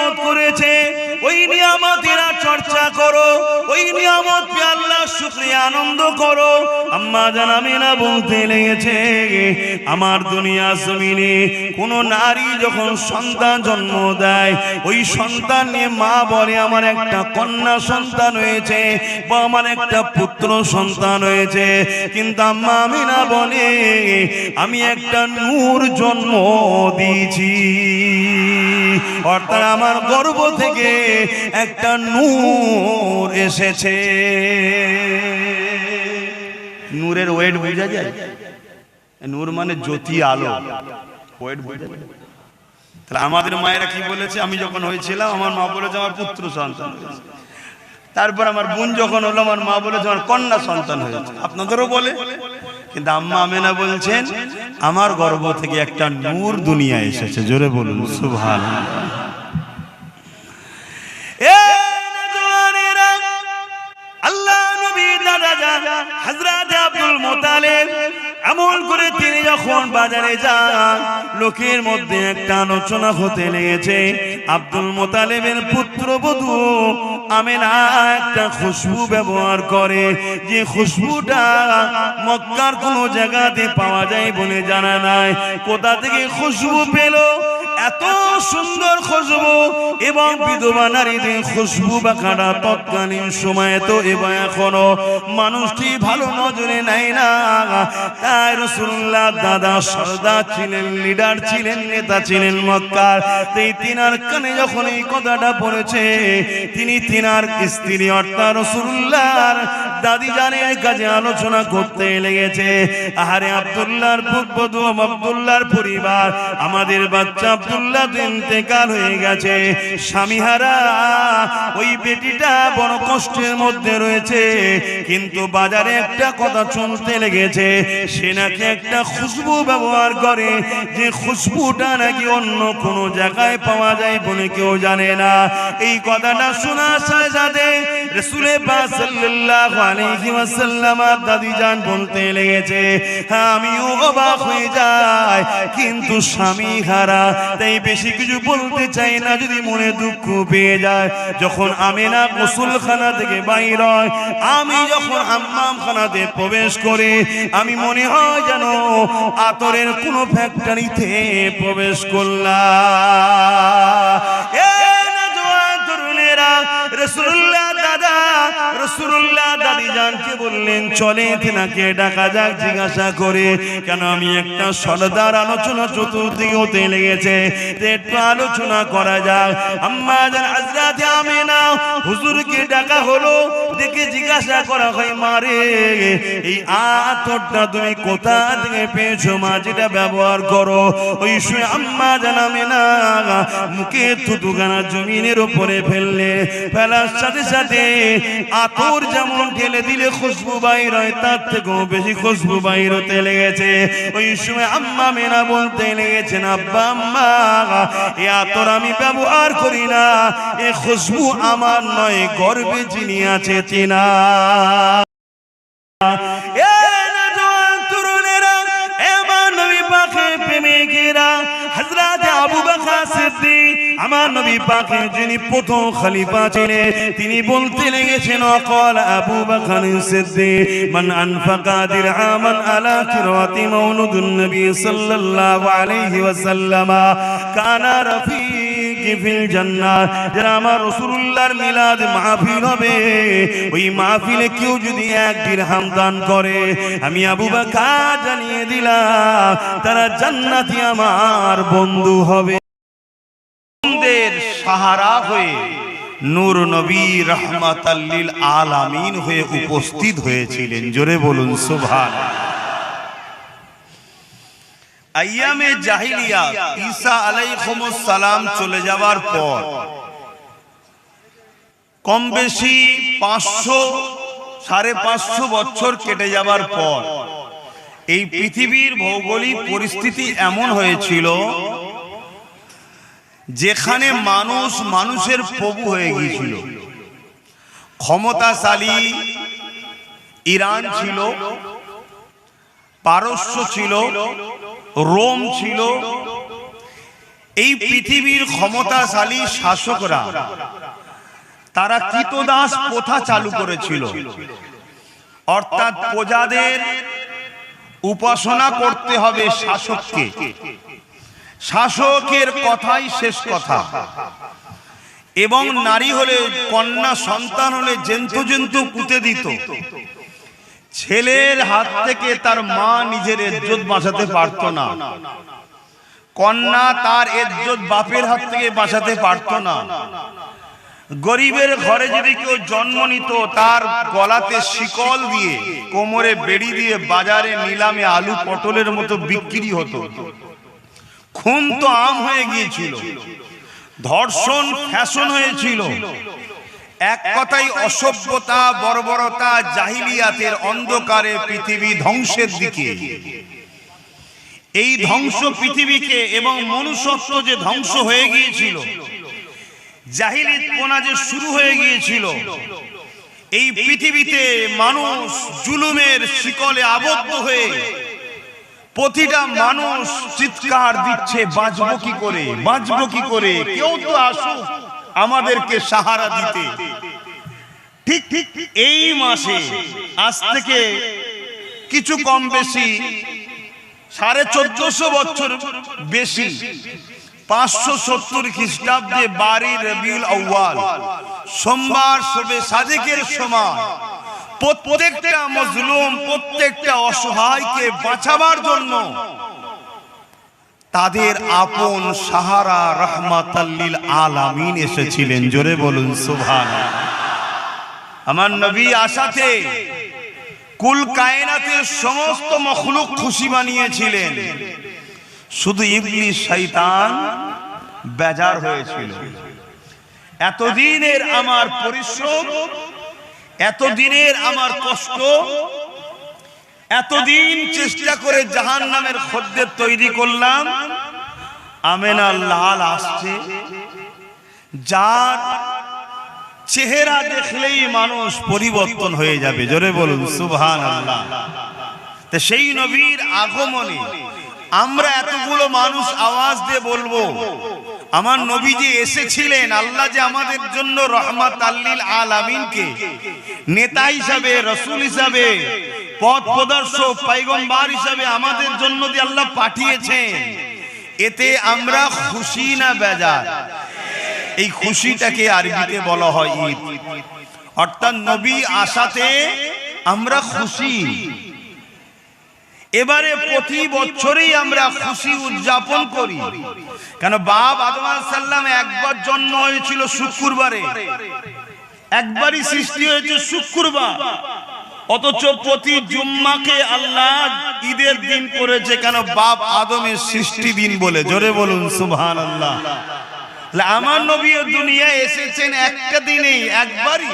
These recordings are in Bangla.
নিয়ামত করেছে ওই নিয়ামতের চর্চা করো, ওই নিয়ামত পে আল্লাহ শুকরিয়া আনন্দ করো। আম্মা জান আমিনা বলতে লেগেছে, আমার দুনিয়া জমিনে কোন নারী যখন সন্তান জন্ম দেয়, ওই সন্তান নিয়ে মা বলে আমার একটা কন্যা সন্তান হয়েছে বা আমার একটা পুত্র সন্তান হয়েছে, কিন্তু আম্মা আমিনা বলে আমি একটা নূর জন্ম দিয়েছি, অর্থাৎ আমার গর্ভ থেকে একটা নূর এসেছে। নূরের ওয়েট বোঝা যায়? নূর মানে জ্যোতি, আলো, ওয়েট বোঝা যায়? তাহলে আমাদের মায়েরা কি বলেছে, আমি যখন হয়েছিলাম আমার মা বলেছে আমার পুত্র সন্তান হয়েছে, তারপর আমার বোন যখন হলো আমার মা বলেছে আমার কন্যা সন্তান হয়েছে। আপনাদেরও বলে, কিন্তু আম্মা আমেনা বলছেন আমার গর্ভ থেকে একটা নূর দুনিয়া এসেছে। জোরে বলুন সুবহানাল্লাহ। আল্লাহ নবী দাদা জান হযরত আব্দুল মুত্তালিব এমন করে তিনি যখন বাজারে যান, লোকের মধ্যে একটা আলোচনা হতে লেগেছে, আব্দুল মুত্তালিবের পুত্রবধূ আমেনা একটা খুশবু ব্যবহার করে, যে খুশবুটা মক্কার কোনো জায়গাতে পাওয়া যায় বলে জানা নাই। কোথা থেকে খুশবু পেল? এত সুন্দর খুশবু, এবং বিধবা নারীদের খুশবু বাঁকাটা তৎকালীন সময়ে তো এবং এখনো মানুষটি ভালো নজরে নেয় না। তাই রাসূলুল্লাহ দাদা সরদার ছিলেন, লিডার ছিলেন, নেতা ছিলেন মক্কার। এই তিনার কানে যখন এই কথাটা পড়েছে, তিনি তিনার স্ত্রী অর্থাৎ রাসূলুল্লাহর দাদি জানের কাছে আলোচনা করতে লেগেছে, আহারে আব্দুল্লাহর পুত্রবধূ, আব্দুল্লাহর পরিবার, আমাদের বাচ্চা আব্দুল্লাহ ইন্তেকাল হয়ে গেছে, স্বামীহারা ওই বেটিটা বড় কষ্টের মধ্যে রয়েছে, কিন্তু বাজারে একটা কথা শুনতে লেগেছে, সে নাকি একটা খুশবু ব্যবহার করে, যে খুশবুটা নাকি অন্য কোনো জায়গায় পাওয়া যায় বলে কেউ জানে না। এই কথাটা শোনার সাথে সাথে রাসূল পাক সাল্লাল্লাহু আলাইহি ওয়াসাল্লাম দাদি জান বলতে লেগেছে, আমিও অবাক হয়ে যাই, কিন্তু স্বামী হারা, তাই বেশি কিছু বলতে চাই না, যদি মনে দুঃখ পেয়ে যায়। যখন আমেনা গোসলখানা থেকে বাইর হয়, আমি যখন হাম্মামখানাতে প্রবেশ করে, আমি মনে হয় যেন আতরের কোনো ফ্যাক্টরিতে প্রবেশ করলাম। রাসূলুল্লাহ দাদা, রাসূলুল্লাহ দাদি জানকে বললেন চলে তেনাকে ডাকা যাক, জিজ্ঞাসা করে, কেন আমি একটা সরদার আলোচনা চতুর্দিকে হতে লেগেছে, একটু আলোচনা করা যাক। আম্মা জান হযরত আমিনা হুজুরকে ডাকা হলো, দেখে জিজ্ঞাসা করা হয়, মারে এই আতরটা তুমি কোথা থেকে পেয়েছো মা, যেটা ব্যবহার করো? ওই সময় আম্মা জান আমিনা মুখে থুতুখানা জমিনের উপরে ফেললে, ফেলার সাথে সাথে আতর যেমন ঢেলে দিলে খুশবু বাইর হয়, তার থেকেও বেশি খুশবু বাইর হতে লেগেছে। ওই সময় আম্মা আমিনা বলতে লেগেছেন, আব্বা আম্মা এই আতর আমি ব্যবহার করি না, এই খুশবু আমার নয়, গর্ভে যিনি আছে তিনা। হযরত আবু বকর সিদ্দিক আমার নবী পাকের যিনি প্রথম খলিফা ছিলেন, তিনি বলতে লেগেছেন, অকল আবু বকর সিদ্দিক মান আনফাকা দিরহামান আলা কিরাতি মাউলুদুন নবী সাল্লাল্লাহু আলাইহি ওয়াসাল্লাম কানা রাফিকি ফিল জান্নাহ। যারা আমার রাসূলুল্লাহর মিলাদ মাহফিল হবে, ওই মাহফিলে কেউ যদি 1 দিরহাম দান করে, আমি আবু বকর জানিয়ে দিলাম তারা জান্নাতি আমার বন্ধু হবে। সাহারা হয়ে নূর নবী রাহমাতাল লিল আলামিন হয়ে উপস্থিত হয়েছিলেন। জোরে বলুন সুবহানাল্লাহ। আইয়ামে জাহিলিয়া ঈসা আলাইহিস সালাম চলে যাওয়ার পর কম বেশি 500 550 বছর কেটে যাবার পর এই পৃথিবীর ভৌগোলিক পরিস্থিতি এমন হয়েছিল যেখানে মানুষ মানুষের প্রভু হয়ে গিয়েছিল। ক্ষমতাশালী ইরান ছিল, পারস্য ছিল, রোম ছিল, এই পৃথিবীর ক্ষমতাশালী শাসকরা তারা কৃতদাস প্রথা চালু করেছিল, অর্থাৎ প্রজাদের উপাসনা করতে হবে শাসককে, শাসকের কথাই শেষ কথা, এবং নারী হলে কন্যা সন্তান হলে জন্তু জন্তু পুঁতে দিত। ছেলের হাত থেকে তার মা নিজের ইজ্জত বাঁচাতে পারত না, কন্যা তার ইজ্জত বাপের হাত থেকে বাঁচাতে পারত না। গরিবের ঘরে যদি কেউ জন্ম নিত তার গলাতে শিকল দিয়ে কোমরে বেড়ি দিয়ে বাজারে নিলামে আলু পটলের মতো বিক্রি হতো। খুন তো আম হয়ে গিয়েছিল, ধর্ষণ ফ্যাশন হয়েছিল। এক কথাই অসভ্যতা, বর্বরতা, জাহিলিয়াতের অন্ধকারে পৃথিবী ধ্বংসের দিকে। এই ধ্বংস পৃথিবীকে এবং মনুষ্যত্ব যে ধ্বংস হয়ে গিয়েছিল, জাহিলিয়াতপনা যে শুরু হয়ে গিয়েছিল, এই পৃথিবীতে মানুষ জুলুমের শিকলে আবদ্ধ হয়ে প্রতিটা মানুষ চিৎকার দিচ্ছে, বাঁচবো কি করে, বাঁচবো কি করে, কেউ তো আসুক আমাদেরকে সাহারা দিতে। ঠিক ঠিক এই মাসে আজ থেকে কিছু কম বেশি 1450 বছর বেশি, 570 খ্রিস্টাব্দে 12 রবিউল আউয়াল সোমবার শবে সাদেকের সময় প্রত্যেকটা মজলুম, প্রত্যেকটা অসহায়কে বাঁচাবার জন্য তাদের আপন সাহারা রাহমাতাল লিল আলামিন এসেছিলেন। জোরে বলুন সুবহানাল্লাহ। আমার নবী আসাতে কুল কায়নাতের সমস্ত মখলুক খুশি বানিয়েছিলেন, শুধু ইবলিস শয়তান বেজার হয়েছিল। এতদিনের আমার পরিশ্রম, এতদিনের আমার কষ্ট, এতদিন চেষ্টা করে জাহান্নামের খদ্দের তৈরি করলাম, আমেনার লাল আসছে, যার চেহারা দেখলেই মানুষ পরিবর্তন হয়ে যাবে। জোরে বলুন সুবহানাল্লাহ। তো সেই নবীর আগমনে আমরা এতগুলো মানুষ আওয়াজ দিয়ে বলবো, আমার নবী যে এসেছিলেন, আল্লাহ যে আমাদের জন্য রহমাতাল লিল আলামিনকে নেতা হিসাবে, রাসূল হিসাবে, পথ প্রদর্শক, পয়গম্বর হিসাবে আমাদের জন্য যে আল্লাহ পাঠিয়েছেন, এতে আমরা খুশি না বেজার? এই খুশিটাকে আরবিতে বলা হয় ঈদ। অর্থাৎ নবী আসাতে আমরা খুশি। এবারে প্রতি বছরই আমরা খুশি উদযাপন করি। কেন? বাপ আদম আলাইহিস সালাম একবার জন্ম হয়েছিল শুক্রবারে, একবারই সৃষ্টি হয়েছে শুক্রবার, অথচ প্রতি জুম্মাকে আল্লাহ ঈদের দিন করেছে। কেন? বাপ আদমের সৃষ্টি দিন বলে। জোরে বলুন সুবহানাল্লাহ। আমার নবী দুনিয়ায় এসেছেন একটা দিনেই, একবারই,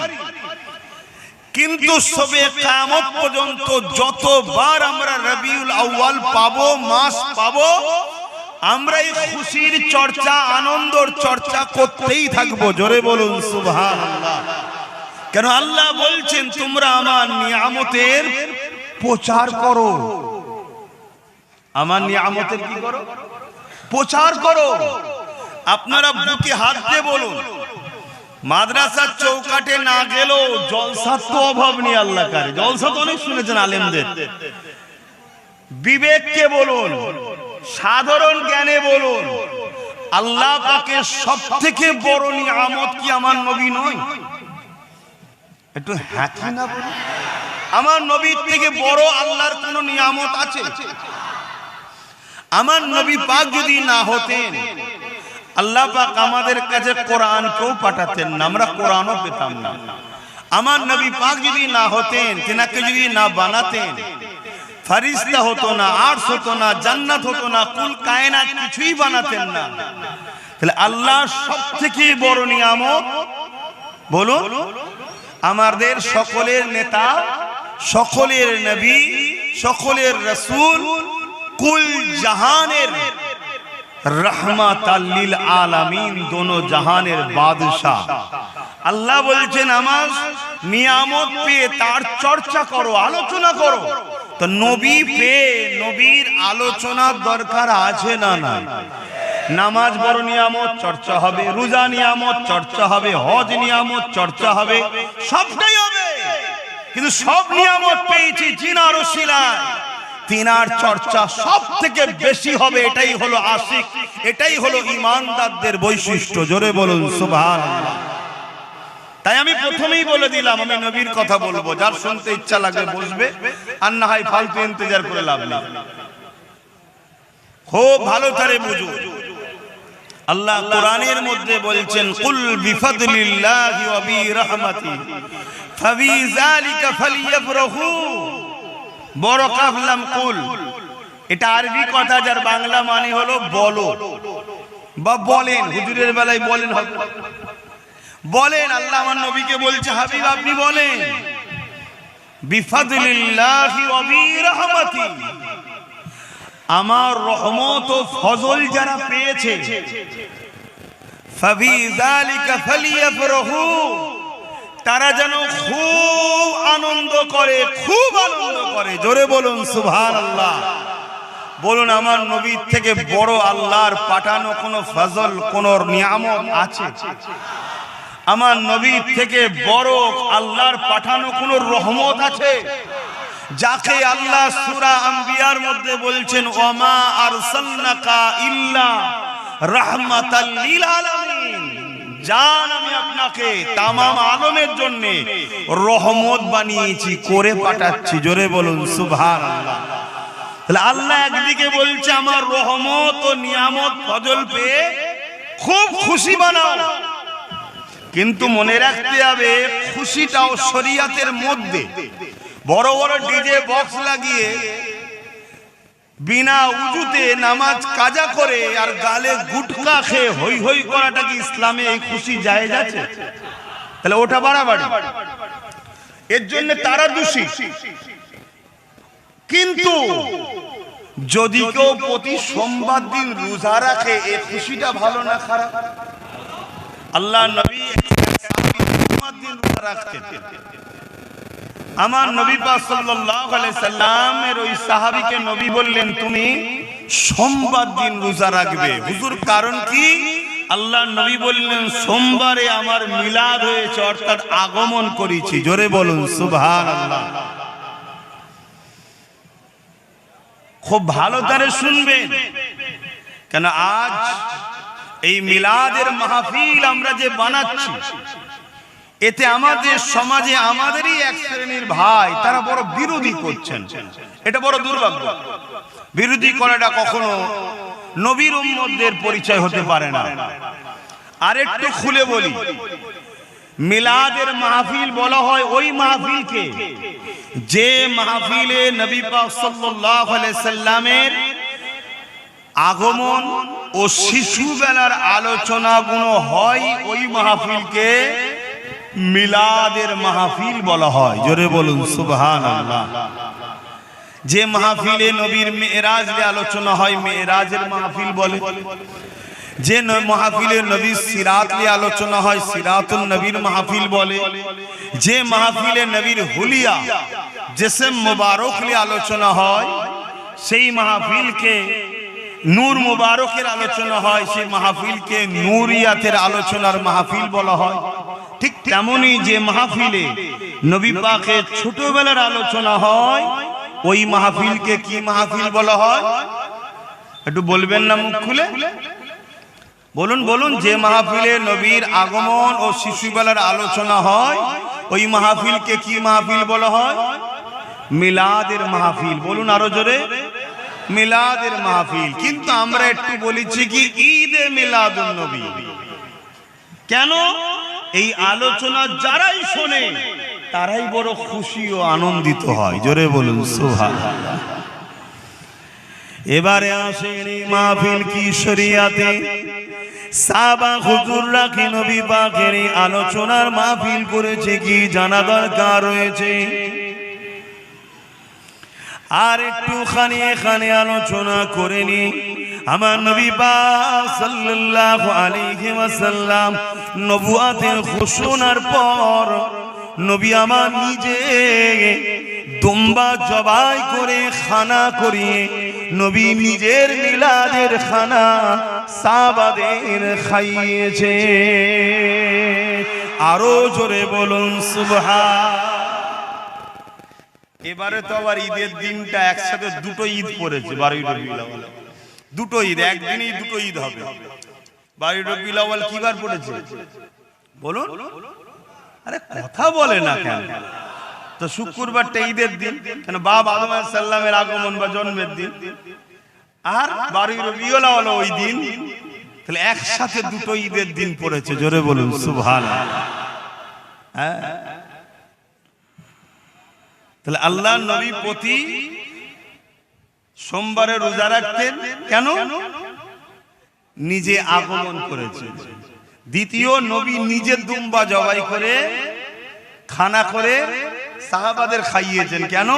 কিন্তু সবে কিয়ামত পর্যন্ত যতবার আমরা রবিউল আউয়াল পাবো, মাস পাবো, আমরা এই খুশির চর্চা, আনন্দর চর্চা করতেই থাকবো। জোরে বলুন সুবহানাল্লাহ। কেন? আল্লাহ বলছেন তোমরা আমার নিয়ামতের প্রচার করো। আমার নিয়ামতের কি করো? প্রচার করো। আপনারা বুকে হাত দিয়ে বলুন, মাদ্রাসার চৌকাঠে না গেলেও জলসার তো অভাব নেই। আল্লাহ কারে জলসা তো অনেক শুনেছেন আলেমদের। বিবেককে বলুন, সাধারণ জ্ঞানে বলুন, আল্লাহ পাকের সবথেকে বড় নিয়ামত কি আমার নবী নয়? একটু হ্যাঁ কি না বলুন। আমার নবীর থেকে বড় আল্লাহর কোন নিয়ামত আছে? আমার নবী পাক যদি না হতেন, আল্লাহ পাক আমাদের কাছে কোরআন কেউ পাঠাতেন না, আমরা কোরআনও পেতাম না। আমার নবী পাক যদি না হতেন, তেনাকে যদি না বানাতেন, ফেরেশতা হতো না, আরশ হতো না, জান্নাত হতো না, কুল কায়নাত কিছুই বানাতেন না। তাহলে আল্লাহর সবথেকে বড় নিয়ামত বলুন, আমাদের সকলের নেতা, সকলের নবী, সকলের রাসূল, কুল জাহানের রহমাতাল লিল আলামিন, দোনো জাহানের বাদশা। আল্লাহ বলছেন আমার নিয়ামত পেয়ে তার চর্চা করো, আলোচনা করো। তো নবী পেয়ে নবীর আলোচনার দরকার আছে না? না। নামাজ বড় নিয়ামত, চর্চা হবে। রোজা নিয়ামত, চর্চা হবে। হজ নিয়ামত, চর্চা হবে। সবটাই হবে, কিন্তু সব নিয়ামত পেয়েছি জিনার ওসিলায়, তিনার চর্চা সব থেকে বেশি হবে। এটাই হলো আশিক, এটাই হলো ঈমানদারদের বৈশিষ্ট্য। জোরে বলুন সুবহানাল্লাহ। তাই আমি প্রথমেই বলে দিলাম, আমি নবীর কথা বলবো, যার শুনতে ইচ্ছা লাগবে বসবে, আর না হয় ফালতু ইন্তজার করে লাভ নেই। খুব ভালো করে বুঝুন, আল্লাহ কোরআনের মধ্যে বলছেন, কুল বিফাদলিল্লাহি ওয়া বিরহমাতিহি ফাবিযালিকা ফালইফরাহু। বড় কাফ লাম কুল, এটা আরবি কথা, যার বাংলা মানে হলো বলো বা বলেন। হুজুরের বেলায় বলেন হবে, বলেন। আল্লাহ আমার নবীকে বলছে, হাবিব আপনি বলেন, বিফাদলিল্লাহি ওয়া বিরহমাতিহি, আমার রহমত ও ফজল যারা পেয়েছে, ফাবিযালিকা ফালইফরাহু, তারা যেন খুব আনন্দ করে, খুব আনন্দ করে। জোরে বলুন সুবহানাল্লাহ। বলুন, আমার নবীর থেকে বড় আল্লাহর পাঠানো কোনো ফজল, কোনো নিয়ামত আছে? আমার নবীর থেকে বড় আল্লাহর পাঠানো কোনো রহমত আছে? যাকে আল্লাহ সূরা আম্বিয়ার মধ্যে বলছেন, ওয়ামা আরসালনাকা ইল্লা রাহমাতাল লিল আলামিন, জান আমি আপনাকে তামাম আলমের জন্য রহমত বানিয়েছি, করে পাঠাচ্ছি। জোরে বলুন সুবহানাল্লাহ। তাহলে আল্লাহ একদিকে বলছে আমার রহমত ও নিয়ামত ফজল পেয়ে খুব খুশি বানাও, কিন্তু মনে রাখতে হবে খুশিটাও শরীয়তের মধ্যে। বড় বড় ডিজে বক্স লাগিয়ে বিনা উজুতে নামাজ কাজা করে আর গালে গুটকা খেয়ে হই হই করাটা কি ইসলামে এই খুশি জায়েজ আছে? তাহলে ওটা বাড়াবাড়ি, এর জন্য তারা দোষী। কিন্তু যদি কেউ প্রতি সোমবার দিন রোজা রাখে, এই খুশিটা ভালো না খারাপ? আল্লাহ নবী সোমবার দিন রোজা রাখতেন। আমার নবী পাক সাল্লাল্লাহু আলাইহি সাল্লামের ওই সাহাবীকে নবী বললেন, তুমি সোমবার দিন রোজা রাখবে। হুজুর কারণ কি? আল্লাহ নবী বললেন, সোমবারে আমার মিলাদ হয়েছে, অর্থাৎ আগমন করেছি। জোরে বলুন সুবহানাল্লাহ। খুব ভালো করে শুনবেন, কেন আজ এই মিলাদের মাহফিল আমরা যে বানাচ্ছি, এতে আমাদের সমাজে আমাদেরই এক শ্রেণীর ভাই তারা বড় বিরোধী করছেন। এটা বড় দুর্ভাগ্য। বিরোধী করাটা কখনো নবীর উম্মতদের পরিচয় হতে পারে না। আর একটু খুলে বলি, মিলাদের মাহফিল বলা হয় ওই মাহফিলকে যে মাহফিলে নবী পাক সাল্লাল্লাহু আলাইহি সাল্লামের আগমন ও শিশুবেলার আলোচনাগুলো হয়, ওই মাহফিলকে মিলাদের মাহফিল বলা হয়। জোরে বলুন সুবহানাল্লাহ। যে মাহফিলে নবীর মেরাজ নিয়ে আলোচনা হয়, মেরাজের মাহফিল বলে। যে মাহফিলে নবীর সিরাত নিয়ে আলোচনা হয়, সিরাতুন নবীর মাহফিল বলে। যে মাহফিলে নবীর হুলিয়া জিসম মুবারক নিয়ে আলোচনা হয়, সেই মাহফিলকে নূর মুবারকের আলোচনা হয়, সেই মাহফিলকে নূরিয়াতের আলোচনার মাহফিল বলা হয়। ঠিক তেমনি যে মাহফিলে নবী পাকের ছোটবেলার আলোচনা হয়, ওই মাহফিলকে কি মাহফিল বলা হয়? একটু বলবেন না মুখ খুলে? বলুন বলুন। যে মাহফিলে নবীর আগমন ও শিশুবেলার আলোচনা হয়, ওই মাহফিলকে কি মাহফিল বলা হয়? মিলাদের মাহফিল। বলুন আরো জোরে, মিলাদের মাহফিল। কিন্তু আমরা একটু বলেছি কি ঈদে মিলাদুন নবী। কেন? এই আলোচনা যারাই শোনে তারাই বড় খুশি ও আনন্দিত হয়। জোরে বলুন সুবহানাল্লাহ। এবারে আসেন এই মাহফিল কি শরিয়াতে সাহাবা হুজুররা কি নবী পাকের আলোচনার মাহফিল করেছে কি জানা দরকার রয়েছে। আর একটুখানি এখানে আলোচনা করে নি। আমার নবী পাক সাল্লাল্লাহু আলাইহি ওয়াসাল্লাম নবুয়াতের ঘোষণার পর নবী আমার নিজে দুম্বা জবাই করে খানা করিয়ে নবী নিজের মিলাদের খানা সাহাবাদের খাইয়েছে। আরো জোরে বলুন সুবহান। এবারে তো আবার ঈদের দিনটা একসাথে দুটো ঈদ পড়েছে, 12ই রবিউল আউয়াল। দুটো ঈদ একদিনেই দুটো ঈদ হবে। 12ই রবিউল আউয়াল কি বার পড়েছে বলুন? আরে কথা বলে না কেন? তো শুক্রবারটা ঈদের দিন, কেন বাপ আদম আলাইহিস সালামের আগমন বা জন্মের দিন, আর 12ই রবিউল আউয়াল ওই দিন। তাহলে একসাথে দুটো ঈদের দিন পড়েছে, জোরে বলুন সুবহানাল্লাহ। হ্যাঁ, তাহলে আল্লাহর নবী প্রতি সোমবারে রোজা রাখতেন কেন? নিজে আগমন করেছে। দ্বিতীয়, নবী নিজে দুম্বা জবাই করে খানা করে সাহাবাদের খাইয়েছেন কেন?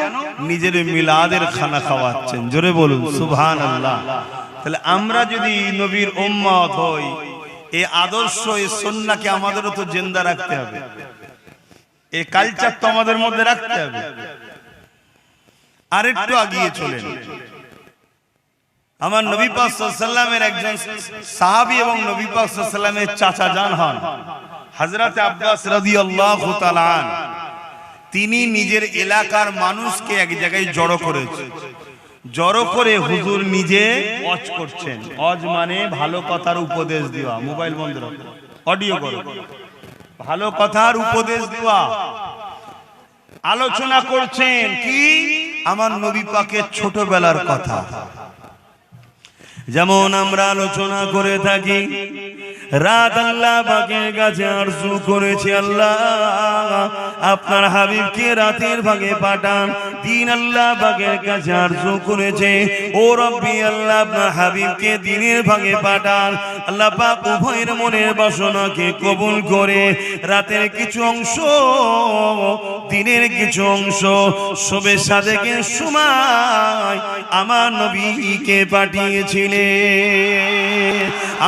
নিজের মিলাদের খানা খাওয়াচ্ছেন, জোরে বলুন সুবহানাল্লাহ। তাহলে আমরা যদি নবীর উম্মত হই, এই আদর্শ এই সুন্নাহকে আমাদেরও তো জিন্দা রাখতে হবে, এই কালচার তো আমাদের মধ্যে রাখতে হবে। আরেকটু আগিয়ে চলেন, আমার নবী পাক সাল্লাল্লাহু আলাইহি ওয়াসাল্লামের একজন সাহাবী এবং নবী পাক সাল্লাল্লাহু আলাইহি ওয়াসাল্লামের চাচা জান হন হযরত আব্বাস রাদিয়াল্লাহু তাআলা আন। তিনি নিজের এলাকার মানুষকে এক জায়গায় জড়ো করেছেন। জড়ো করে হুজুর নিজে ওয়াজ করছেন। ওয়াজ মানে ভালো কথার উপদেশ দেওয়া। মোবাইল বন্ধ রাখো, অডিও করো। ভালো কথার উপদেশ দেওয়া, আলোচনা করছেন কি? আমার নবী পাকের ছোটবেলার কথা। যেমন আমরা আলোচনা করে থাকি, রাত আল্লাহ পাকের কাছে আরজু করেছে, আল্লাহ আপনার হাবিবকে রাতের ভাগে পাঠান। দিন আল্লাহ পাকের কাছে আরজু করেছে, ও রব্বি আল্লাহ আপনার হাবিবকে দিনের ভাগে পাঠান। আল্লাহ পাক উভয়ের মনের বাসনাকে কবুল করে রাতের কিছু অংশ, দিনের কিছু অংশ শবে সাদেকের সময় আমার নবীকে পাঠিয়েছিলেন।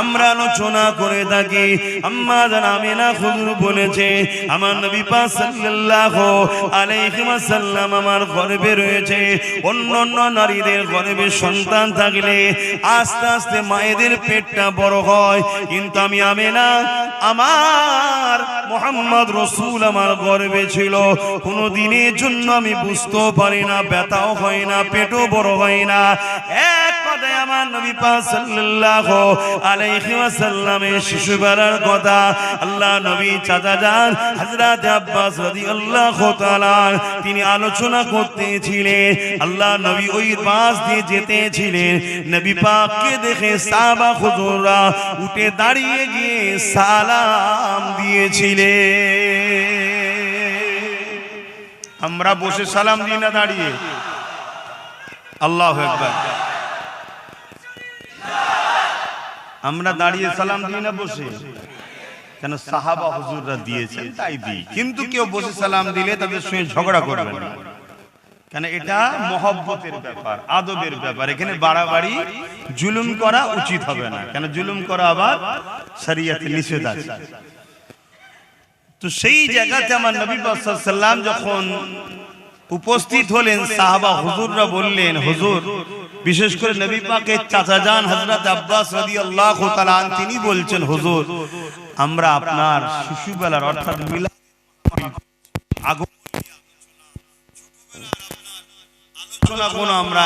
আমরা আলোচনা করে থাকি, আম্মা জান আমিনা হুজুর বলেছে, আমার নবী পাক সাল্লাল্লাহু আলাইহি ওয়াসাল্লাম আমার গর্ভে রয়েছে। অন্যান্য নারীদের গর্ভে সন্তান থাকলে আস্তে আস্তে মায়েদের পেটটা বড় হয়, কিন্তু আমি আমিনা, আমার মুহাম্মদ রাসূল আমার গর্ভে ছিল। কোনো দিনের জন্য আমি বুঝতেও পারি না, ব্যথাও হয় না, পেটও বড় হয় না। এক কথায় আমার নবী পাক সাল্লাল্লাহু আলাইহি ওয়াসাল্লামের শিশুবেলার কথা আল্লাহ নবী চাচা যান হযরত আব্বাস রাদিয়াল্লাহু তাআলা তিনি আলোচনা করতেছিলেন। আল্লাহ নবী ওই পাশ দিয়ে যেতেছিলেন, নবী পাককে দেখে সাহাবা হুজুররা উঠে দাঁড়িয়ে গিয়ে সালাম দিয়েছিলেন। আমরা বসে সালাম দিই না দাঁড়িয়ে? আল্লাহু আকবার। আমরা দাঁড়িয়ে সালাম দিই না বসে? কেন? সাহাবা হুজুররা দিয়েছেন তাই দিই। কিন্তু কেউ বসে সালাম দিলে তাদের সঙ্গে ঝগড়া করবেন না, কেন এটা মহব্বতের ব্যাপার, আদবের ব্যাপার। এখানে বাড়াবাড়ি জুলুম করা উচিত হবে না, কেন জুলুম করা আবার শরীয়তে নিষেধ আছে। তো সেই জায়গাতে আমার নবী পাক সাল্লাল্লাহু আলাইহি ওয়াসাল্লাম যখন উপস্থিত হলেন, সাহাবা হুজুররা বললেন, হুজুর, বিশেষ করে নবী পাকের চাচা যান হযরত আব্বাস রাদিয়াল্লাহু তাআলা আন তিনি বলছেন, হুজুর আমরা আপনার শিশুবেলার অর্থাৎ মিলাদ আলোচনা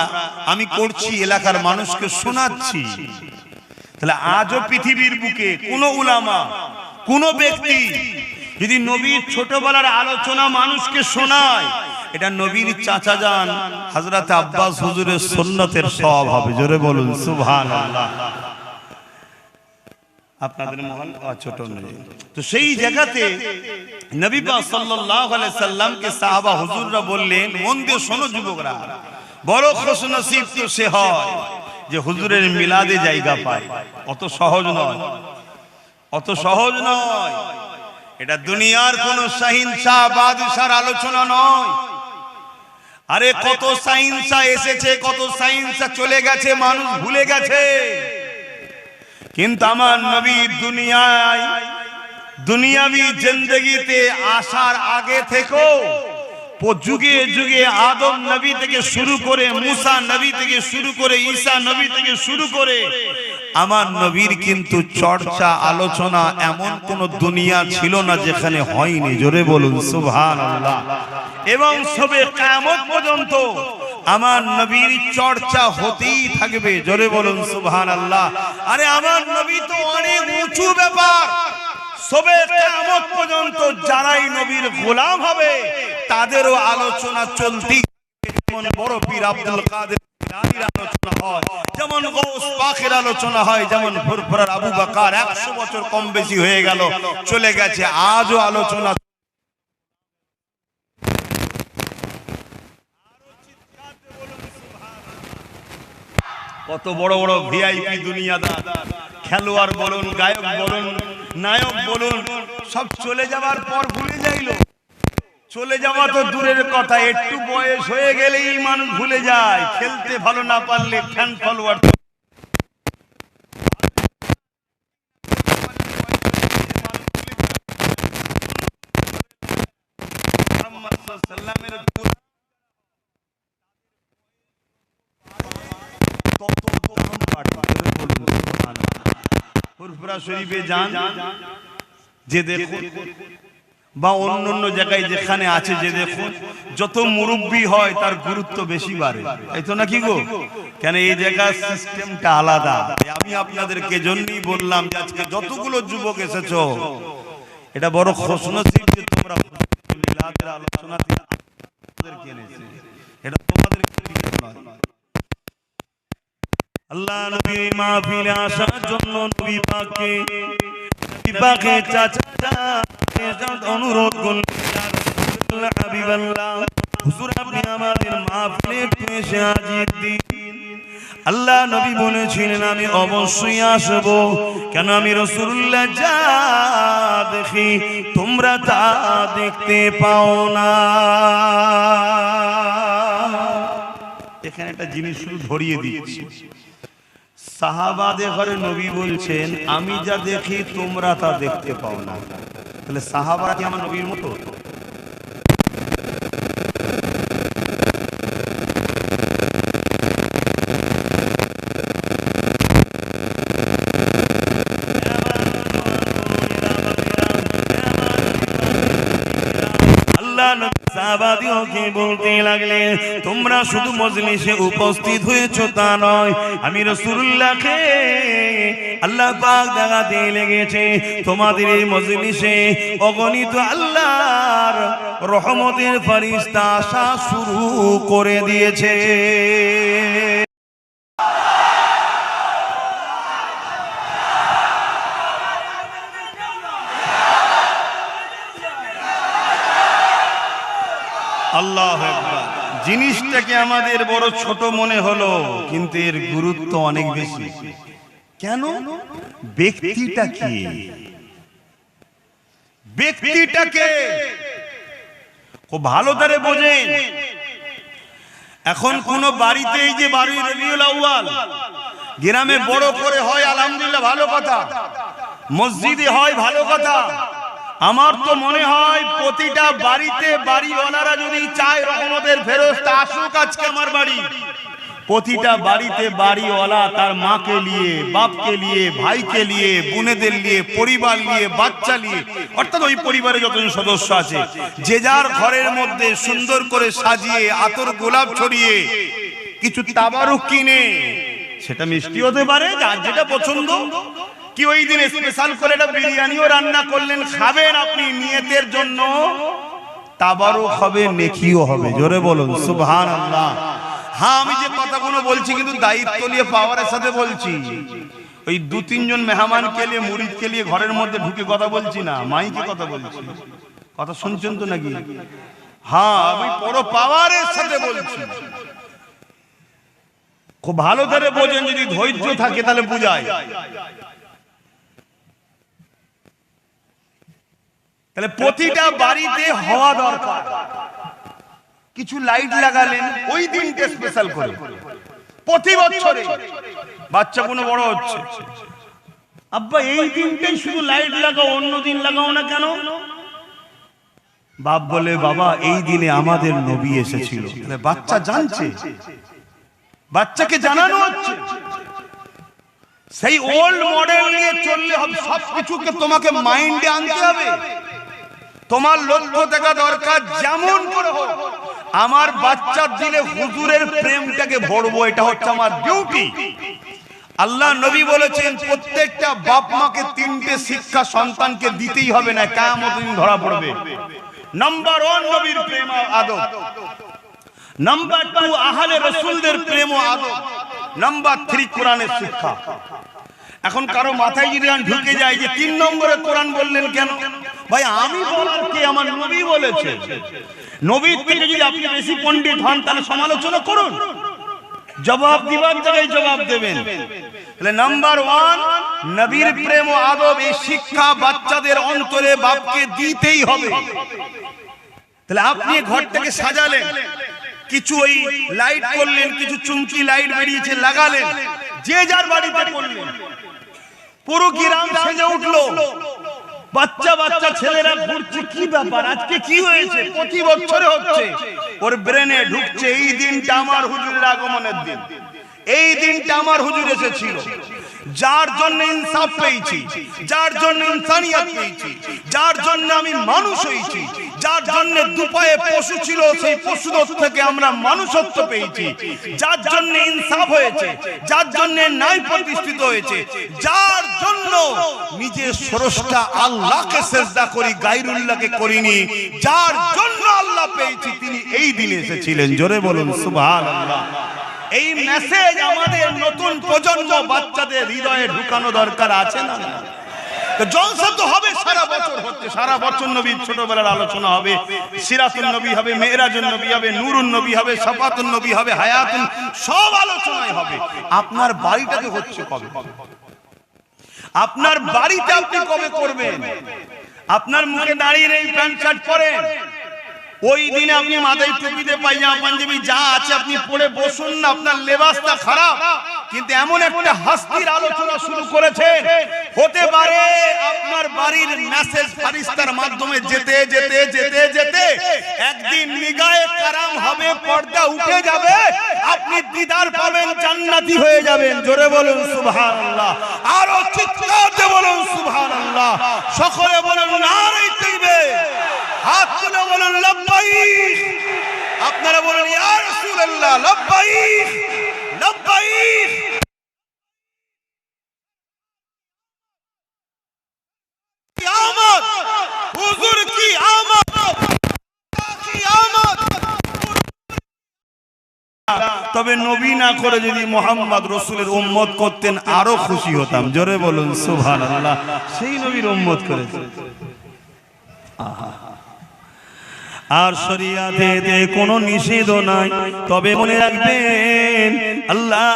আমি করছি, এলাকার মানুষকে শোনাচ্ছি। তাহলে আজও পৃথিবীর বুকে কোন উলামা, কোন ব্যক্তি যদি নবীর ছোটবেলার আলোচনা মানুষকে শোনায়, এটা নবীর চাচা যান হযরত আব্বাস হুজুরের সুন্নতের সওয়াব হবে। জোরে বলুন সুবহানাল্লাহ। আপনাদের মহান ছোট নয়। তো সেই জায়গাতে নবী পাক সাল্লাল্লাহু আলাইহি সাল্লামকে সাহাবা হুজুররা বললেন, মন দিয়ে শোনো যুবকরা, বড় খুশনসিব তো সে হয় যে হুজুরের মিলাদে জায়গা পায়। অত সহজ নয়, অত সহজ নয়। এটা দুনিয়ার কোন শাহিনশাহ বাদশার আলোচনা নয়। আরে কত সাইন্সা এসেছে, কত সাইন্সা চলে গেছে, মানুষ ভুলে গেছে। কিন্তু আমার নবী দুনিয়াবি জিন্দেগিতে আসার আগে থেকেও যুগে যুগে আদম নবী থেকে শুরু করে মুসা নবী থেকে শুরু করে ঈসা নবী থেকে শুরু করে আমার নবীর কিন্তু চর্চা আলোচনা এমন কোন দুনিয়া ছিল না যেখানে হয়নি। জোরে বলুন সুবহানাল্লাহ। এবং সবে কিয়ামত পর্যন্ত আমার নবীর চর্চা হতেই থাকবে। জোরে বলুন সুবহানাল্লাহ। আরে আমার নবী তো অনেক উঁচু ব্যাপার। সবে কিয়ামত পর্যন্ত যারাই নবীর গোলাম হবে তাদেরও আলোচনা চলতেই। যেমন বড় পীর আব্দুল কাদের জিলানীর আলোচনা হয়, যেমন গৌস পাকের আলোচনা হয়, যেমন ফুরফুরার আবু বকর 100 বছর কম বেশি হয়ে গেল চলে গেছে, আজও আলোচনা। কত বড় বড় ভিআইপি দুনিয়াদার, খেলোয়াড় বলুন, গায়ক বলুন, নায়ক বলুন, সব চলে যাবার পর ভুলে যাইল। চলে যাওয়া তো দূরের কথা, একটু বয়স হয়ে গেলেই মানুষ ভুলে যায়। খেলতে ভালো না পারলে ফ্যান ফলোয়ার। ফুরফুরা শরীফে যান, যে দেখুন বা অন্য জায়গায় যেখানে আছে যে দেখুন, যত মুরব্বী হয় তার গুরুত্ব বেশি বাড়ে। তাই তো নাকি গো? কেন এই জায়গার সিস্টেমটা আলাদা। আমি আপনাদেরকে জন্যই বললাম যে আজকে যতগুলো যুবক এসেছো, এটা বড় খুশনসিব যে তোমরা মিলাদের আলোচনাতে আপনাদেরকে এনেছে। এটা তোমাদের নয়। আল্লাহ নবীর মাহফিলে আসার জন্য নবী পাককে চাচা অনুরোধ করলেন, ইয়া রাসূলুল্লাহ হাবিবাল্লাহ, হুজুর আপনি আমাদের মাহফিলে একটু এসে হাজির দিন। আল্লাহ নবী বলেছিলেন আমি অবশ্যই আসব। কেন? আমি রাসূলুল্লাহ যা দেখি তোমরা তা দেখতে পাও না। এখানে একটা জিনিস শুধু ধরিয়ে দিচ্ছি, সাহাবাদের ঘরে নবী বলছেন আমি যা দেখি তোমরা তা দেখতে পাও না। তাহলে সাহাবারা কি আমার নবীর মতো? সাহাবাদিওকে বলতে লাগলেন তোমরা শুধু মজলিসে উপস্থিত হয়েছো তা নয়, আমি রাসূলুল্লাহকে আল্লাহ পাক দেখাতে লেগেছে তোমাদের এই মজলিসে অগণিত আল্লাহর রহমতের ফেরেশতা আসা শুরু করে দিয়েছে। আল্লাহু আকবার। জিনিসটাকে আমাদের বড় ছোট মনে হলো, কিন্তু এর গুরুত্ব অনেক বেশি। কেন? ব্যক্তিটাকে খুব ভালো করে বোঝেন। এখন কোন বাড়িতে এই যে বাড়ি রবিউল আউয়াল গ্রামে বড় করে হয়, আলহামদুলিল্লাহ ভালো কথা, মসজিদে হয় ভালো কথা। আমার তো মনে হয় প্রতিটা বাড়িতে বাড়িওয়ালারা যদি চায় রহমতের ফেরেশতা আসুক আজকে আমার বাড়ি, প্রতিটা বাড়িতে বাড়িওয়ালা তার মাকে নিয়ে, বাপকে নিয়ে, ভাইকে নিয়ে, বোনেদের নিয়ে, পরিবার নিয়ে, বাচ্চা নিয়ে, অর্থাৎ ওই পরিবারে যতজন সদস্য আছে যে যার ঘরের মধ্যে সুন্দর করে সাজিয়ে আতর গোলাপ ছড়িয়ে কিছু তাবারুক কিনে, সেটা মিষ্টি হতে পারে যার যেটা পছন্দ, কি ওই দিন স্পেশাল করে একটা বিরিয়ানিও রান্না করলেন, খাবেন আপনি নিয়তের জন্য, তাবারুক হবে, নেকিও হবে। জোরে বলুন সুবহানাল্লাহ। হ্যাঁ, আমি যে কথাগুলো বলছি কিন্তু দায়িত্ব নিয়ে পাওয়ারের সাথে বলছি। ওই 2-3 জন মেহমানকে নিয়ে, মুরিদকে নিয়ে ঘরের মধ্যে ঢুকে কথা বলছি না, মাইকে কথা বলছি। কথা শুনছেন তো নাকি? হ্যাঁ, আমি বড় পাওয়ারের সাথে বলছি। খুব ভালো করে বোঝেন, যদি ধৈর্য থাকে তাহলে বুঝায়। তাহলে প্রতিটা বাড়িতে হওয়া দরকার। কিছু লাইট লাগালেন ওই দিনটা স্পেশাল করে, প্রতি বছরে বাচ্চা কোনো বড় হচ্ছে, আব্বা এই দিনটাই শুধু লাইট লাগাও, অন্য দিন লাগাও না কেন? বাপ বলে বাবা এই দিনে আমাদের নবী এসেছিল। বাচ্চা জানছে, বাচ্চাকে জানানো হচ্ছে সেই ওল্ড মডেল নিয়ে চললে হবে। সবকিছুকে তোমাকে মাইন্ডে আনতে হবে। তোমার লক্ষ্য দেখা দরকার যেমন করে হোক আমার বাচ্চার দিলে হুজুরের প্রেমটাকে ভরবো, এটা হচ্ছে আমার ডিউটি। আল্লাহ নবী বলেছেন প্রত্যেকটা বাপ মাকে তিনটে শিক্ষা সন্তানকে দিতেই হবে, না কিয়ামত দিন ধরা পড়বে। নাম্বার 1 নবীর প্রেম ও আদব, নাম্বার 2 আহলে রাসূলদের প্রেম ও আদব, নাম্বার 3 কোরআনের শিক্ষা। এখন কারো মাথায় যদি ঢুকে যায় যে 3 নম্বরে কোরআন বললেন কেন? ভাই আমি বলার কে? আমার নবী বলেছে। নবীর থেকে যদি আপনি বেশি পণ্ডিত হন তাহলে সমালোচনা করুন, জবাব দিবার জায়গায় জবাব দেবেন। তাহলে নাম্বার 1 নবীর প্রেম ও আদব, এই শিক্ষা বাচ্চাদের অন্তরে বাপকে দিতেই হবে। তাহলে আপনি ঘর থেকে সাজালেন, কিছু ওই লাইট করলেন, কিছু চুমকি লাইট বেরিয়েছে লাগালেন, যে যার বাড়িতে করলেন, পুরো গ্রাম সেজে উঠলো, বাচ্চা বাচ্চা ছেলেরা ঘুরছে, কি ব্যাপার আজকে কি হয়েছে? প্রতি বছরে হচ্ছে। ওর ব্রেনে ঢুকছে এই দিনটা আমার হুজুরের আগমনের দিন, এই দিনটা আমার হুজুর এসেছিল, যার জন্য ইনসাফ পেয়েছি, যার জন্য ইনসানিয়ত পেয়েছি, যার জন্য আমি মানুষ হয়েছি, যার জন্য দুপায়ে পশু ছিল সেই পশুদের থেকে আমরা মানুষত্ব পেয়েছি, যার জন্য ইনসাফ হয়েছে, যার জন্য ন্যায় প্রতিষ্ঠিত হয়েছে, যার জন্য নিজের স্রষ্টা আল্লাহকে সিজদা করি, গায়রুল্লাহকে করিনি, যার জন্য আল্লাহ পেয়েছি, তিনি এই দিনে এসেছিলেন। জোরে বলুন সুবহানাল্লাহ। এই মেসেজ আমাদের নতুন প্রজন্ম বাচ্চাদের হৃদয়ে ঢুকানো দরকার আছে না? তো জলসা তো হবে, সারা বছর হচ্ছে, সারা বছর নবীর ছোটবেলার আলোচনা হবে, সিরাতুন নবী হবে, মেরাজুন নবী হবে, নূরুন নবী হবে, সাফাতুন নবী হবে, হায়াতুন, সব আলোচনাই হবে। আপনার বাড়িটাতে হচ্ছে কবে? আপনার বাড়িতে আপনি কবে করবেন? আপনার মুখে দাঁড়িয়ে এই প্যান্ট শার্ট পরেন, ওই দিনে আপনি মাথায় টুপিতে পায়জামা পাঞ্জাবি যা আছে আপনি পরে বসুন না, আপনার লেবাসটা খারাপ। কিন্তু এমন একটা হাস্তির আলোচনা শুরু করেছে, হতে পারে আপনার বাড়ির মেসেজ ফারিস্তার মাধ্যমে যেতে যেতে যেতে যেতে একদিন নিগায়ে কারাম হবে, পর্দা উঠে যাবে, আপনি দিদার পাবেন, জান্নাতি হয়ে যাবেন। জোরে বলুন সুবহানাল্লাহ, আরো চিৎকার দিয়ে বলুন সুবহানাল্লাহ, সকলে বলুন নারে তাকবীর, হাত তুলে বলুন লব্বাইক, আপনারা বলুন ইয়া রাসূলুল্লাহ লব্বাইক লব্বাইক। কিয়ামত হুজুর কি আমত, কিয়ামত। তবে নবী না করে যদি মুহাম্মদ রাসূলের উম্মত করতেন আরো খুশি হতাম। জোরে বলুন সুবহানাল্লাহ। সেই নবীর উম্মত করেছেন। আহা, আর শরিয়াতে কোনো নিষেধ নাই, তবে মনে রাখবেন আল্লাহ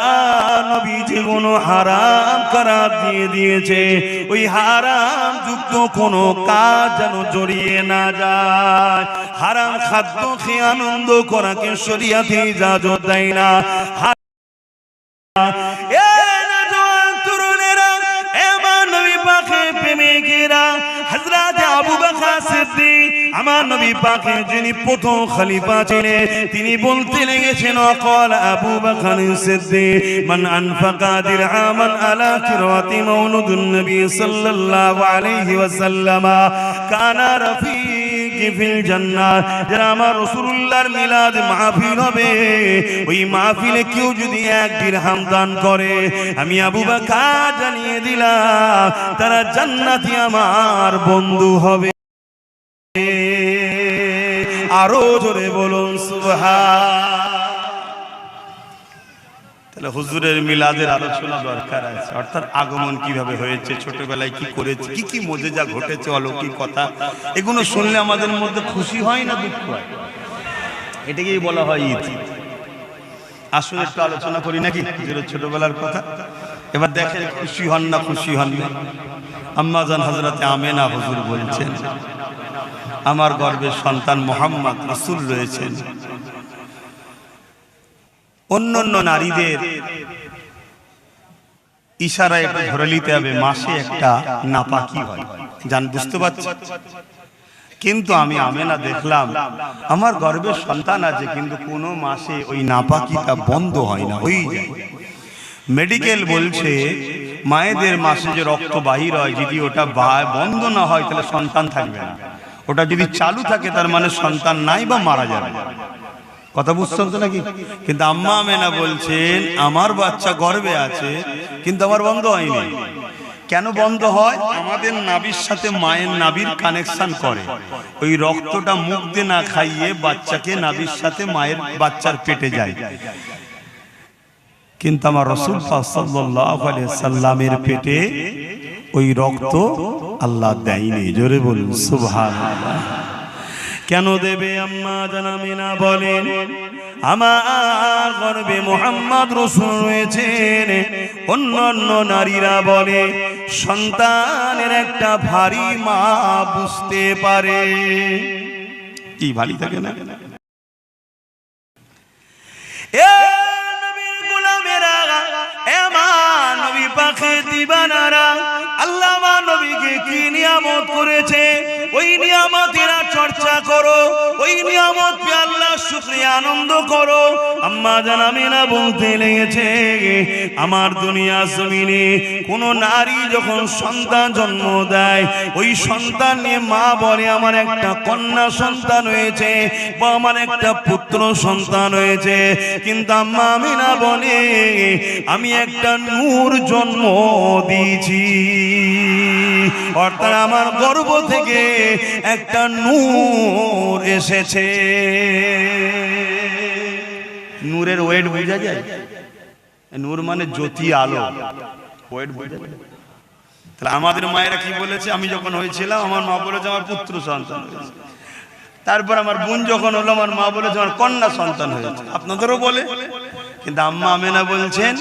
নবী যে কোনো হারাম করার দিয়ে দিয়েছে, ওই হারাম যুক্ত কোনো কাজ যেন জড়িয়ে না যায়। হারাম খাদ্য খেয়ে আনন্দ করাকে শরিয়াতে ইজাজত দেয় না। হযরত আবু বকর সিদ্দিক আমার নবী পাকের যিনি প্রথম খলিফা ছিলেন, তিনি বলতে লেগেছেন ওয়াকাল আবু বকর সিদ্দিক মান আনফাকা দিরহামান আলা কিরাতি মাউলুদুন নবী সাল্লাল্লাহু আলাইহি ওয়াসাল্লাম কানা রফিকি ফিল জান্নাহ। যারা আমার রাসূলুল্লাহর মিলাদ মাহফিল হবে, ওই মাহফিলে কেউ যদি 1 দিরহাম দান করে, আমি আবু বকর জানিয়ে দিলাম তারা জান্নাতি আমার বন্ধু হবে। আরো জোরে বলুন সুবহান। তাহলে হুজুরের মিলাদের আলোচনা দরকার আছে, অর্থাৎ আগমন কিভাবে হয়েছে, ছোটবেলায় কি করেছে, কি কি মুজিজা ঘটেছে, অলৌকিক কথা, এগুলো শুনলে আমাদের মধ্যে খুশি হয় না দুঃখ হয়? এটাকেই বলা হয় ঈদ। আসলে একটু আলোচনা করি নাকি হুজুরের ছোটবেলার কথা। এবার দেখেন খুশি হন না খুশি হন না। আম্মা জান হযরতে আমেনা হুজুর বলছেন আমার গর্ভের সন্তান মুহাম্মদ রাসূল রয়েছেন। অন্যান্য নারীদের ইশারায় একটু ধরে নিতে হবে, মাসে একটা নাপাকি হয়, জান বুঝতে পারছেন? কিন্তু আমি আমেনা দেখলাম আমার গর্ভে সন্তান আছে, কিন্তু কোনো মাসে ওই নাপাকিটা বন্ধ হয় না, হয়েই যায়। মেডিকেল বলছে মায়েদের মাসে যে রক্ত বাহির হয়, যদি ওটা বন্ধ না হয় তাহলে সন্তান থাকবে না। ওটা যদি চালু থাকে তার মানে সন্তান নাই বা মারা যাবে। কথা বুঝছেন তো নাকি? কিন্তু আম্মা আমেনা বলছেন আমার বাচ্চা গর্ভে আছে কিন্তু আমার বন্ধ হয়নি। কেন বন্ধ হয়? আমাদের নাভির সাথে মায়ের নাভির কানেকশন করে, ওই রক্তটা মুখ দিয়ে না খাইয়ে বাচ্চাকে নাভির সাথে মায়ের বাচ্চার পেটে যায়। কিন্তু আমার রাসূল সাল্লাল্লাহু আলাইহি সাল্লামের পেটে ওই রক্ত আল্লাহ দেয়নি। জোরে বলুন সুবহানাল্লাহ। কেন দেবে? আম্মা জান আমিনা বলেন আমার গর্ভে মুহাম্মদ রাসূল রয়েছেন। অন্যান্য নারীরা বলে সন্তানের একটা ভারী মা বুঝতে পারে। কি ভারী থাকে না? এ নবীর গোলামেরা, এ মা নবী পাকে দিবানারা, আল্লাহ মা নবীকে কি নিয়ামত করেছে ওই নিয়ামতের চর্চা করো, ওই নিয়ামত পে আল্লাহ শুকরিয়া আনন্দ করো। আম্মা জান আমিনা বলতে লেগেছে আমার দুনিয়া জমিনে কোন নারী যখন সন্তান জন্ম দেয় ওই সন্তান নিয়ে মা বলে আমার একটা কন্যা সন্তান হয়েছে বা আমার একটা পুত্র সন্তান হয়েছে, কিন্তু আম্মা আমিনা বলে আমি একটা নূর জন্ম দিয়েছি। অর্থাৎ আমার গর্ভ থেকে একটা নূর এসেছে। নূরের ওয়েট বোঝা যায়? নূর মানে জ্যোতি, আলো, ওয়েট বোঝা যায়? তাহলে আমাদের মায়েরা কি বলেছে? আমি যখন হয়েছিলাম আমার মা বলেছে আমার পুত্র সন্তান হয়েছে। তারপর আমার বোন যখন হলো আমার মা বলেছে আমার কন্যা সন্তান হয়েছে। আপনাদেরও বলে, কিন্তু আম্মা আমেনা বলছেন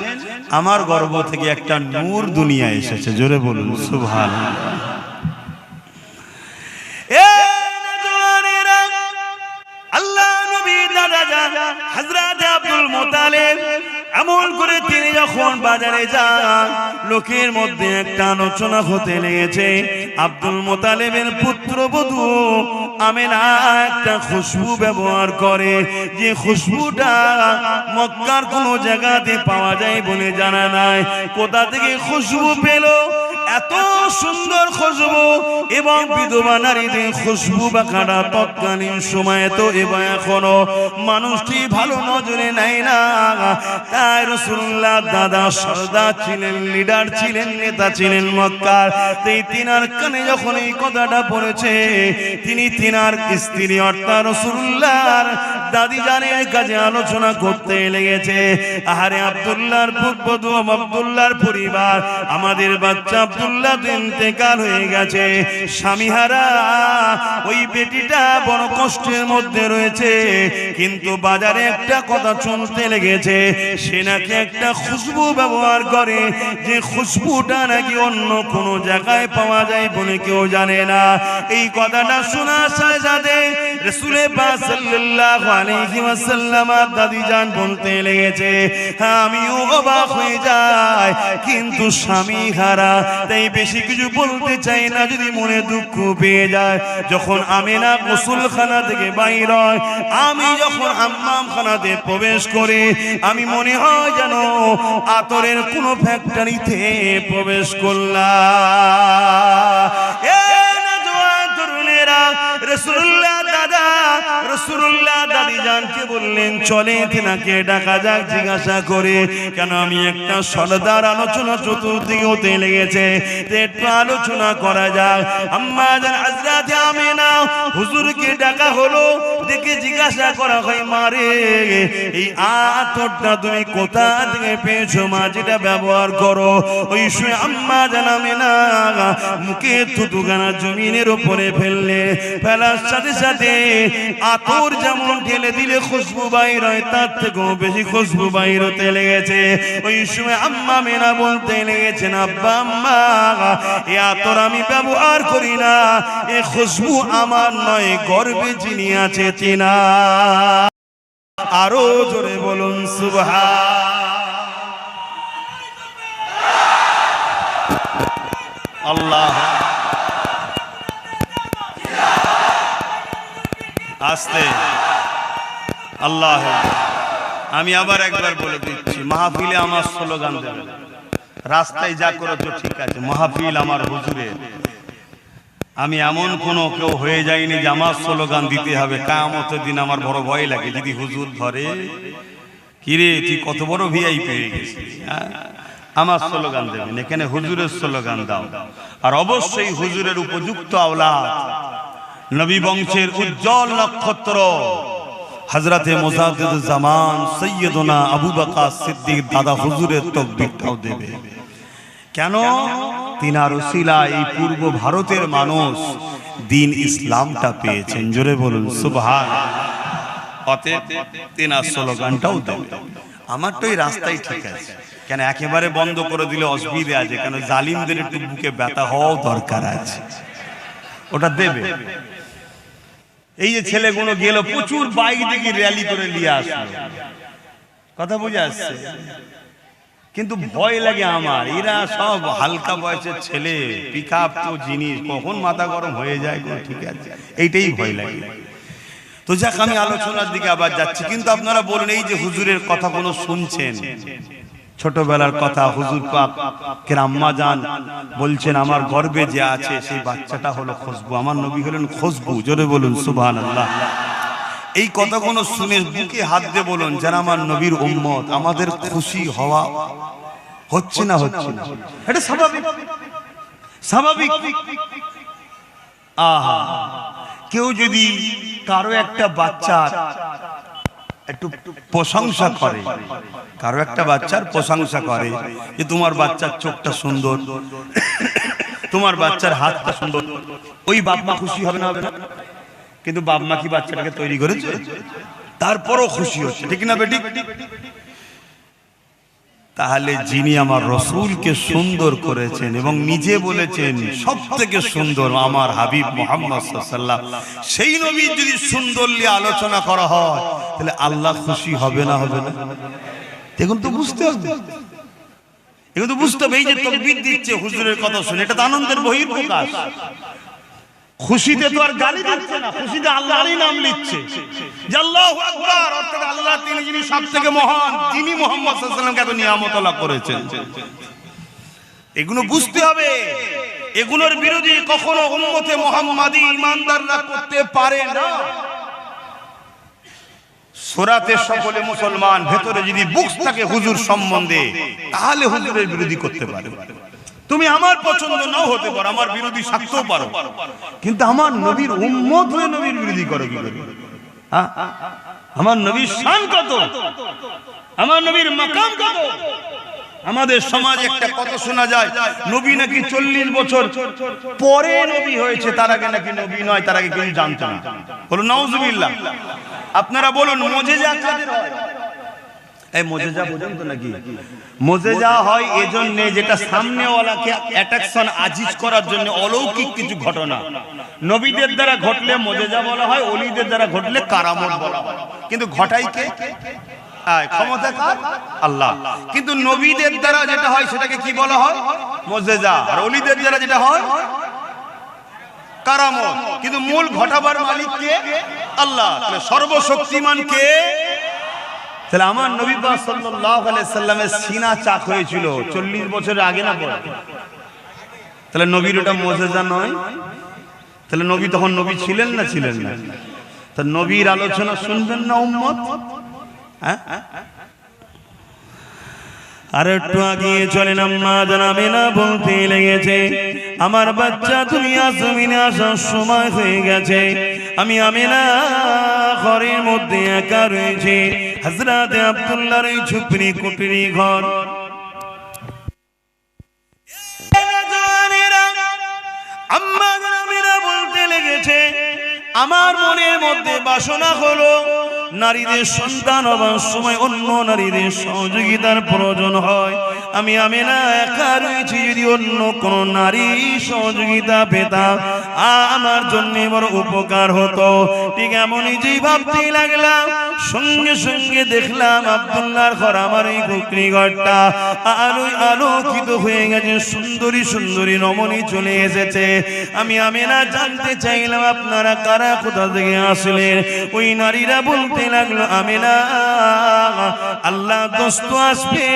আমার গর্ভ থেকে একটা নূর দুনিয়া এসেছে। জোরে বলুন সুবহানাল্লাহ। আল্লাহ নবী দাদা হযরত আব্দুল মুত্তালিব আমল করে তিনি যখন বাজারে যান লোকের মধ্যে একটা আলোচনা হতে লেগেছে আব্দুল মুত্তালিবের পুত্রবধূ আমেনা একটা খুশবু ব্যবহার করে, যে খুশবুটা মক্কার কোনো জায়গাতে পাওয়া যায় বলে জানা নাই। কোথা থেকে খুশবু পেল? এত সুন্দর খুশবু এবং বিধবা নারীদের খুশবু বাঁকাটা তৎকালীন সময়ে তো এবং এখনো মানুষটি ভালো নজরে নেয় না। তাই রাসূলুল্লাহ দাদা সরদার ছিলেন, লিডার ছিলেন, নেতা ছিলেন মক্কার। তাই তিনার কানে যখন এই কথাটা পড়েছে তিনি তিনার স্ত্রী অর্থাৎ রাসূলুল্লাহর দাদি জানের কাছে আলোচনা করতে লেগেছে। আহারে আব্দুল্লাহর পুত্রবধূ, আব্দুল্লাহর পরিবার, আমাদের বাচ্চা আব্দুল্লাহ ইন্তেকাল হয়ে গেছে, স্বামীহারা ওই বেটিটা বড় কষ্টের মধ্যে রয়েছে। কিন্তু বাজারে একটা কথা চলতে লেগেছে সে নাকি একটা খুশবু ব্যবহার করে, যে খুশবুটা নাকি অন্য কোনো জায়গায় পাওয়া যায় বলে কেউ জানে না। এই কথাটা শোনার সাথে সাথে রাসূল পাক সাল্লাল্লাহু আলাইহি ওয়াসাল্লাম দাদি জান বলতে লেগেছে আমিও অবাক হয়ে যাই, কিন্তু স্বামী হারা তাই বেশি কিছু বলতে চাই না, যদি মনে দুঃখ পেয়ে যায়। যখন আমেনা গোসলখানা থেকে বাইর হয়, আমি যখন হাম্মামখানাতে প্রবেশ করে আমি মনে হয় যেন আতরের কোনো ফ্যাক্টরিতে প্রবেশ করলাম। রাসূলুল্লাহ দাদা রাসূলুল্লাহ দাদি জানকে বললেন চলে তিনাকে ডাকা যাক জিজ্ঞাসা করে, কেন আমি একটা সরদার আলোচনা চতুর্দিকে হতে লেগেছে, একটু আলোচনা করা যাক। আম্মা জান হযরত আমিনা হুজুরকে ডাকা হলো, দেখে জিজ্ঞাসা করা হয় মারে এই আতরটা তুমি কোথা থেকে পেয়েছো মা, যেটা ব্যবহার করো? ওই সময় আম্মা জান আমিনা মুখে থুতুখানা জমিনের উপরে ফেললে, ফেলার সাথে সাথে আতর যেমন ঢেলে দিলে খুশবু বাইর হয় তার থেকেও বেশি খুশবু বাইর হতে লেগেছে। ওই সময় আম্মা আমিনা বলতে লেগেছেন আব্বা আম্মা এই আতর আমি ব্যবহার করি না, এই খুশবু আমার নয়, গর্ভে যিনি আছে তিনা। আরো জোরে বলুন সুবহানাল্লাহ। আল্লাহ আস্তে আল্লাহ। আমি আবার একবার বলে দিচ্ছি, মাহফিলে আমার স্লোগান দেবে, রাস্তায় যা করেছো ঠিক আছে, মাহফিল আমার হুজুরের। আমি এমন কোনো কেউ হয়ে যায়নি যে আমার স্লোগান দিতে হবে। কিয়ামতের দিন আমার বড় ভয় লাগে, যদি হুজুর ধরে, কিরে তুই কত বড় ভিআইপি পেয়ে গেছিস, আমার স্লোগান দেবেন, এখানে হুজুরের স্লোগান দাও। আর অবশ্যই হুজুরের উপযুক্ত আওলাদ, নবী বংশের উজ্জ্বল নক্ষত্র হযরতে মুজাদ্দিদুজ জামান সৈয়দনা আবু বকর সিদ্দিক দাদা হুজুরের তাকবীরটাও দেবে। কেন? তিনার ওসিলায় এই পূর্ব ভারতের মানুষ দ্বীন ইসলামটা পেয়েছেন। জোরে বলুন সুবহানাল্লাহ। অতএব তিনার স্লোগানটাও দেবে। আমার তো এই রাস্তাই ঠিক আছে, কেন একেবারে বন্ধ করে দিলে অসুবিধা আছে, কেন জালিমদের একটু বুকে ব্যথা হওয়াও দরকার আছে, ওটা দেবে। এই যে ছেলেগুলো গেল, প্রচুর বাইক দেখি র্যালি করে নিয়ে আসলো, কথা বুঝে আসছে, কিন্তু ভয় লাগে আমার। এরা সব হালকা বয়সের ছেলে, পিকআপ তো জিনিস, কখন মাথা গরম হয়ে যায়, ঠিক আছে, এইটাই ভয় লাগে। তো যাক, আমি আলোচনার দিকে আবার যাচ্ছি। কিন্তু আপনারা বলুন, এই যে হুজুরের কথা কোনো শুনছেন, ছোটবেলার কথা, হুজুর পাক কের আম্মা জান বলছেন আমার গর্বে যে আছে সেই বাচ্চাটা হলো খুশবু, আমার নবী হলেন খুশবু। জোরে বলুন সুবহানাল্লাহ। এই কথাগুলো শুনে বুকে হাত দিয়ে বলুন, যারা আমার নবীর উম্মত, আমাদের খুশি হওয়া হচ্ছে না? হচ্ছে না, এটা স্বাভাবিক, স্বাভাবিক। আহা, কেউ যদি কারো একটা বাচ্চার একটু প্রশংসা করে, কারো একটা বাচ্চার প্রশংসা করে যে তোমার বাচ্চার চোখটা সুন্দর, তোমার বাচ্চার হাতটা সুন্দর, ওই বাপ মা খুশি হবে না? হবে না? কিন্তু বাপ মা কি বাচ্চাটাকে তৈরি করেছে? তারপরও খুশি হচ্ছে, ঠিক না বেটি? তাহলে যিনি আমার রাসূলকে সুন্দর করেছেন এবং নিজে বলেছেন সবথেকে সুন্দর আমার হাবিব মুহাম্মদ সাল্লাল্লাহু আলাইহি ওয়াসাল্লাম, সেই নবীর যদি সুন্দর নিয়ে আলোচনা করা হয়, তাহলে আল্লাহ খুশি হবে না? হবে না? এখন তো বুঝতে হবে, এখন তো বুঝতে হবে। এই যে তাকবীর দিচ্ছে হুজুরের কথা শুনে, এটা তো আনন্দের বহিঃপ্রকাশ। খুশিতে তো আর গালি দিচ্ছে না, খুশিতে আল্লাহরই নাম নিচ্ছে যে আল্লাহু আকবার, অর্থাৎ আল্লাহ তিনি যিনি সবথেকে মহান, যিনি মুহাম্মদ সাল্লাল্লাহু আলাইহি ওয়াসাল্লামকে এত নিয়ামত আল্লাহ করেছেন। এগুলো বুঝতে হবে। এগুলোর বিরোধী কখনো উম্মতে মুহাম্মাদি ঈমানদাররা করতে পারে না। সূরাতে সকলে মুসলমান, ভেতরে যদি বুকস থাকে হুজুর সম্বন্ধে, তাহলে হুজুরের বিরোধী করতে পারে। তুমি আমার পছন্দ নাও হতে পারো, আমার বিরোধী থাকতেও পারো, কিন্তু আমার নবীর উম্মত হয়ে নবীর বিরোধী করো কি করে? আমার নবীর শান কত, আমার নবীর মাকাম কত। আমাদের সমাজে একটা কথা শোনা যায়, নবী নাকি 40 বছর পরে নবী হয়েছে, তার আগে নাকি নবী নয়, তার আগে কেউ জানতো না। বলুন নাউজুবিল্লাহ। আপনারা বলুন মুজিজা কাদের হয়? এই মুজিজা বুঝেন তো নাকি? মুজিজা হয় এজন্য যেটা সামনেওয়ালাকে অ্যাট্রাকশন আজিজ করার জন্য, অলৌকিক কিছু ঘটনা নবীদের দ্বারা ঘটলে মুজিজা বলা হয়, ওলিদের দ্বারা ঘটলে কারামত বলা হয়। কিন্তু ঘটাই কে? ক্ষমতা কার? আল্লাহ। কিন্তু নবীদের দ্বারা যেটা হয় সেটাকে কি বলা হয়? মুজিজা। আর ওলিদের দ্বারা যেটা হয় কারামত। কিন্তু মূল ঘটাবার মালিক কে? আল্লাহ। তাহলে সর্বশক্তিমান কে? তাহলে আমার নবী পাক সাল্লাল্লাহু আলাইহি সাল্লামের সিনা চাক হয়েছিল 40 বছরের আগে না পরে? তাহলে নবীর ওটা মুজিজা নয়? তাহলে নবী তখন নবী ছিলেন না ছিলেন না? তা নবীর আলোচনা শুনবেন না উম্মত? আর একটু আগিয়ে চলেন, আম্মা জানাবে না বলতে লেগেছে, আমার বাচ্চা তুমি জমিনে আসার সময় হয়ে গেছে। আমি আমিনা ঘরের মধ্যে একা রয়েছে, হযরতে আব্দুল্লাহর এই ঝুপড়ি কুটরি ঘর। আম্মা জানাবেনা বলতে লেগেছে, আমার মনের মধ্যে বাসনা হলো নারীদের সন্তান হবার সময় অন্য নারীদের সহযোগিতার প্রয়োজন হয়। আমি আমিনা একা রয়েছি, যদি অন্য কোন নারী সহযোগিতা পেতাম আমার জন্য বড় উপকার হতো। ঠিক এমনই যেই ভাবতে লাগলাম, সঙ্গে সঙ্গে দেখলাম আব্দুল্লাহর ঘর, আমার এই ঘুগনি ঘরটা আলোয় আলোকিত হয়ে গেছে, সুন্দরী সুন্দরী রমণী চলে এসেছে। আমি আমেনা জানতে চাইলাম আপনারা কারা, কোথা থেকে আসলেন? ওই নারীরা বলতে লাগলো, আমেনা আল্লাহ দোস্ত আসবে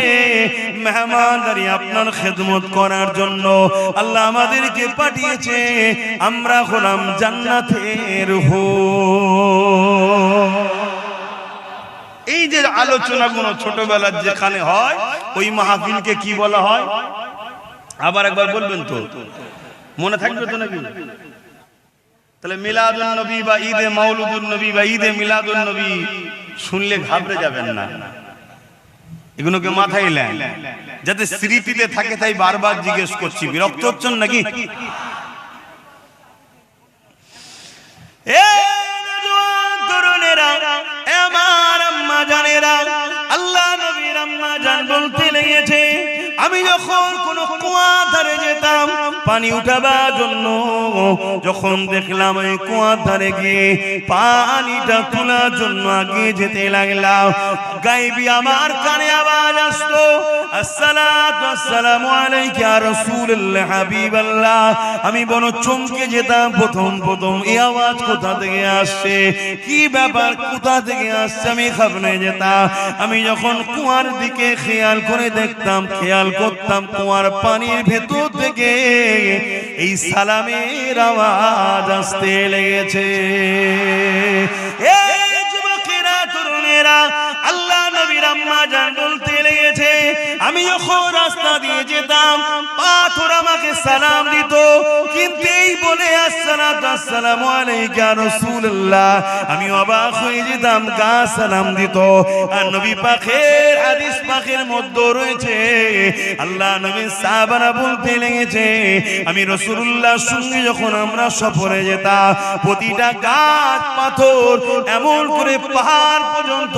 মেহমানদারি আপনার খেদমত করার জন্য, আল্লাহ আমাদেরকে পাঠিয়েছে, আমরা হলাম জান্নাতের হুর। এই যে আলোচনাগুলো ছোটবেলার যেখানে হয়, ওই মাহফিলকে কি বলা হয়? আবার একবার বলবেন তো, মনে থাকবে তো নাকি? তাহলে মিলাদুন নবী বা ঈদে মাউলুদুন নবী বা ঈদে মিলাদুন নবী শুনলে ঘাবড়ে যাবেন না, এগুলোকে মাথায় নেন যাতে স্মৃতিতে থাকে, তাই বারবার জিজ্ঞেস করছি। বিরক্ত হচ্ছেন নাকি? আল্লাহ নবীর আম্মা জান বলতে লেগেছে, আমি যখন কোন কুয়া ধারে যেতাম পানি উঠাবার জন্য, যখন দেখলাম ওই কুয়া ধারে গিয়ে পানিটা তোলার জন্য আগে যেতে লাগলাম, গায়েবী আমার কানে আওয়াজ আসতো, আসসালাতু আসসালামু আলাইকা ইয়া রাসূলুল্লাহ হাবিবাল্লাহ। আমি বড় চমকে যেতাম, প্রথম এই আওয়াজ কোথা থেকে আসছে, কি ব্যাপার, কোথা থেকে আসছে, আমি ঘাবড়ে যেতাম। আমি যখন কুয়ার দিকে খেয়াল করে দেখতাম, খেয়াল করতাম, কুয়ার পানির ভেতর থেকে এই সালামের আওয়াজ আসতে লেগেছে। এই যুবকেরা, তরুণেরা, আল্লাহ নবীর আম্মা জান বলতে লেগেছে, আমি যখন রাস্তা দিয়ে যেতাম পাথর আমাকে সালাম দিত, কিন্তু এই বলে আসসালামু আলাইকা ইয়া রাসূলুল্লাহ, আমি অবাক হয়ে যেতাম, গাছ সালাম দিত। আর নবী পাকের হাদিস পাকের মধ্যে রয়েছে, আল্লাহ নবী সাহাবারা বলতে লেগেছে, আমি রাসূলুল্লাহর সঙ্গে যখন আমরা সফরে যেতাম, প্রতিটা গাছ পাথর এমন করে পাহাড় পর্যন্ত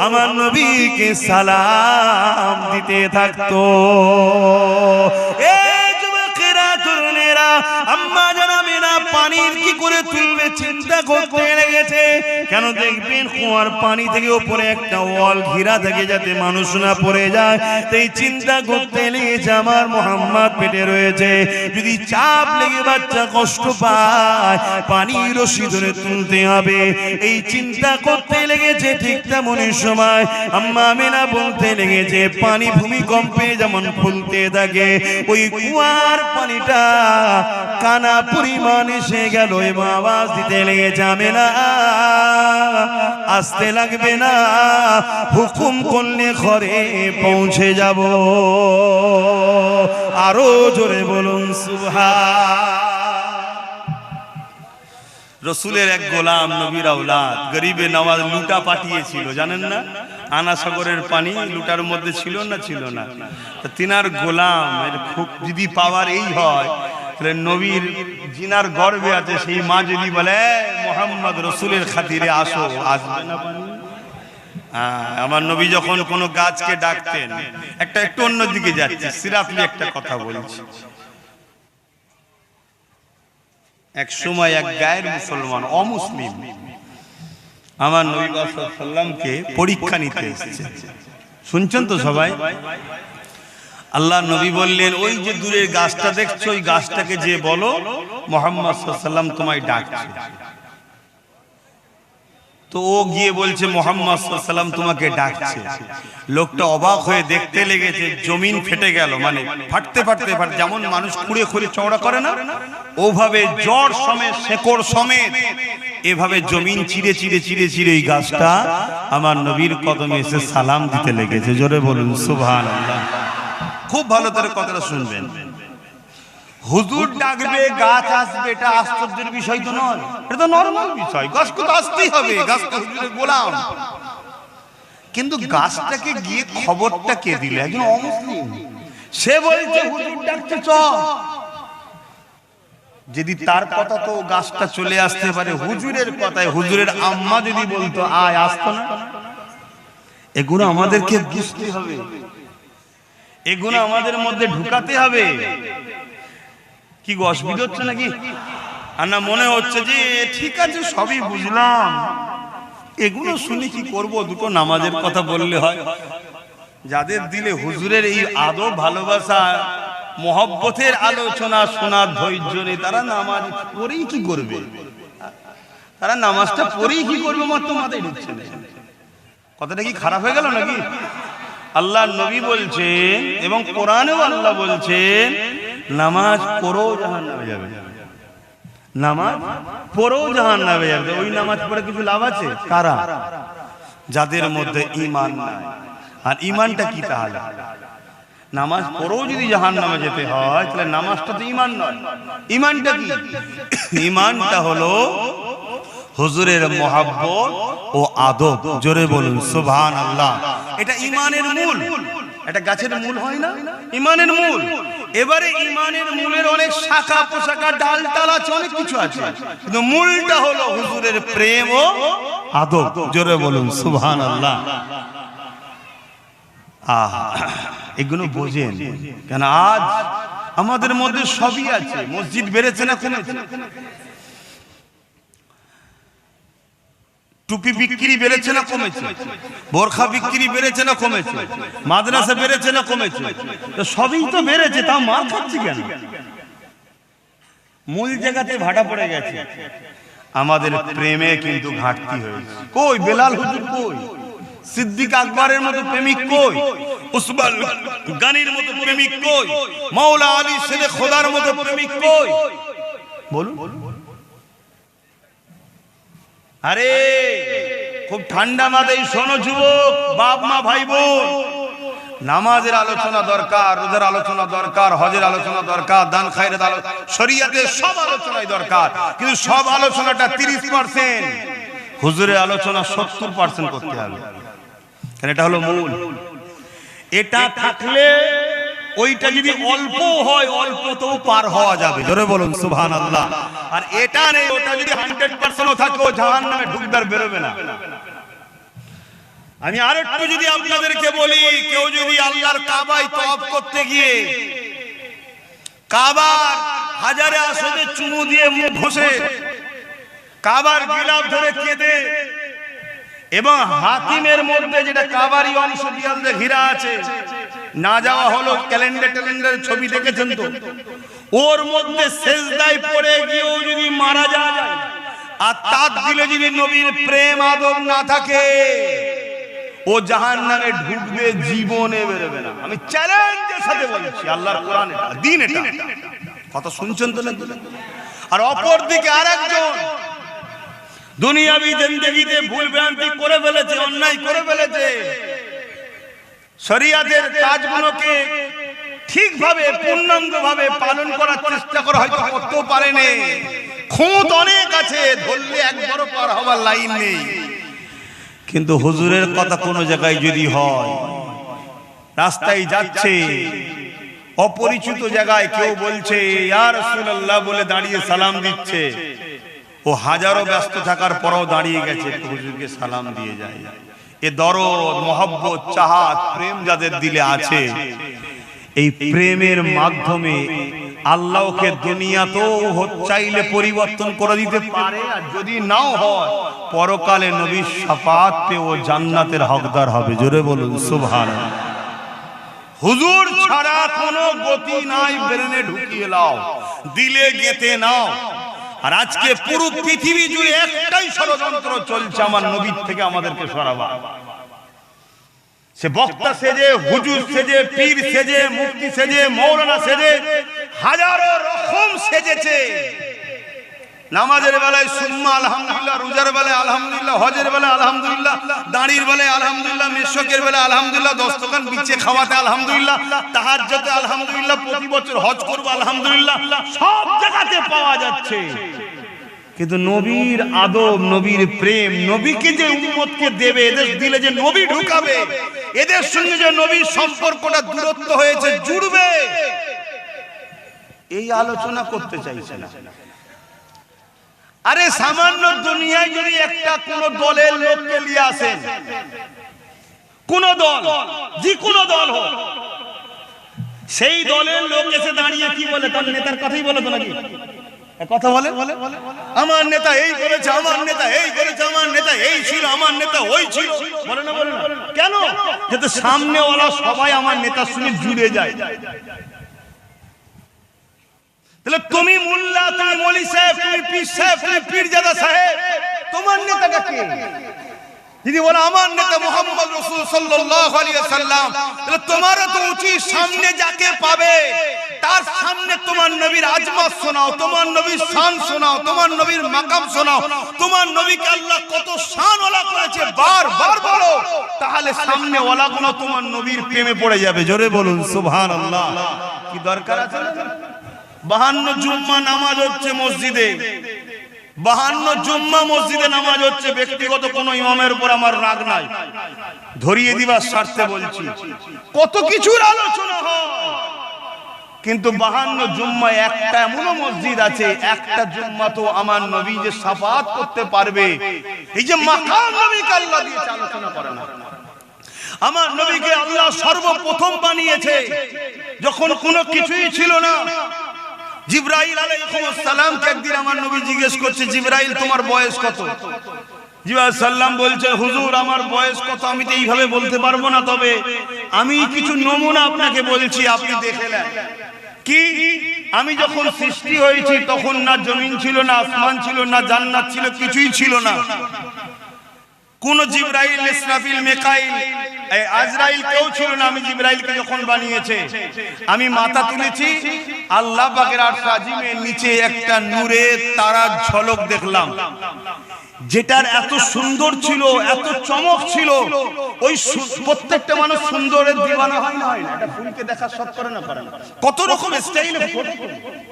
আমার নবীকে সালাম দিতে থাকতো। এই যুবকেরা, তরুণেরা, আম্মা জান আমেনা পানির কি করে তুলবে চিন্তা করতে লেগেছে। কেন দেখবেন কুয়ার পানি থেকে উপরে একটা ওয়াল ঘিরা থাকে যাতে মানুষ না পড়ে যায়, তাই চিন্তা করতে লেগেছে আমার মুহাম্মদ পেটে রয়েছে, যদি চাপ লেগে বাচ্চা কষ্ট পায় পানির রশি ধরে তুলতে হবে, এই চিন্তা করতে লেগেছে। ঠিক তেমনই সময় আম্মা আমেনা বলতে লেগেছে, পানি ভূমিকম্পে যেমন ফুলতে থাকে, ওই কুয়ার পানিটা কানা পরিমাণ এসে গেল এবং আওয়াজ দিতে লেগেছে, আমেনা আসতে লাগবে না, হুকুম করলে ঘরে পৌঁছে যাব। আরো জোরে বলুন সুবহান। রসুলের এক গোলাম, নবীর আওলাদ, গরিবে নওয়াজ লুটা পাঠিয়েছিল, জানেন না? আনা সাগরের পানি লুটার মধ্যে ছিল না, ছিল না। তিনার গোলাম খুব যদি পাওয়ার এই হয়, তাহলে নবীর জিনার গর্বে আছে সেই মা যদি বলে, মুহাম্মদ রসুলের খাতিরে আসো, আসবে না পানি? আমার নবী যখন কোনো গাছকে ডাকতেন, একটু অন্যদিকে যাচ্ছে, সিরাফলি একটা কথা বলছি। এক সময় এক গায়ের মুসলমান, অমুসলিম, আমার নবী সাল্লাল্লাহু আলাইহি ওয়াসাল্লামকে পরীক্ষা নিতে এসেছে। শুনছেন তো সবাই? আল্লাহ নবী বললেন, ওই যে দূরের গাছটা দেখছো, ওই গাছটাকে যে বলো মুহাম্মদ সাল্লাল্লাহু আলাইহি ওয়াসাল্লাম তোমায় ডাকছে। তো ও গিয়ে বলছে মুহাম্মদ সাল্লাল্লাহু আলাইহি ওয়াসাল্লাম তোমাকে ডাকছে। লোকটা অবাক হয়ে দেখতে লেগেছে, জমিন ফেটে গেল, মানে ফাটতে ফাটতে যেমন মানুষ খুঁড়ে খুঁড়ে চওড়া করে না, ওভাবে জড় সমেত, শেকড় সমেত এভাবে জমিন চিরে চিরে চিরে চিরে এই গাছটা আমার নবীর কদমে এসে সালাম দিতে লেগেছে। জোরে বলুন সুবহানাল্লাহ। খুব ভালো করে কথাটা শুনবেন। হুজুর ডাকবে, গাছ আসবে, এটা আশ্চর্যের বিষয় তো নয়, এটা তো নরমাল বিষয়। গাছকে তো আসতেই হবে, গাছটা হুজুরের গোলাম। কিন্তু গাছটাকে গিয়ে খবরটা কে দিলে? একজন অমুসলিম। সে বলছে হুজুর ডাকছে, চল। যদি তার কথা তো গাছটা চলে আসতে পারে, হুজুরের কথায় হুজুরের আম্মা যদি বলতো আয়, আসতো না? এগুলো আমাদেরকে বুঝতে হবে, এগুলো আমাদের মধ্যে ঢুকাতে হবে। কি অসুবিধা হচ্ছে নাকি? আর না মনে হচ্ছে যে ঠিক আছে সবই বুঝলাম, এগুলো শুনে কি করব, দুটো নামাজের কথা বললে হয়। যাদের দিলে হুজুরের এই আদব ভালোবাসা মহব্বতের আলোচনা শোনার ধৈর্য নেই, তারা নামাজ পড়েই কি করবে? তারা নামাজটা পড়েই কি করবে? মাত্র মাথায় ঢুকছে না। কথাটা কি খারাপ হয়ে গেল নাকি? আল্লাহ নবী বলছেন এবং কোরআনেও আল্লাহ বলছেন নামাজ পড়েও জাহান্নামে যাবে, নামাজ পড়েও জাহান্নামে যাবে। ওই নামাজ পড়ে কিছু লাভ আছে? কারা? যাদের মধ্যে ঈমান নাই। আর ঈমানটা কি তাহলে? নামাজ পড়েও যদি জাহান্নামে যেতে হয় তাহলে নামাজটা তো ঈমান নয়। ঈমানটা কি? ঈমানটা হলো হুজুরের মহব্বত ও আদব। জোরে বলুন সুবহানাল্লাহ। এটা ঈমানের মূল। এটা গাছের মূল হয় না, ঈমানের মূল। এবারে ঈমানের মূলের অনেক শাখা পোশাখা ডাল টাল আছে, অনেক কিছু আছে, কিন্তু মূলটা হলো হুজুরের প্রেম ও আদব। জোরে বলুন সুবহানাল্লাহ। এগুলো বোঝেন কেন? আজ আমাদের মধ্যে সবই আছে। মসজিদ বেড়েছে না কমেছে? টুপি বিক্রি বেড়েছে না কমেছে? বোরখা বিক্রি বেড়েছে না কমেছে? মাদ্রাসা বেড়েছে না কমেছে? তো সবই তো বেড়েছে, তা মার খাচ্ছি কেন? মূল জায়গাতে ভাটা পড়ে গেছে। আমাদের প্রেমে কিন্তু ঘাটতি হয়েছে। কই বেলাল হুজুর? কই সিদ্দিক আকবরের মতো প্রেমিক? কই উসমান গানির মতো প্রেমিক? কই মাওলা আলী শেরে খোদার মতো প্রেমিক? কই বলুন। আরে খুব ঠান্ডা মাথায় শোনো যুবক, বাপ মা ভাই বোন, নামাজের আলোচনা দরকার, রোজার আলোচনা দরকার, হজের আলোচনা দরকার, দান খায়রাত আলোচনা, শরীয়তের সব আলোচনাই দরকার, কিন্তু সব আলোচনাটা 30%, হুজুরের আলোচনা 70% করতে হবে। কারণ এটা হলো মূল। এটা থাকলে ওইটা যদি অল্প হয়, অল্পতেও পার হওয়া যাবে। জোরে বলুন সুবহানাল্লাহ। আর এটা নেই, ওটা যদি 100% থাকে ও জাহান্নামে ঢুকবে আর বেরোবে না। আমি আরেকটু যদি আপনাদেরকে বলি, কেউ যদি আল্লাহর কাবায় তওয়াফ করতে গিয়ে কাবার হাজারে আসদে চুমু দিয়ে মুখ ঘষে, কাবার গিলাফ ধরে কেঁদে, এবং হাতিমের মধ্যে যেটা কাবারি অংশ দিয়ে ঘিরা আছে, না যাওয়া হলো, ক্যালেন্ডারের ছবি দেখেছেন তো, ওর মধ্যে সেজদায় পড়ে গিয়েও যদি মারা যায় আর তার দিলে যদি নবীর প্রেম আদব না থাকে, ও জাহান্নামে ঢুকবে, জীবনে বেরোবে না। আমি চ্যালেঞ্জের সাথে বলছি, আল্লাহর কোরআন এটা, দ্বীন এটা। কথা শুনছেন তো নাকি? আর অপর দিকে আরেকজন দুনিয়াবি জিন্দেগিতে ভুল ভ্রান্তি করে ফেলেছে, অন্যায় করে ফেলেছে, শরীয়তের কাজগুলোকে ঠিকভাবে পূর্ণাঙ্গভাবে পালন করার চেষ্টা করা হয়তো করতেও পারেনি। খুঁত অনেক আছে, ধরলে একবারও পার হবার লাইন নেই। কিন্তু হুজুরের কথা কোনো জায়গায় যদি হয়, রাস্তায় যাচ্ছে, অপরিচিত জায়গায় কেউ বলছে ইয়া রাসূলুল্লাহ বলে দাঁড়িয়ে সালাম দিচ্ছে, ও হাজারো ব্যস্ত থাকার পরও দাঁড়িয়ে গেছে, হুজুরকে সালাম দিয়ে যায়। এ দরদ, মহব্বত, চাহাত, প্রেম যাদের দিলে আছে, এই প্রেমের মাধ্যমে আল্লাহকে দুনিয়াতেও চাইলে পরিবর্তন করে দিতে পারে, আর যদি নাও হয় পরকালে নবীর শাফাআত পেয়ে ও জান্নাতের হকদার হবে। জোরে বলুন সুবহানাল্লাহ। হুজুর ছাড়া কোনো গতি নাই, ব্রেনে ঢুকিয়ে নাও, দিলে গেঁথে নাও। আর আজকে পুরো পৃথিবী জুড়ে একটাই ষড়যন্ত্র চলছে, আমার নবীর থেকে আমাদেরকে সরাবা। সে বক্তা সেজে, হুজুর সেজে, পীর সেজে, মুফতি সেজে, মৌলানা সেজে, হাজারো রকম সেজেছে। নামাজের বেলায় সুম্মা আলহামদুলিল্লাহ, রোজার বেলায় আলহামদুলিল্লাহ, হজের বেলায় আলহামদুলিল্লাহ, দাঁড়ির বেলায় আলহামদুলিল্লাহ, মেশকের বেলায় আলহামদুলিল্লাহ, দস্তকান বিছে খাওয়াতে আলহামদুলিল্লাহ, তাহাজ্জুদে আলহামদুলিল্লাহ, প্রতি বছর হজ করব আলহামদুলিল্লাহ, সব জায়গাতে পাওয়া যাচ্ছে। কিন্তু নবীর আদব, নবীর প্রেম, নবীকে যে উম্মতকে দেবে, এদের দিলে যে নবী ঢুকাবে, এদের সঙ্গে যে নবীর সম্পর্কটা দূরত্ব হয়েছে, জুড়বে, এই আলোচনা করতে চাইছে না। আরে সামান্য দুনিয়ায় যদি একটা কোন দলের লোককে নিয়ে আসেন, কোন দল, যে কোন দল হোক, সেই দলের লোক এসে দাঁড়িয়ে কি বলে? তার নেতার কথাই বলে তো নাকি? কথা বলে আমার নেতা এই করেছে, আমার নেতা এই করেছে, আমার নেতা এই ছিল, আমার নেতা ওই ছিল, বলে না বলে না কেন? যাতে সামনেওয়ালা সবাই আমার নেতার সঙ্গে জুড়ে যায়। তাহলে তুমি মোল্লা, তুমি মৌলী সাহেব, তুমি পীর সাহেব, তুমি পীরজাদা সাহেব, তোমার নেতাটা কে? যদি বলে আমার নেতা মুহাম্মদ রাসূল সাল্লাল্লাহু আলাইহি ওয়াসাল্লাম, তাহলে তোমারও তো উচিত সামনে যাকে পাবে তার সামনে তোমার নবীর আজমত শোনাও, তোমার নবীর শান শোনাও, তোমার নবীর মাকাম শোনাও, তোমার নবীকে আল্লাহ কত শান ওয়ালা করেছে বারবার বলো, তাহলে সামনে ওয়ালাগুলো তোমার নবীর প্রেমে পড়ে যাবে। জোরে বলুন সুবহানাল্লাহ। কি দরকার আছে? 52 জুম্মা নামাজ হচ্ছে মসজিদে, 52 জুম্মা মসজিদে নামাজ হচ্ছে। ব্যক্তিগত কোনো ইমামের উপর আমার রাগ নাই, ধরিয়ে দিবার স্বার্থে বলছি। কত কিছুর আলোচনা হয়, কিন্তু 52 জুম্মা একটা এমনও মসজিদ আছে, একটা জুম্মা তো আমার নবী যে শাফাত করতে পারবে, এই যে মাকাম নবীকে আল্লাহ দিয়েছে, আলোচনা করে না। আমার নবীকে আল্লাহ সর্বপ্রথম বানিয়েছে যখন কোনো কিছুই ছিল না। জিবরাইল আলাইহিস সালামকে একদিন আমার নবী জিজ্ঞেস করছে, জিবরাইল তোমার বয়স কত? জিবরাইল সাল্লাম বলছে, হুজুর আমার বয়স কত আমি তো এইভাবে বলতে পারবো না, তবে আমি কিছু নমুনা আপনাকে বলছি, আপনি দেখে নেন। কি? আমি যখন সৃষ্টি হয়েছি তখন না জমিন ছিল, না আসমান ছিল, না জান্নাত ছিল, কিছুই ছিল না। কোন জিবরাইল, ইসরাফিল, মিকাইল, আজরাইল কেউ ছিল না। আমি জিবরাইলকে যখন বানিয়েছে, আমি মাথা তুলেছি, আল্লাহ পাকের আরশ আজিমের নিচে একটা নূরের তারার ঝলক দেখলাম, যেটার এত সুন্দর ছিল, এত চমক ছিল। ওই প্রত্যেকটা মানুষ সুন্দরের দিওয়ানা হয় না, হয় না? এটা ফুলকে দেখার শখ করে না, করে না? কত রকম স্টাইলে ফটো,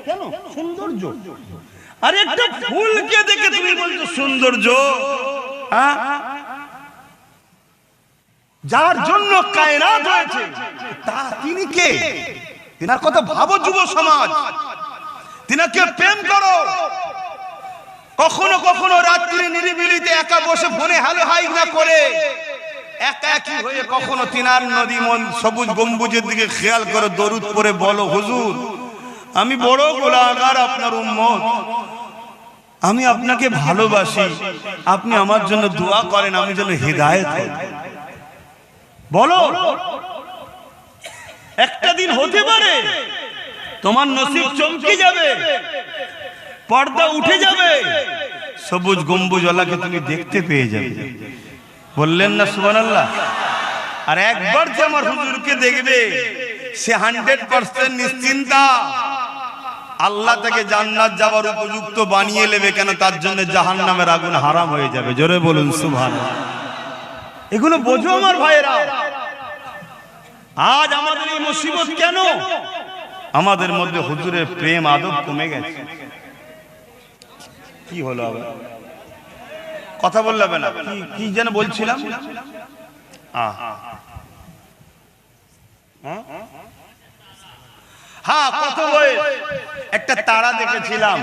কেন? সৌন্দর্য। আরে একটা ফুলকে দেখে তুমি বলছো সৌন্দর্য? হ্যাঁ, যার জন্য কায়নাত হয়েছে তা তিনি কে? তিনার কথা ভাবো যুব সমাজ, তিনাকে প্রেম করো। কখনো কখনো রাত্রি নিরিবিলিতে একা বসে ফোনে হ্যালো হাই না করে একা একই হয়ে কখনো তিনার নদী মন সবুজ গম্বুজের দিকে খেয়াল করে দরুদ পড়ে বলো, হুজুর আমি বড় গুনাহগার, আপনার উম্মত, আমি আপনাকে ভালোবাসি, আপনি আমার জন্য দোয়া করেন, আমি যেন হিদায়াত হই। বলো, একটা দিন হতে পারে তোমার নসিব চমকে যাবে, পর্দা উঠে যাবে, সবুজ গম্বুজওয়ালাকে তুমি দেখতে পেয়ে যাবে। বললেন না সুবহানাল্লাহ? আর একবার যে আমার হুজুরকে দেখবে, সে 100% নিশ্চিন্তা, আল্লাহ থেকে জান্নাত যাওয়ার উপযুক্ত বানিয়ে নেবে। কেন? তার জন্য জাহান্নামের আগুন হারাম হয়ে যাবে। জোরে বলুন সুবহানাল্লাহ। এগুলো বোঝো আমার ভাইয়েরা। আজ আমাদের এই মুসিবত কেন? আমাদের মধ্যে হুজুরের প্রেম আদব কমে গেছে। কি হলো আবার? কথা বললাম না, কি যেন বলছিলাম? হ্যাঁ, কত বয়স একটা তারা দেখেছিলাম,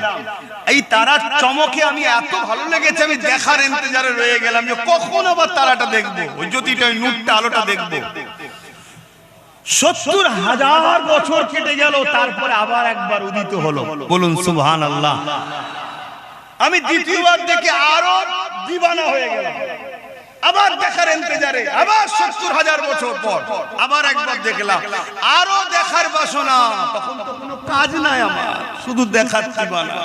এই তারার চমকে আমি এত ভালো লেগেছে, আমি দেখার ইন্তজারে রয়ে গেলাম যে কখন আবার তারাটা দেখবো, ওই জ্যোতিটা, ওই নূরটা, আলোটা দেখবো। 70,000 বছর কেটে গেল, তারপরে আবার একবার উদিত হলো। বলুন সুবহানাল্লাহ। আমি দ্বিতীয়বার দেখে আরো দিবানা হয়ে গেলাম, আবার দেখার ইন্তজারে, আবার 70,000 বছর পর আবার একবার দেখলাম, আরো দেখার বাসনা। তখন তো কোনো কাজ নাই আমার, শুধু দেখার দিবানা।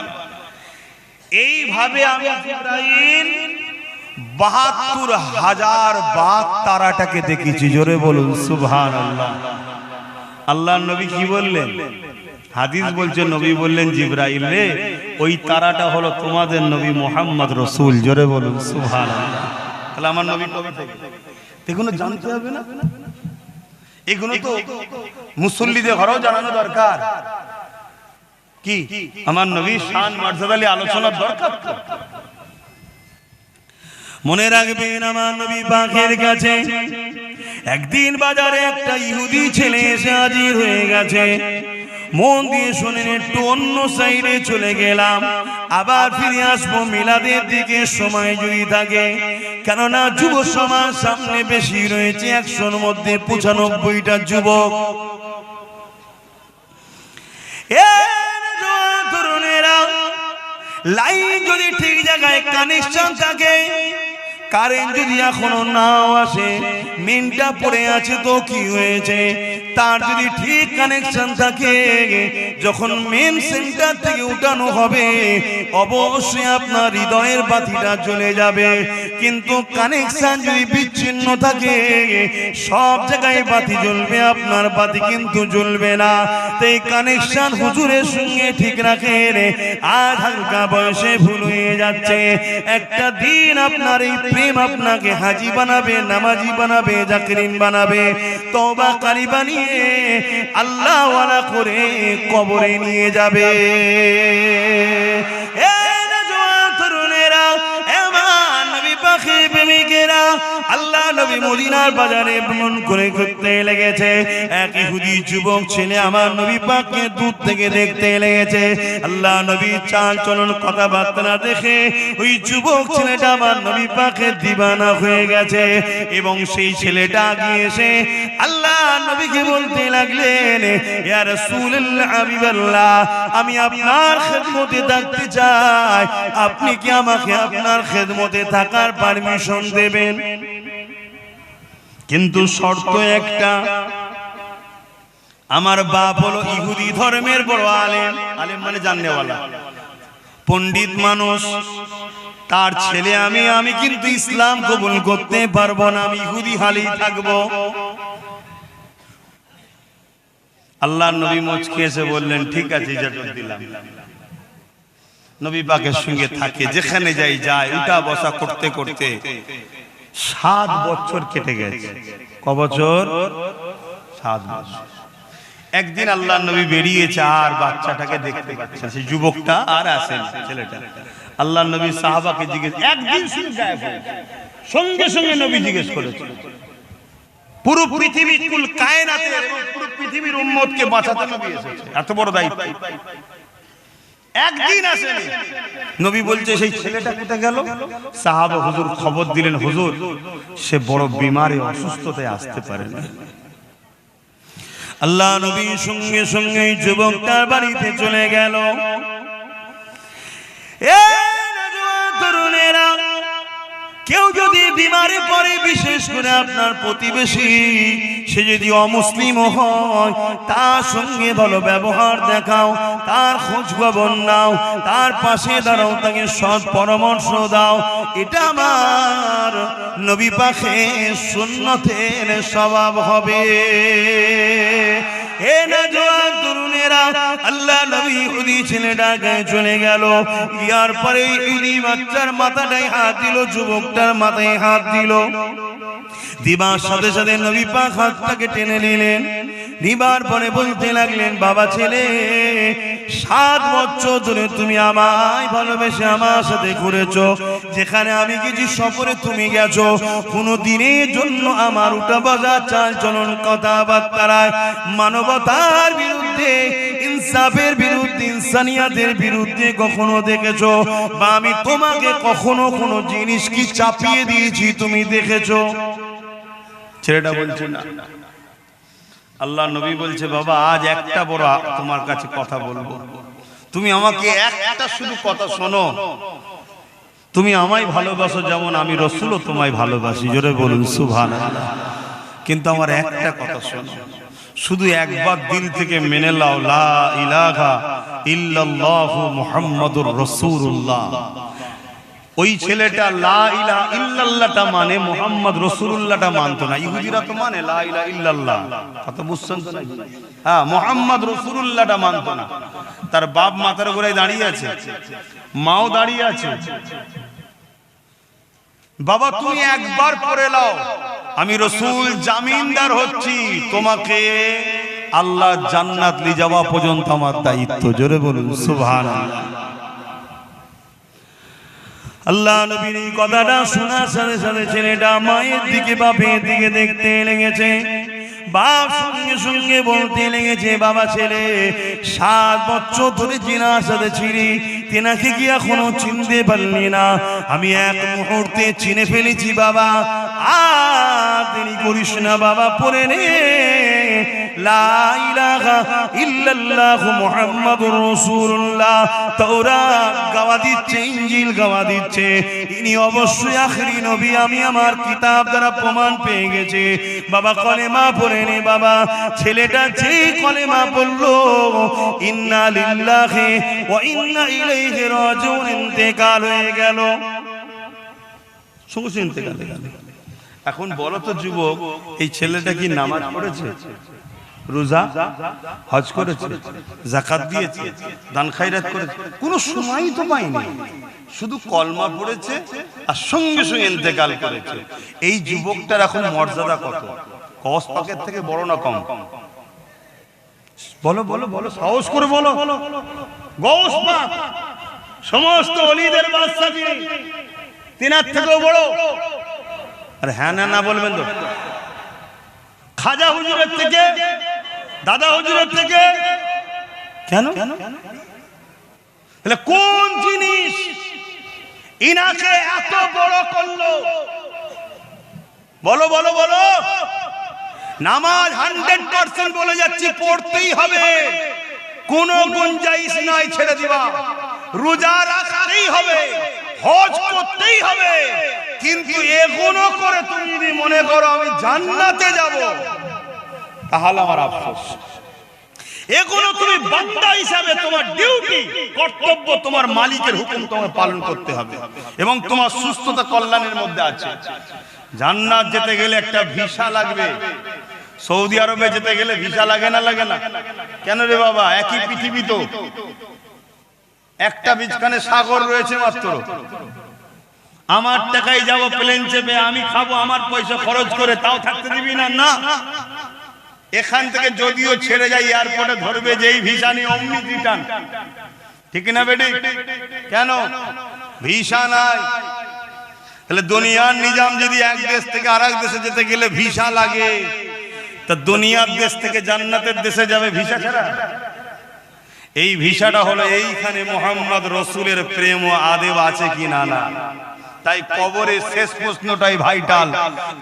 এইভাবে আমি জিবরাইল 72,000 বার তারাটাকে দেখেছি। জোরে বলুন সুবহানাল্লাহ। আল্লাহর নবী কি বললেন? হাদিস বলছে, নবী বললেন, জিবরাইল রে, ওই তারাটা হলো তোমাদের নবী মুহাম্মদ রাসূল। জোরে বলুন সুবহানাল্লাহ। তাহলে আমার নবী কবে থেকে? এগুলো জানতে হবে না? এগুলো তো মুসল্লিদের ঘরেও জানানো দরকার। কি আমার নবীর শান মর্যাদা নিয়ে আলোচনার দরকার। মনে রাখবেন, আমার নবী পাকের কাছে একদিন বাজারে একটা ইহুদি ছেলে এসে হাজির হয়ে গেছে। মন দিয়ে শুনেন, একটু অন্য সাইডে চলে গেলাম, আবার ফিরে আসবো মিলাদের দিকে সময় যদি থাকে। কেননা যুব সমাজ সামনে বেশি রয়েছে, 100-র মধ্যে 95টা যুবক। তরুণেরা লাইন যদি ঠিক জায়গায় কানেকশন থাকে, কারেন্ট যদি এখনো নাও আসে, মেনটা পড়ে আছে তো কি হয়েছে, তার যদি ঠিক কানেকশন থাকে, যখন মেন সেন্টার থেকে উঠানো হবে অবশ্যই আপনার হৃদয়ের বাতিটা জ্বলে যাবে। কিন্তু কানেকশন যদি বিচ্ছিন্ন থাকে, সব জায়গায় বাতি জ্বলবে, আপনার বাতি কিন্তু জ্বলবে না। তাই কানেকশন হুজুরের সঙ্গে ঠিক রাখেন। আজ হালকা বয়সে ভুল হয়ে যাচ্ছে, একটা দিন আপনার এই প্রেম আপনাকে হাজি বানাবে, নামাজি বানাবে, জাকিরিন বানাবে, তওবা কারি বানিয়ে আল্লাহ ওয়ালা করে কবরে নিয়ে যাবে। আল্লাহ নবী মদিনার বাজারে ভ্রমণ করে ঘুরতে লেগেছে। এক ইহুদি যুবক ছেলে আমার নবী পাককে দূর থেকে দেখতে লেগেছে। আল্লাহ নবী চাল চলন কথাবার্তা দেখে ওই যুবক ছেলেটা আমার নবী পাকের দিবানা হয়ে গেছে। এবং সেই ছেলেটা গিয়ে এসে আল্লাহ নবীকে বলতে লাগলেন, ইয়া রাসূলুল্লাহ, হাবিবাল্লাহ, আমি আপনার খেদমতে থাকতে চাই, আপনি কি আমাকে আপনার খেদমতে থাকার পারমিশন দেবেন? কিন্তু শর্ত একটা, আমার বাপ হলো ইহুদি ধর্মের বড় আলেম, আলেম মানে জাননেওয়ালা, পণ্ডিত মানুষ, তার ছেলে আমি কিন্তু ইসলাম কবুল করতে পারবো না, আমি ইহুদি হালেই থাকবো। আল্লাহর নবী মুচকে এসে বললেন, ঠিক আছে, ইজাজত দিলাম। নবী পাকের সঙ্গে থাকে, যেখানে যাই যায়, উঠা বসা করতে করতে 7 বছর কেটে গেছে। ক বছর? 7 বছর। একদিন আল্লাহর নবী বেরিয়েছে, আর বাচ্চাটাকে দেখতে পাচ্ছে, সেই যুবকটা আর আসেন, ছেলেটা। আল্লাহর নবী সাহাবাকে জিজ্ঞেস, একদিন শুনে গায়েব হয়ে গেছে। সঙ্গে সঙ্গে নবী জিজ্ঞেস করেছে, পুরো পৃথিবীর কুল কায়নাতের এবং পুরো পৃথিবীর উম্মতকে বাঁচাতে নবী এসেছে, এত বড় দায়িত্ব। একদিন আসেনি। নবী বলছে, সেই ছেলেটা কোথায় গেল? সাহাবা হুজুর খবর দিলেন, হুজুর সে বড় বিমারে, অসুস্থতায় আসতে পারে না। আল্লাহ নবী সঙ্গে সঙ্গে যুবকটার বাড়িতে চলে গেল। তরুণেরা, কেউ যদি বিমারে পড়ে, বিশেষ করে আপনার প্রতিবেশী, সে যদি অমুসলিম হয়, তার সঙ্গে ভালো ব্যবহার দেখাও, তার খোঁজ খবর নাও, তার পাশে দাঁড়াও, তাকে সৎ পরামর্শ দাও। এটা আমার নবী পাকের সুন্নতের স্বভাব হবে। হে নওজোয়ান তরুণেরা, আল্লাহ নবী ইহুদি ছেলেটা গায়ে চলে গেল। ইয়ার পরে ইহুদি বাচ্চার মাথাটায় হাত দিল, যুবকটার মাথায় হাত দিল। দিবার সাথে সাথে নবী পাক হাতটাকে টেনে নিলেন। নিবার পরে বলতে লাগলেন, বাবা ছেলে, 7 বছর ধরে তুমি আমায় ভালোবেসে আমার সাথে ঘুরেছো, যেখানে আমি গেছি সফরে তুমি গেছো, কোনো দিনের জন্য আমার উঠা বসা চাল চলন কথাবার্তায় মানবতার বিরুদ্ধে, ইনসাফের বিরুদ্ধে, ইনসানিয়াতের বিরুদ্ধে কখনো দেখেছো? বা আমি তোমাকে কখনো কোনো জিনিস কি চাপিয়ে দিয়েছি তুমি দেখেছো? ছেলেটা বলছে না। আল্লাহ নবী বলছে, বাবা আজ একটা বড় তোমার কাছে কথা বলবো, তুমি আমাকে একটা শুধু কথা শোনো। তুমি আমায় ভালোবাসো যেমন আমি রাসূলও তোমায় ভালোবাসি, জোরে বলুন সুবহানাল্লাহ। কিন্তু আমার একটা কথা শোনো, শুধু একবার দিল থেকে মেনে নাও, লা ইলাহা ইল্লাল্লাহু মুহাম্মাদুর রাসূলুল্লাহ। ওই ছেলেটা লা ইলাহা ইল্লাল্লাহটা মানে মুহাম্মদ রাসূলুল্লাহটা মানতো না। ইহুদিরা তো মানে লা ইলাহা ইল্লাল্লাহ, কথা বুঝছেন তো নাকি? হ্যাঁ, মুহাম্মদ রাসূলুল্লাহটা মানতো না। তার বাপ মাথার গোড়ায় দাঁড়িয়ে আছে, মাও দাঁড়িয়ে আছে। বাবা তুমি একবার পড়ে নাও, আমি রাসূল জামিনদার হচ্ছি, তোমাকে আল্লাহ জান্নাত নিয়ে যাওয়া পর্যন্ত আমার দায়িত্ব। জোরে বলুন সুবহানাল্লাহ। আল্লাহ নবীর এই কথাটা শোনার সাথে সাথে ছেলেটা মায়ের দিকে বাপের দিকে দেখতে লেগেছে। বাপ সঙ্গে সঙ্গে বলতে লেগেছে, বাবা ছেলে 7 বছর ধরে জিনার সাথে ছিলি, তেনাকে কি এখনো চিনতে পারলি না? আমি এক মুহূর্তে চিনে ফেলেছি বাবা, আর দেরি করিস না বাবা, পড়ে নে লা ইলাহা ইল্লাল্লাহু মুহাম্মাদুর রাসূলুল্লাহ। তাওরাত গাওয়া দিচ্ছে, ইনজিল গাওয়া দিচ্ছে, ইনি অবশ্যই আখেরি নবী। আমি আমার কিতাব দ্বারা প্রমাণ পেয়ে গেছি। বাবা কলেমা পড়ে নে বাবা। ছেলেটা যে কলেমা পড়লো, ইন্না লিল্লাহি ওয়া ইন্না ইলাইহি রাজিউন, ইন্তেকাল হয়ে গেল। সঙ্গে ইন্তেকাল হয়ে গেল। এখন বলো তো যুবক, এই ছেলেটা কি নামাজ পড়েছে, রোজা হজ করেছে, যাকাত দিয়েছে, দান খায়রাত করেছে? কোনো সময়ই তো পায়নি, শুধু কলমা পড়েছে আর সঙ্গে সঙ্গে ইন্তেকাল করেছে। এই যুবকটার এখন মর্যাদা কত? কস পাকের থেকে বড় না কম? বলো বলো বলো, সাহস করে বলো। গৌস পাক সমস্ত ওলিদের বাদশা যিনি, তিনার থেকেও বড়। আর হ্যাঁ না না বলবেন তো? খাজা হুজুরের থেকে, দাদা হুজুরের থেকে কেন? তাহলে কোন জিনিস ইনাকে এত বড় করলো? বলো বলো বলো। নামাজ 100% বলে যাচ্ছি পড়তেই হবে, কোনো গুঞ্জাইশ নাই ছেড়ে দিবা। রোজা রাখতেই হবে, হজ করতেই হবে। কিন্তু এগুলো করে তুমি যদি মনে করো আমি জান্নাতে যাব, তাহলে আমার আফসোস। এগুলো তুমি বান্দা হিসাবে তোমার ডিউটি, কর্তব্য, তোমার মালিকের হুকুম তোমার পালন করতে হবে এবং তোমার সুস্থতা কল্যাণের মধ্যে আছে। জান্নাত যেতে গেলে একটা ভিসা লাগবে। সৌদি আরবে যেতে গেলে ভিসা লাগে না? লাগে না? কেন রে বাবা? একই পৃথিবী তো, একটা বিচখানে সাগর রয়েছে মাত্র। আমার টাকায় যাব প্লেন চেপে, আমি খাবো আমার পয়সা খরচ করে, তাও থাকতে দিবি না? না। এখান থেকে যদিও ছেড়ে যাই, এয়ারপোর্টে ধরবে যেই ভিসা নিয়ে অমনি রিটার্ন, ঠিক না বেটি? কেন? ভিসা নাই। তাহলে দুনিয়ার নিজাম যদি এক দেশ থেকে আরেক দেশে যেতে গেলে ভিসা লাগে, তা দুনিয়ার দেশ থেকে জান্নাতের দেশে যাবে ভিসা ছাড়া? এই ভিসাটা হলো এইখানে মুহাম্মদ রাসূলের প্রেম ও আদেব আছে কি না? না। তাই কবরের শেষ প্রশ্নটাই ভাইটাল।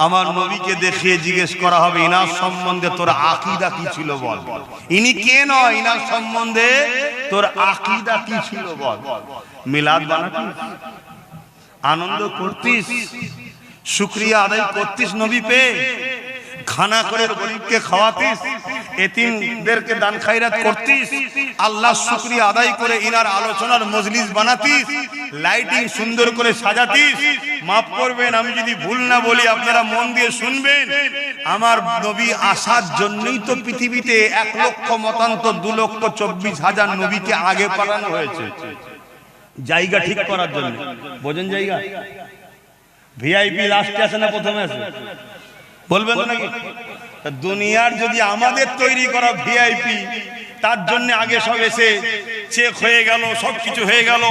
আমার নবীকে দেখিয়ে জিজ্ঞেস করা হবে, ইনার সম্বন্ধে তোর আকীদা কি ছিল বল। ইনি কে নয়, ইনার সম্বন্ধে তোর আকীদা কি ছিল বল। মিলাদ বানাতিস, আনন্দ করতিস, শুকরিয়া আদায় করতিস নবী পেয়ে, খানা করে গরিবকে খাওয়াতিস, এতিমদেরকে দান খায়রাত করতিস, আল্লাহর শুকরিয়া আদায় করে ইনার আলোচনার মজলিস বানাতিস, লাইটিং সুন্দর করে সাজাতিস। মাফ করবেন আমি যদি ভুল না বলি, আপনারা মন দিয়ে শুনবেন। আমার নবী আসার জন্যই তো পৃথিবীতে 1 লক্ষ মতান্তর 2,24,000 নবীকে আগে পাঠানো হয়েছে, জায়গা ঠিক করার জন্য। বোঝেন জায়গা? ভিআইপি লাস্টে আসে না প্রথমে আসে? বলবেন তো নাকি? দুনিয়ার যদি আমাদের তৈরি করা ভিআইপি, তার জন্য আগে সব এসে চেক হয়ে গেল, সবকিছু হয়ে গেল,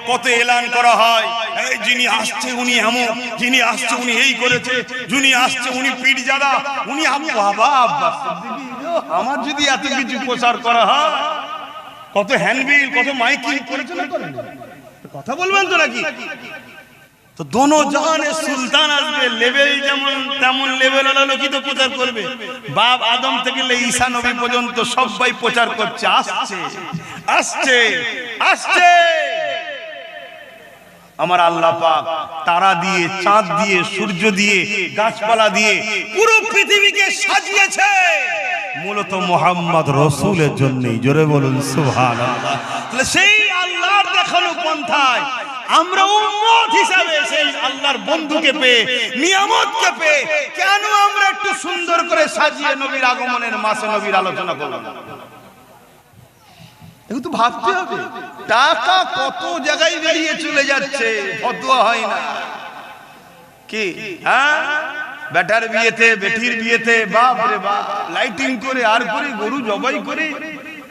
কত এলান করা হয়, এই যিনি আসছে উনি এমন, যিনি আসছে উনি এই করেছে, যিনি আসছে উনি পীরজাদা, উনি বাবা আব্বাস সিদ্দিকী। আমার যদি এত কিছু প্রচার করা হয়, কত হ্যান্ডবিল, কত মাইকিং করেছে না করেন? কথা বলবেন তো নাকি? তো দোনো জাহানের সুলতান আসবে, লেভেল যেমন তেমন লেভেল ওলা লোকই তো প্রচার করবে। বাপ আদম থেকে ঈসা নবী পর্যন্ত সবাই প্রচার করছে, আসছে আসছে আসছে। আমার আল্লাহ পাক তারা দিয়ে, চাঁদ দিয়ে, সূর্য দিয়ে, গাছপালা দিয়ে পুরো পৃথিবীকে সাজিয়েছে মূলত মুহাম্মদ রাসূলের জন্যই। জোরে বলুন সুবহানাল্লাহ। তাহলে সেই আল্লাহর দেখানো পন্থায় আমরা উম্মত হিসাবে সেই আল্লাহর বন্ধুকে পেয়ে, নিয়ামতকে পেয়ে, কেন আমরা একটু সুন্দর করে সাজিয়ে নবীর আগমনের মাসে নবীর আলোচনা করলাম? একটু ভাবতে হবে। টাকা কত জায়গায় বেরিয়ে চলে যাচ্ছে, ফতোয়া হয় না কি? হ্যাঁ, বেটার বিয়েতে, বেটির বিয়েতে, বাপ রে বাপ, লাইটিং করে আর করে গরু জবাই করে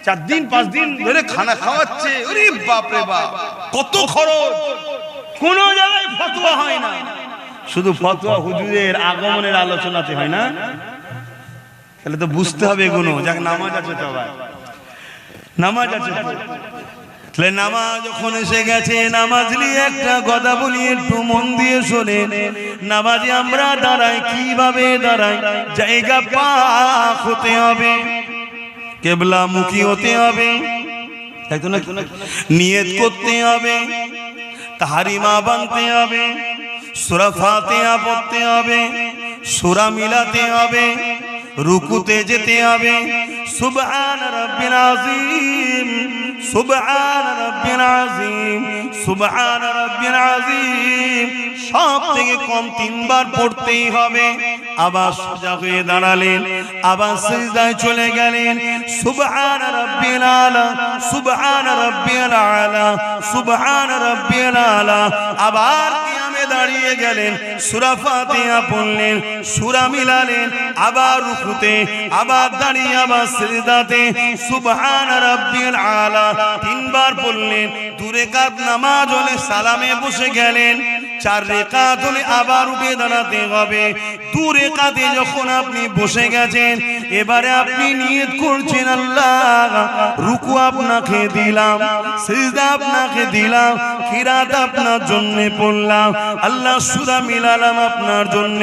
4 দিন 5 দিন ধরে খানা খাওয়াচ্ছে। ওরে বাপ রে বাপ, কত খরচ। কোন জায়গায় ফতোয়া হয় না, শুধু ফতোয়া হুজুরের আগমনের আলোচনাতে হয় না। তাহলে তো বুঝতে হবে এগুলো। যাক, নামাজ আছে তো ভাই, নামাজ আছে। তাহলে নামাজ যখন এসে গেছে, নামাজ নিয়ে একটা কথা বলি, একটু মন দিয়ে শোনেন। নামাজে আমরা দাঁড়াই, কিভাবে দাঁড়াই? জায়গা পাক হতে হবে। কিবলামুখী হতে হবে, তাই তো না? নিয়ত করতে হবে, তাহরিমা বানতে হবে, সূরা ফাতিহা পড়তে হবে, সূরা মিলাতে হবে, রুকুতে যেতে হবে। সুবহান রাব্বিল আযীম, সুবহান রাব্বিল আযীম, সুবহান রাব্বিল আযীম সব থেকে কম 3 বার পড়তেই হবে। আবার সোজা হয়ে দাঁড়ালেন, আবার সিজদায় চলে গেলেন। সুবহান রাব্বিল আলা, সুবহান রাব্বিল আলা, সুবহান রাব্বিল আলা। আবার কিয়ামে দাঁড়িয়ে গেলেন, সূরা ফাতিহা পড়লেন, সূরা মিলালেন, আবার রুকুতে, আবার দাঁড়িয়ে আবার সিজদাতে সুবহান রাব্বিল আলা 3 বার পড়লেন। 2 রাকাত নামাজ হলে সালামে বসে গেলেন, 4 রাকাত হলে আবার উঠে দাঁড়াতে হবে। 2 রাকাতে যখন আপনি বসে গেছেন, এবারে আপনি নিয়ত করছেন, আল্লাহ রুকু আপনাকে দিলাম, সিজদা আপনাকে দিলাম, কিরাত আপনার জন্য পড়লাম, আল্লাহ সূরা মিলালাম আপনার জন্য,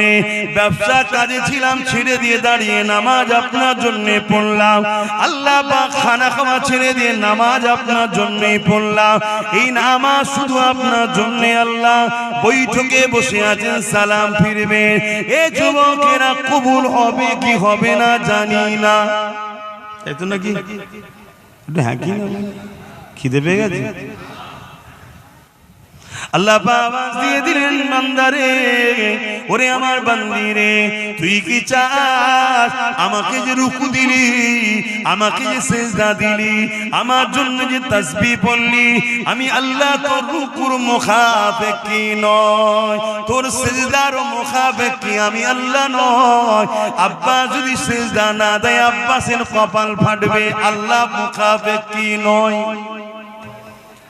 ব্যবসা কাজে ছিলাম ছেড়ে দিয়ে দাঁড়িয়ে নামাজ আপনার জন্য পড়লাম, আল্লাহ পাক খানা খাওয়া ছেড়ে দিয়ে নামাজ আপনার জন্যই পড়লাম। এই নামাজ শুধু আপনার জন্য। আল্লাহ বৈঠকে বসে আছেন, সালাম ফিরবে। এ যুবকেরা কবুল হবে কি হবে না জানি না, তাই তো নাকি? হ্যাঁ কি না, খিদে পেয়ে গেছে? আল্লাহ আওয়াজ দিয়ে দিলেন, বান্দারে, ওরে আমার বান্দিরে, তুই কি চাস? আমাকে যে রুকু দিলি, আমাকে যে সিজদা দিলি, আমার জন্য যে তাসবিহ পড়লি, আমি আল্লাহ তোর রুকুর মুখাপেক্ষী নয়, তোর সিজদার মুখাপেক্ষী আমি আল্লাহ নয়। আব্বা যদি সিজদা না দেয়, আব্বাসের কপাল ফাটবে, আল্লাহ মুখাপেক্ষী নয়।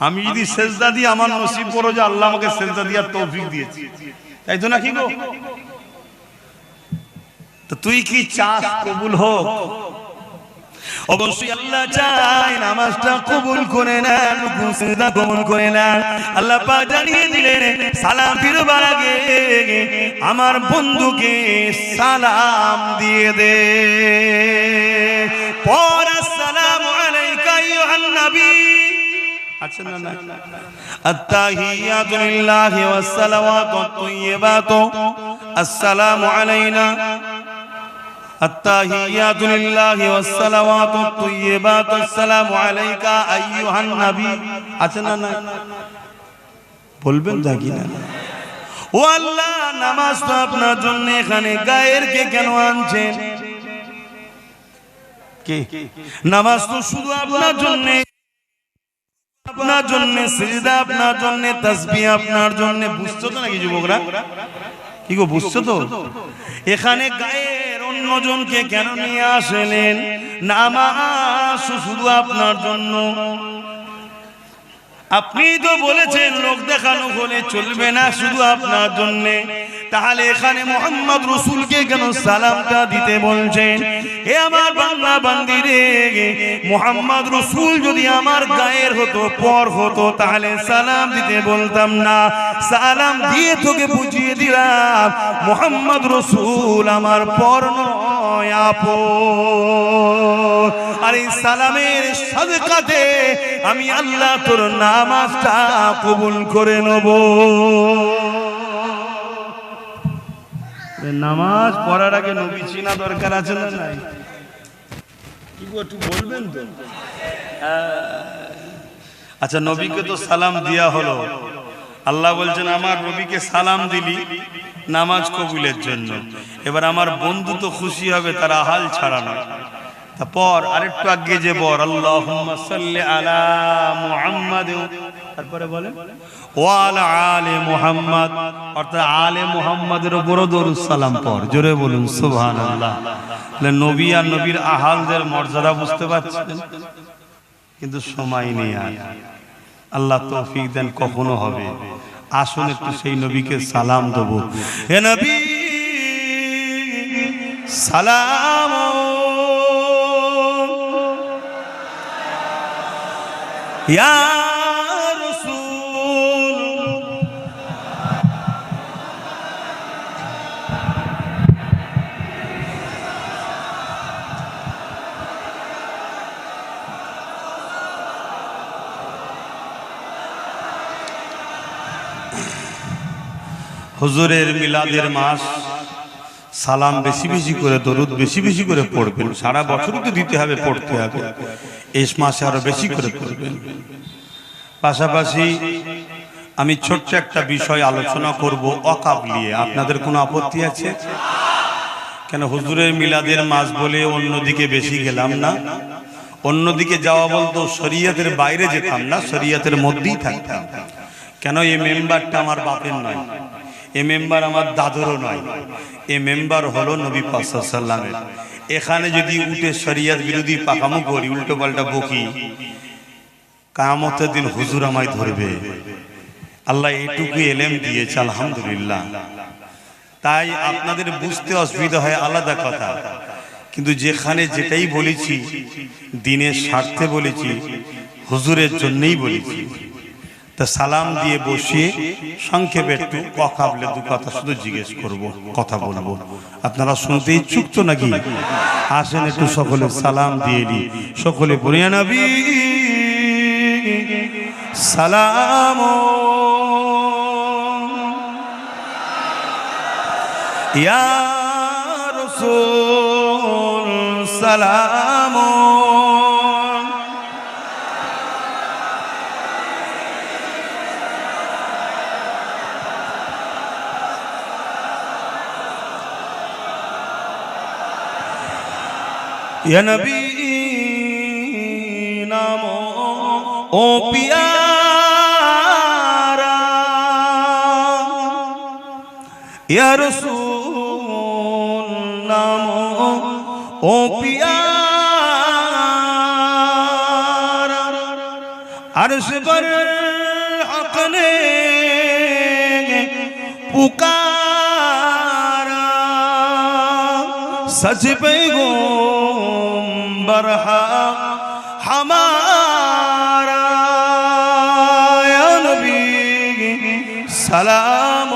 আমি যদি সেজদা দিই, আমার নসিব বড় যে আল্লাহ আমাকে সেজদা দেওয়ার তৌফিক দিয়েছে, তাই তো নাকি গো? তো তুই কি চাস কবুল হোক? অবশ্যই আল্লাহ চায় নামাজটা কবুল করে নেন, রুকু সিজদা কবুল করে নেন। আল্লাহ পাক জানিয়ে দিলেন, সালাম ফিরবার আগে আমার বন্ধুকে সালাম দিয়ে দে। পর আসসালামু আলাইকা আইয়ুহান নবী। আচ্ছা না না, আত্তাহিয়াতু লিল্লাহি ওয়াস সালাওয়াতু তাইয়্যিবাতু আসসালামু আলাইনা, আত্তাহিয়াতু লিল্লাহি ওয়াস সালাওয়াতু তাইয়্যিবাতু আসসালামু আলাইকা আইয়ুহান নবী। আচ্ছা না না, বলবেন থাকি না। ও আল্লাহ, নামাজ তো আপনার জন্য, এখানে গায়ের কে কেন আনছেন? কে? নামাজ তো শুধু আপনার জন্য, আপনার জন্য সিজদা, আপনার জন্য তাসবিহ, আপনার জন্য। বুঝছো তো নাকি যুবকরা? কি গো, বুঝছো তো? এখানে গায়ের অন্যজনকে কেন নিয়ে আসলেন? নামাজ শুধু আপনার জন্য। আপনি তো বলেছেন লোক দেখানো হলে চলবে না, শুধু আপনার জন্য। তাহলে এখানে মুহাম্মদ রাসূলকে কেন সালামটা দিতে বলছেন? এ আমার বান্দা বান্দিরে, মুহাম্মদ রাসূল যদি আমার গায়ের হতো, পর হতো, তাহলে সালাম দিতে বলতাম না। সালাম দিয়ে তোকে বুঝিয়ে দিলাম, মুহাম্মদ রাসূল আমার পর নয়, আপন। আর এই সালামের সাদকাতে আমি আল্লাহ তোর নামাজটা কবুল করে নেব। নামাজ পড়ার আগে নবী চিনা দরকার আছে না নাই? কি গো, একটু বলবেন তো? আচ্ছা, নবীকে তো সালাম দেয়া হলো, আল্লাহ বলছেন আমার নবীকে সালাম দিলি নামাজ কবুলের জন্য। এবার আমার বন্ধু তো খুশি হবে, তার হাল ছাড়া নয়। তারপর আরেকটু আগে যে বল, আল্লাহুম্মা সাল্লি আলা মুহাম্মাদ, তারপরে বলে ওয়া আলা আলি মুহাম্মাদ, অর্থাৎ আলে মুহাম্মাদের উপর দরুদ সালাম পড়। জোরে বলুন সুবহানাল্লাহ। নবী আর নবীর আহালদের মর্যাদা বুঝতে পারছেন, কিন্তু সময় নেই আর। আল্লাহ তৌফিক দেন, কখনো হবে। আসুন একটু সেই নবীকে সালাম দেব। হে নবী সালাম ইয়া রাসূল, হুজুরের মিলাদের মাস, সালাম বেশি বেশি করে, দরুদ বেশি বেশি করে পড়বেন। সারা বছরই তো দিতে হবে, পড়তে হবে, এই মাসে আরো বেশি করে পড়বেন। পাশাপাশি আমি ছোট্ট একটা বিষয় আলোচনা করব ওয়াকফ নিয়ে। আপনাদের কোনো আপত্তি আছে? কেন হুজুরের মিলাদের মাস বলে অন্যদিকে বেশি গেলাম না। অন্যদিকে যাওয়া বলতো শরীয়তের বাইরে যেতাম না, শরীয়তের মধ্যেই থাকতাম। কেন এই মেম্বারটা আমার বাপের নয়, এই মেম্বার আমার দাদুরও নয়, এই মেম্বার হলো নবী পাক সাল্লাল্লাহু আলাইহি ওয়াসাল্লামের। এখানে যদি উঠে শরীয়ত বিরোধী পাকামো করি, উল্টো পাল্টা বকি, কিয়ামতের দিন হুজুর আমায় ধরবে। আল্লাহ এইটুকু এলেম দিয়েছে, আলহামদুলিল্লাহ। তাই আপনাদের বুঝতে অসুবিধা হয় আলাদা কথা, কিন্তু যেখানে যেটাই বলেছি দ্বীনের স্বার্থে বলেছি, হুজুরের জন্যই বলেছি। তা সালাম দিয়ে বসিয়ে সংক্ষেপে একটু ওয়াকফ দু কথা শুধু জিজ্ঞেস করব, কথা বলবো। আপনারা শুনতে ইচ্ছুক তো নাকি? আসেন একটু সকলে সালাম দিয়ে দিই। সকলে বলি ইয়া নবী সালাম, ইয়া রাসূল সালাম, ইয়া নবী নাম ও পিয়ারা, ইয়া রাসূল নাম ও পিয়ারা, अर्श पर हक ने पुकारा, सच पैगंबर हमारा, या नबी सलाम,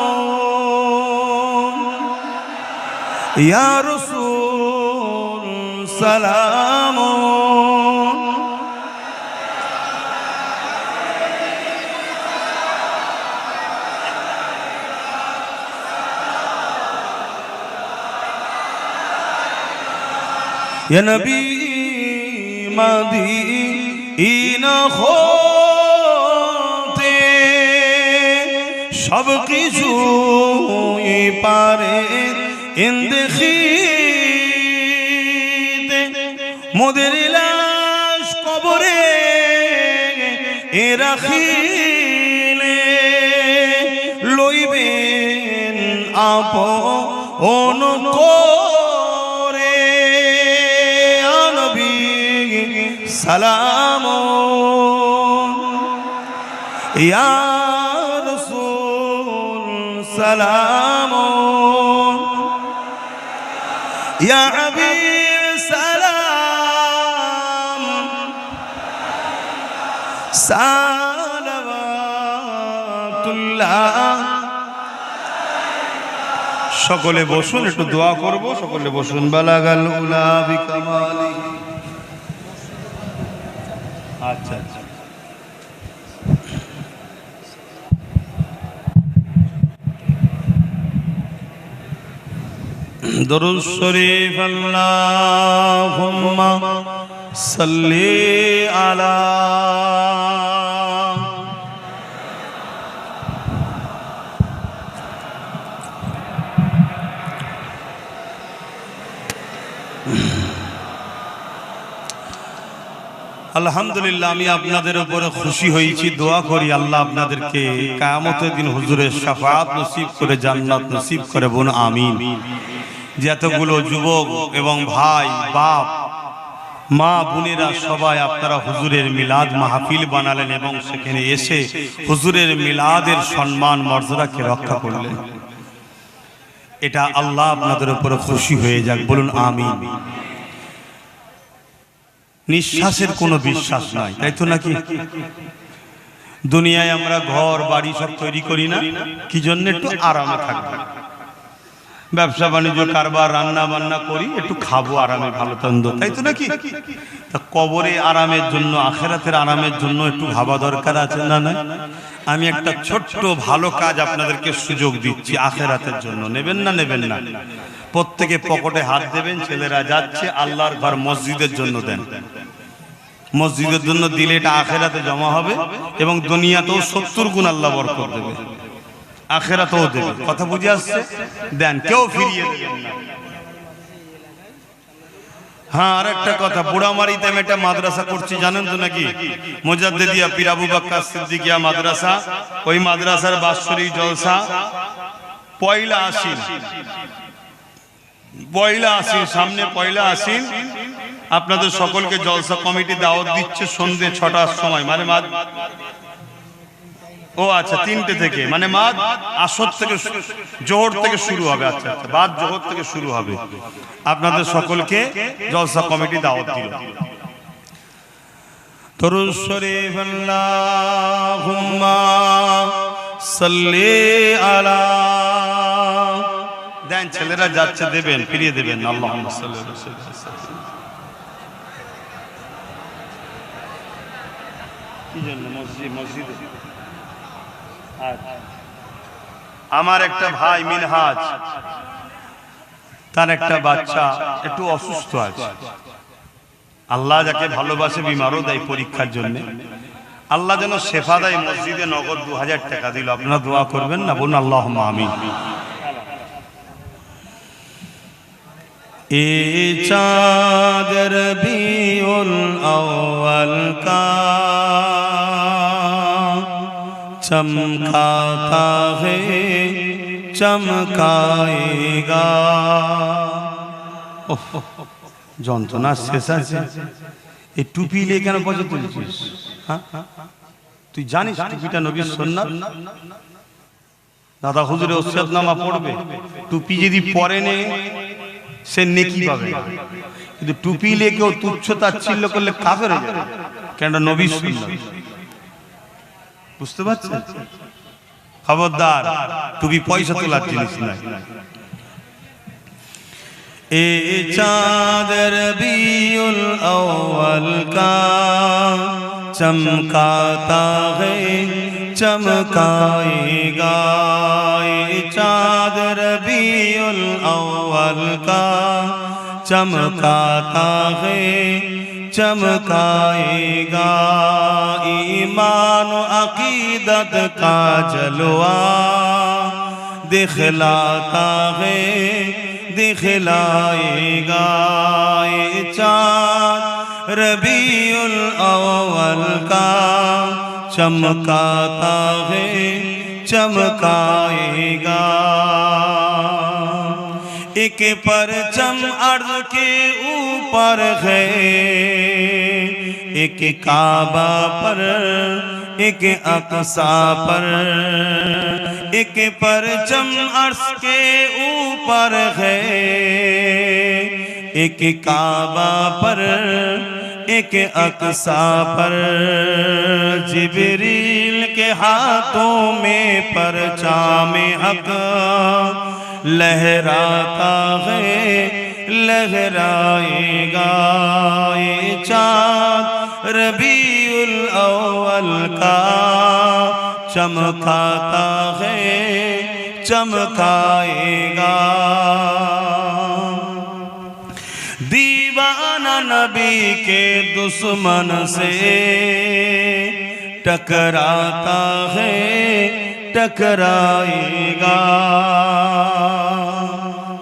या रसूल सलाम, या नबी मदीना होते सब কিছুই পারে ইন্দেখিতে, মোদের লাশ কবরে এ রাখিলে লইবেন আপন করে, সালাম, ইয়া রাসূল সালাম, ইয়া হাবিব সালাম, সালাওয়াতুল্লাহ। সকলে বসুন, একটু দোয়া করব। সকলে বসুন। বালাগাল উলা বিকামালি। আচ্ছা আচ্ছা, দরুদ শরীফ আল্লাহুম্মা সাল্লি আলা আলহামদুলিল্লাহ। আমি আপনাদের উপরে খুশি হয়েছি, দোয়া করি আল্লাহ আপনাদেরকে কিয়ামতের দিন হুজুরের শাফাআত নসিব করে, জান্নাত নসিব করে। বোন আমিন। যতগুলো যুবক এবং ভাই, বাপ, মা, বোনেরা সবাই আপনারা হুজুরের মিলাদ মাহফিল বানালেন এবং সেখানে এসে হুজুরের মিলাদের সম্মান মর্যাদাকে রক্ষা করলেন। এটা আল্লাহ আপনাদের উপরে খুশি হয়ে যাক। বলুন আমিন। নিঃশ্বাসের কোনো বিশ্বাস নাই, তাই তো নাকি? দুনিয়ায় আমরা ঘর বাড়ি সব তৈরি করি না, কি জন্য? একটু আরামে থাকবো। ব্যবসা বাণিজ্য কারবার রান্না বান্না করি, একটু খাবো আরামে ভালো তন্দ, তাই তো নাকি? তা কবরে আরামের জন্য, আখেরাতের আরামের জন্য একটু ভাবা দরকার আছে না? না, আমি একটা ছোট্ট ভালো কাজ আপনাদেরকে সুযোগ দিচ্ছি আখেরাতের জন্য, নেবেন না? নেবেন না? প্রত্যেকে পকেটে হাত দেবেন। ছেলেরা যাচ্ছে, আল্লাহর ঘর মসজিদের জন্য দেন। মসজিদের জন্য দিলে এটা আখেরাতে জমা হবে এবং দুনিয়াতেও 70 গুণ আল্লাহ বরকত দেবে, আখেরাতেও দেবে। কথা বুঝে আসছে? দেন, কেউ ফিরিয়ে দেবেন না। হ্যাঁ, আর একটা কথা, বুড়ামারিতে আমি একটা মাদ্রাসা করছি, জানেন তো নাকি? মুজাদ্দিদিয়া পীর আবু বকর সিদ্দিকিয়া মাদ্রাসা। ওই মাদ্রাসার বাৎসরিক জলসা পয়লা আশ্বিন, সামনে পয়লা আশ্বিন আপনাদের সকলকে জলসা কমিটি দাওয়াত দিচ্ছে সন্ধ্যে 6টার সময়, মানে ও আচ্ছা 3টে থেকে, মানে আসর থেকে, জোহর থেকে শুরু হবে। আচ্ছা আচ্ছা, বাদ জোহর থেকে শুরু হবে। আপনাদের সকলকে জলসা কমিটি দাওয়াত দিল। দরুদ শরীফ আল্লাহুম্মা সাল্লি আলা। দেন, ছেলেরা যাচ্ছে, দেবেন, ফিরিয়ে দেবেন। আল্লাহুম্মা সাল্লি আলা সাইয়্যিদিনা। কি জন্য মসজিদে? আমার একটা ভাই মিনহাজ, তার একটা বাচ্চা একটু অসুস্থ আছে। আল্লাহ যাকে ভালোবাসে বিমারও দেয় পরীক্ষার জন্য, আল্লাহ যেন শেফা দেয়। মসজিদে নগদ 2000 টাকা দিল। আপনারা দোয়া করবেন না? বলুন আল্লাহুম্মা আমিন। এ চাঁদ রবিউল আউয়াল কা चमकाता है चमकाएगा। যন্ত্রণা শেষ আছে? এই টুপি নিয়ে কেন বসে তুলছিস? তুই জানিস টুপিটা নবীর সুন্নাত? দাদা হুজুরে ওসিয়তনামা পড়বে, টুপি যদি পরে নে সে নেকি পাবে, কিন্তু টুপি নিয়ে কেউ তুচ্ছ তাচ্ছিল্য করলে কাফের হয়ে যাবে, কেন? নবীর সুন্নাত। বুঝতে পারছেন? খবরদার, টুপি পয়সা তোলার জিনিস নয়। এ চাঁদ রবিউল আউয়াল কা চমকাতা है चमकाएगा। ए चाँद रबीउल अव्वल का चमकाता है चमकाएगा। ईमान अकीदत का जलवा दिखलाता है दिखलाएगा। ये चाँद रबीउल अव्वल का चमकाता है चमकाएगा। एक परचम अर्ज़ के ऊपर है, एक काबा पर एक अक़सा पर। एक परचम अर्श के ऊपर है, एक काबा पर एक अक़सा पर। जिब्रील के हाथों में परचाम हक़ लहराता है लहराएगा। ये चाँद रबीउल अव्वल का चमकाता है चमकाएगा। दीवाना नबी के दुश्मन से टकराता है टकराएगा।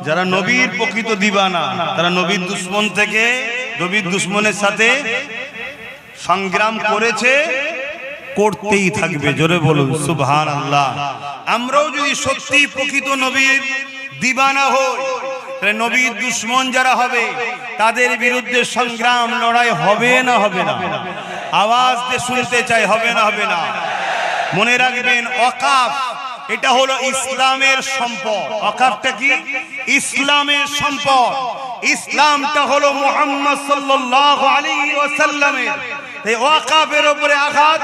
যারা নবীর প্রকৃত দিবানা তারা নবীর দুশমন থেকে নবীর দুশমনের সাথে সংগ্রাম করেছে, করতেই থাকবে। জোরে বলুন সুবহানাল্লাহ। আমরাও যদি সত্যি প্রকৃত নবীর দিবানা হই, তাহলে নবীর দুশমন যারা হবে তাদের বিরুদ্ধে সংগ্রাম লড়াই হবে না হবে না? আওয়াজ দিয়ে শুনতে চাই, হবে না হবে না? মনে রাখবেন, ওয়াকাফ এটা হলো ইসলামের সম্পদ। ওয়াকাফটা কি? ইসলামের সম্পদ। ইসলামটা হলো মুহাম্মদ সাল্লাল্লাহু আলাইহি ওয়াসাল্লামের। এই ওয়াকাফের উপরে আঘাত,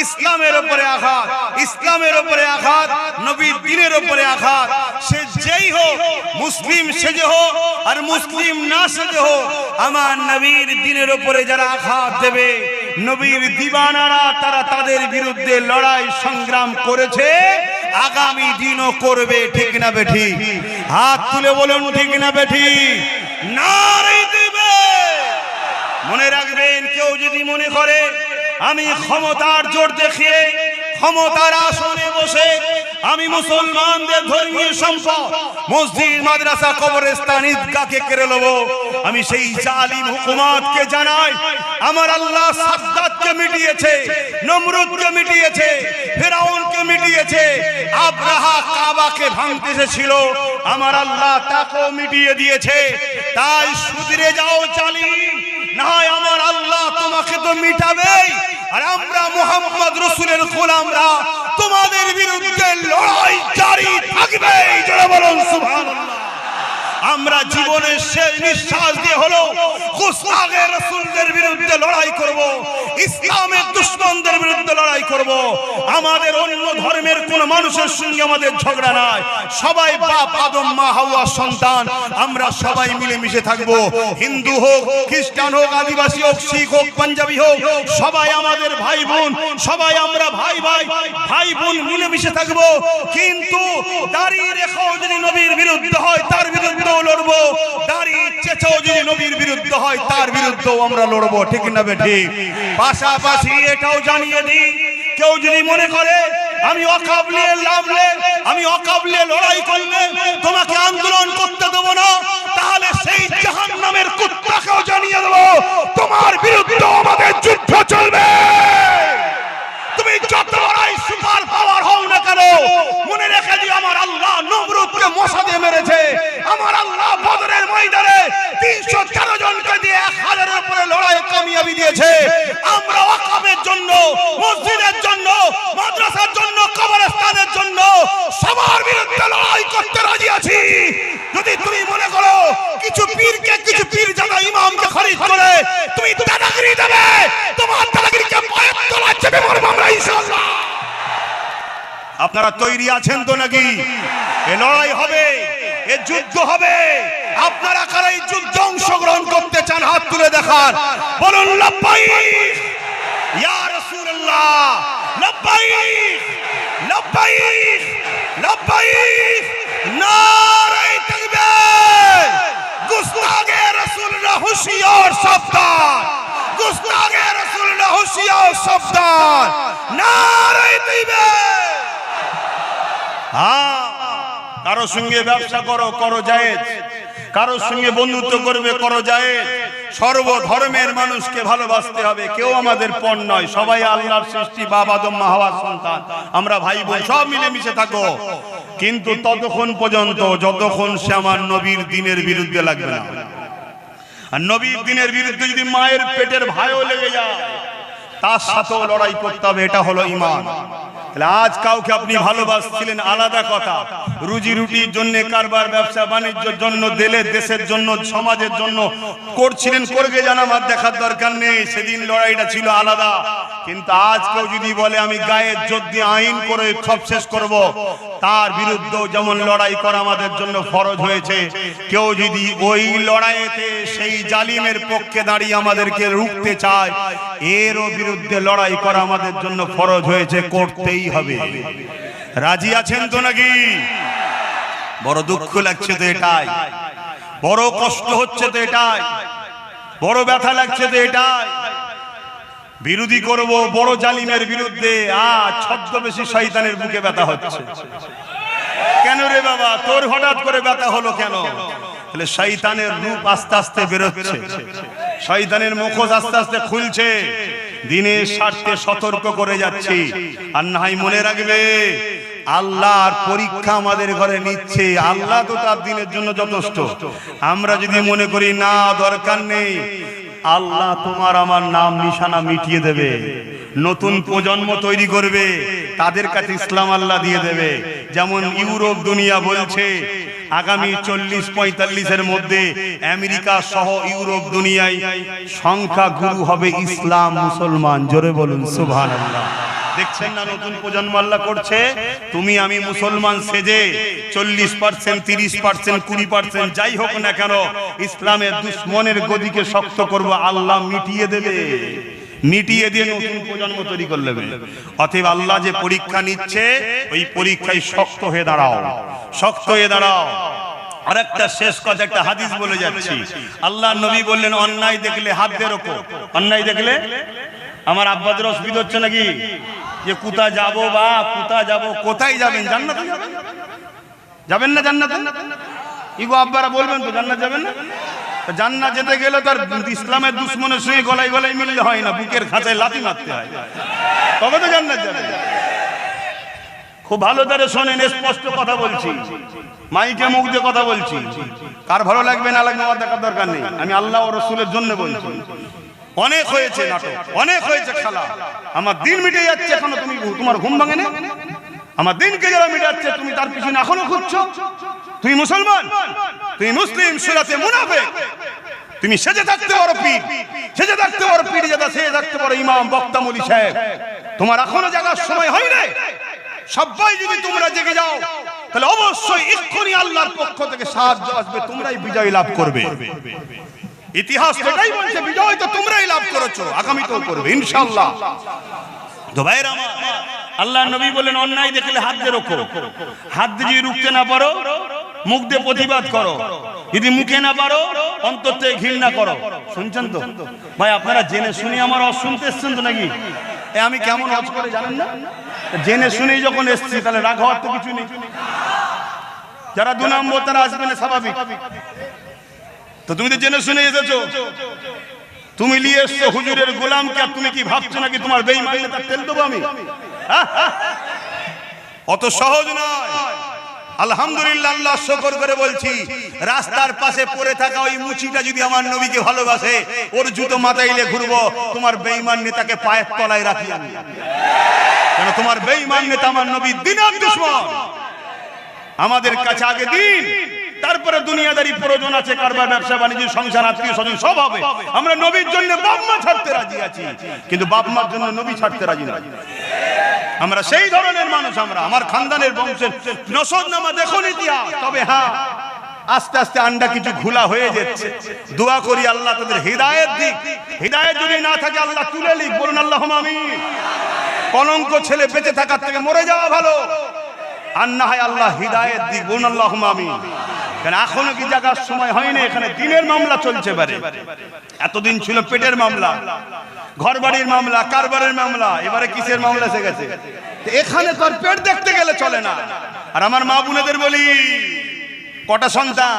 ইসলামের উপরে আঘাত, ইসলামের উপরে আঘাত, নবীর দ্বীনের উপরে আঘাত। সে যেই হোক, মুসলিম সেজে হোক আর মুসলিম না সেজে হোক, আমার নবীর দ্বীনের উপরে যারা আঘাত দেবে, নবীর দিবানারা তারা তাদের বিরুদ্ধে লড়াই সংগ্রাম করেছে, আগামী দিনও করবে। ঠিক না বেঠিক? হাত তুলে বলুন ঠিক না বেঠিক? নারে দিবে। মনে রাখবেন, কেউ যদি মনে করে আমি ক্ষমতার জোর দেখিয়ে ক্ষমতার আসনে বসে আমি মুসলমানদের ধর্মীয় সম্পদ মসজিদ, মাদ্রাসা, কবরস্থান, ঈদগাহকে কেড়ে নেব, আমি সেই জালিম হুকুমতকে জানাই, আমার আল্লাহ সাদ্দাতকে মিটিয়েছে, নমরুদকে মিটিয়েছে, ফিরাউনকে মিটিয়েছে, আব্রাহা কাবাকে ভাঙতে এসেছিল, আমার আল্লাহ তাকেও মিটিয়ে দিয়েছে। তাই সুধরে যাও জালিম, না হয় আমার আল্লাহ তোমাকে তো মিটাবেই, আর আমরা মুহাম্মদ রাসূলের গোলামরা তোমাদের বিরুদ্ধে লড়াই জারি থাকবে। জোরে বলুন সুবহানাল্লাহ। আমরা জীবনের শেষ নিঃশ্বাস দিয়ে হলো গুস্তাখে রাসূলদের বিরুদ্ধে লড়াই করব, ইসলামের দুশমনদের বিরুদ্ধে লড়াই করব। আমাদের অন্য ধর্মের কোন মানুষের সঙ্গে আমাদের ঝগড়া নাই, সবাই বাপ আদম মা হাওয়ার সন্তান, আমরা সবাই মিলেমিশে থাকব। হিন্দু হোক, খ্রিস্টান হোক, আদিবাসী হোক, শিখ হোক, পাঞ্জাবি হোক, সবাই আমাদের ভাই বোন, সবাই আমরা ভাই ভাই ভাই বোন মিলেমিশে থাকব। কিন্তু দাঁড়িয়ে রেখাও যদি নবীর বিরুদ্ধে হয় তার বিরুদ্ধে লড়বো, দাঁড়িয়ে চেঁচাও যদি নবীর বিরুদ্ধে হয় তার বিরুদ্ধেও আমরা লড়বো। ঠিক না বেঠিক? পাশাপাশি এটাও জানিয়ে দিই, কেউ যদি মনে করে আমি অকাবলে লাভলে, আমি অকাবলে লড়াই করলে তোমাকে আন্দোলন করতে দেবো না, তাহলে সেই জাহান্নামের কুত্তাকেও জানিয়ে দেবো তোমার বিরুদ্ধে আমাদের যুদ্ধ চলবে। তুমি যত লড়াই সুপার পাওয়ার হও না কেন, মনে রেখে দিও আমার আল্লাহ নমরুদকে মশা দিয়ে মেরেছে, আমার আল্লাহ বদরের ময়দানে 314 জনকে দিয়ে 1000-এর উপরে লড়াই কামিয়াবি দিয়েছে। আমরা ওয়াকাফের জন্য, মসজিদের জন্য, মাদ্রাসার জন্য, কবরস্থানের জন্য সবার বিরুদ্ধে লড়াই করতে রাজি আছি। যদি তুমি মনে করো কিছু পীরকে, কিছু পীরজাদা ইমামকে খরিদ করে তুমি দাদাগিরি দেবে, তোমার দাদাগিরিকে পায়ের তলায় চেপে মারব আমরা ইনশাআল্লাহ। আপনারা তৈরি আছেন তো নাকি? এ লড়াই হবে, এ যুদ্ধ হবে। আপনারা কারা এই যুদ্ধে অংশগ্রহণ করতে চান হাত তুলে দেখান, বলুন লাব্বাইক ইয়া রাসূলুল্লাহ, লাব্বাইক লাব্বাইক লাব্বাইক, নারে তাকবীর। গুস্তাখে রাসূলুল্লাহ হুঁশিয়ার সাবধান, গুস্তাখে রাসূলুল্লাহ হুঁশিয়ার সাবধান, নারে তাকবীর। হ্যাঁ, কারো সঙ্গে ব্যবসা করো, করো জায়েজ, কারো সঙ্গে বন্ধুত্ব করবে, করো জায়েজ। সর্বধর্মের মানুষকে ভালোবাসতে হবে, কেউ আমাদের পণ নয়, সবাই আল্লাহর সৃষ্টি, বাপ আদম মা হাওয়ার সন্তান, আমরা ভাই বোন, সব মিলেমিশে থাকো। কিন্তু ততক্ষণ পর্যন্ত যতক্ষণ সে আমার নবীর দ্বীনের বিরুদ্ধে লাগবে না। আর নবীর দ্বীনের বিরুদ্ধে যদি মায়ের পেটের ভাইও লেগে যায় তার সাথেও লড়াই করতে হবে, এটা হলো ঈমান। আজ কাউকে আপনি ভালোবাসছিলেন আলাদা কথা, রুজি রুটির জন্য, কারবার ব্যবসা বাণিজ্যের জন্য, দেশের জন্য, সমাজের জন্য করছিলেন, করবে জানা আমার দেখার দরকার নেই, সেদিন লড়াইটা ছিল আলাদা। কিন্তু আজ কেউ যদি বলে আমি গায়ের জোর দিয়ে আইন করে সব শেষ করব, তার বিরুদ্ধেও যেমন লড়াই করা আমাদের জন্য ফরজ হয়েছে। কেউ যদি ওই লড়াইতে সেই জালিমের পক্ষে দাঁড়িয়ে আমাদেরকে রুখতে চায়, এরও বিরুদ্ধে লড়াই করা আমাদের জন্য ফরজ হয়েছে, করতেই হবে। রাজি আছেন তো নাকি? বড় দুঃখ লাগছে তো এটাই, বড় কষ্ট হচ্ছে তো এটাই, বড় ব্যথা লাগছে তো এটাই। বিরোধী করব বড় জালিমের বিরুদ্ধে, ছদ্মবেশী শয়তানের বুকে ব্যথা হচ্ছে। কেন রে বাবা, তোর হঠাৎ করে ব্যথা হলো কেন? তাহলে শয়তানের রূপ আস্তে আস্তে বেরোচ্ছে, শয়তানের মুখোশ আস্তে আস্তে খুলছে, দিনের স্বার্থে সতর্ক করে যাচ্ছি। আর না হয় মনে রাখবে, আল্লাহর পরীক্ষা আমাদের ঘরে নিচ্ছে, আল্লাহ তো তার দিনের জন্য যথেষ্ট। আমরা যদি মনে করি না দরকার নেই, আল্লাহ তোমার আমার নাম নিশানা মিটিয়ে দেবে, নতুন প্রজন্ম তৈরি করবে, তাদের কাছে ইসলাম আল্লাহ দিয়ে দেবে। যেমন ইউরোপ দুনিয়া বলছে আগামী 40-45-এর মধ্যে আমেরিকা সহ ইউরোপ দুনিয়ায় সংখ্যা গুরু হবে ইসলাম মুসলমান। জোরে বলুন সুবহানাল্লাহ। দেখছেন না নতুন প্রজন্ম আল্লাহ করছে, তুমি আমি মুসলমান সেজে 40%, 30%, 20% যাই হোক না কেন ইসলামের দুশ্মনের গদিকে শক্ত করব, আল্লাহ মিটিয়ে দেবে, মিটিয়ে দিয়ে নতুন প্রজন্ম তৈরি করে নেবে। অতএব আল্লাহ যে পরীক্ষা নিচ্ছে ওই পরীক্ষায় শক্ত হয়ে দাঁড়াও, শক্ত হয়ে দাঁড়াও। আরেকটা শেষ কথা, একটা হাদিস বলে যাচ্ছি। আল্লাহ নবী বললেন অন্যায় দেখলে হাত দিয়ে রোখো। অন্যায় দেখলে, আমার আব্বাদের অসুবিধা হচ্ছে নাকি যে কোথায় যাব বা কোথায় যাব? কোথায় যাবেন? জান্নাতে যাবেন, যাবেন না জান্নাতে? ইগো আব্বারা বলবেন তো জান্নাত যাবেন না? জান্নাত যেতে গেলে তার ইসলামের দুশ্মনের সঙ্গে গলায় গলায় মিললে হয় না, বুকের খাঁচায় লাথি মারতে হয়, তবে তো জান্নাত যাবে। খুব ভালো করে শোনেন, স্পষ্ট কথা বলছি, মাইকে মুখ দিয়ে কথা বলছি। কার ভালো লাগবে না লাগবে আমার দেখার দরকার নেই, আমি আল্লাহ ও রাসূলের জন্য বলছি। অনেক হয়েছে নাটক, অনেক হয়েছে খেলা, আমার দিন মিটে যাচ্ছে, এখনো তুমি তোমার ঘুম ভাঙে না? আমার দিনকে যারা মিটাচ্ছে তুমি তার পিছনে এখনো খুঁজছো? তুমি মুসলমান, তুমি মুসলিম, সূরাতে মুনাফিক। তুমি সেজে থাকতে পারো পীর, সেজে থাকতে পারো পীরজাদা, সেজে থাকতে পারো ইমাম, বক্তা, মুলি সাহেব, তোমার এখনো জাগার সময় হয় নাই। সবাই যদি তোমরা জেগে যাও তাহলে অবশ্যই এক্ষুনি আল্লাহর পক্ষ থেকে সাহায্য আসবে, তোমরাই বিজয় লাভ করবে। ইতিহাস এটাই বলছে, বিজয় তো তোমরাই লাভ করেছো, আগামীতেও করবে ইনশাআল্লাহ। তো ভাইরা আমার, আল্লাহ নবী বলেন অন্যায় দেখলে হাত দিয়ে রোখো। হাত দিয়ে যদি রুখতে না পারো মুখ দিয়ে প্রতিবাদ করো, যদি মুখে না পারো অন্তর থেকে ঘৃণা করো। শুনছেন তো ভাই? আপনারা জেনে শুনে আমার ওয়াজ শুনতে এসছেন তো নাকি? আমি কেমন ওয়াজ করে জানেন না? জেনে শুনেই যখন এসছি তাহলে রাগ হওয়ার তো কিছু নেই। যারা 2 নম্বর তারা আসবে না, স্বাভাবিক। তো তুমি তো জেনে শুনে এসেছো, তুমি নিয়ে এসছো হুজুরের গোলামকে, আর তুমি কি ভাবছো নাকি তোমার বেঈমানে তার তেল দেবো আমি? অত সহজ নয়। আলহামদুলিল্লাহ, আল্লাহ শুকর করে বলছি, রাস্তার পাশে পড়ে থাকা ওই মুচিটা যদি আমার নবীকে ভালোবাসে, ওর জুতো মাথাইলে ঘুরবো, তোমার বেঈমান নেতাকে পায়ের তলায় রাখি আমি। কেন? তোমার বেঈমান নেতা আমার নবী দিনের দুশমন। আমাদের কাছে আগে দিন, তারপরে দুনিয়াদারি প্রয়োজন আছে, কারবার, ব্যবসা বাণিজ্য, সংসার, আত্মীয় স্বজন সব হবে। আমরা নবীর জন্য বাপ মা ছাড়তে রাজি আছি, কিন্তু বাপ মার জন্য নবী ছাড়তে রাজি না। আমরা সেই ধরনের মানুষ, আমরা আমার খানদানের বংশের নসবনামা দেখুন ইতিহাস। তবে হ্যাঁ, আস্তে আস্তে আন্ডা কিছু ঘোলা হয়ে যাচ্ছে। দোয়া করি আল্লাহ তাদের হিদায়াত দিক। হিদায়াত যদি না থাকে আল্লাহ তুলে লিখ, বলুন আল্লাহুম্মা আমিন। কলঙ্ক ছেলে বেঁচে থাকার থেকে মরে যাওয়া ভালো। আর না হয় আল্লাহ হিদায়াত দিক, বলুন আল্লাহুম্মা আমিন। কারণ এখনো কি জায়গার সময় হয়নি, এখানে দিনের মামলা চলছে পারে। এতদিন ছিল পেটের মামলা, ঘর বাড়ির মামলা, কারবারের মামলা, এবারে কিসের মামলা এসে গেছে? এখানে তো আর পেট দেখতে গেলে চলে না। আর আমার মা বোনেদের বলি, কটা সন্তান?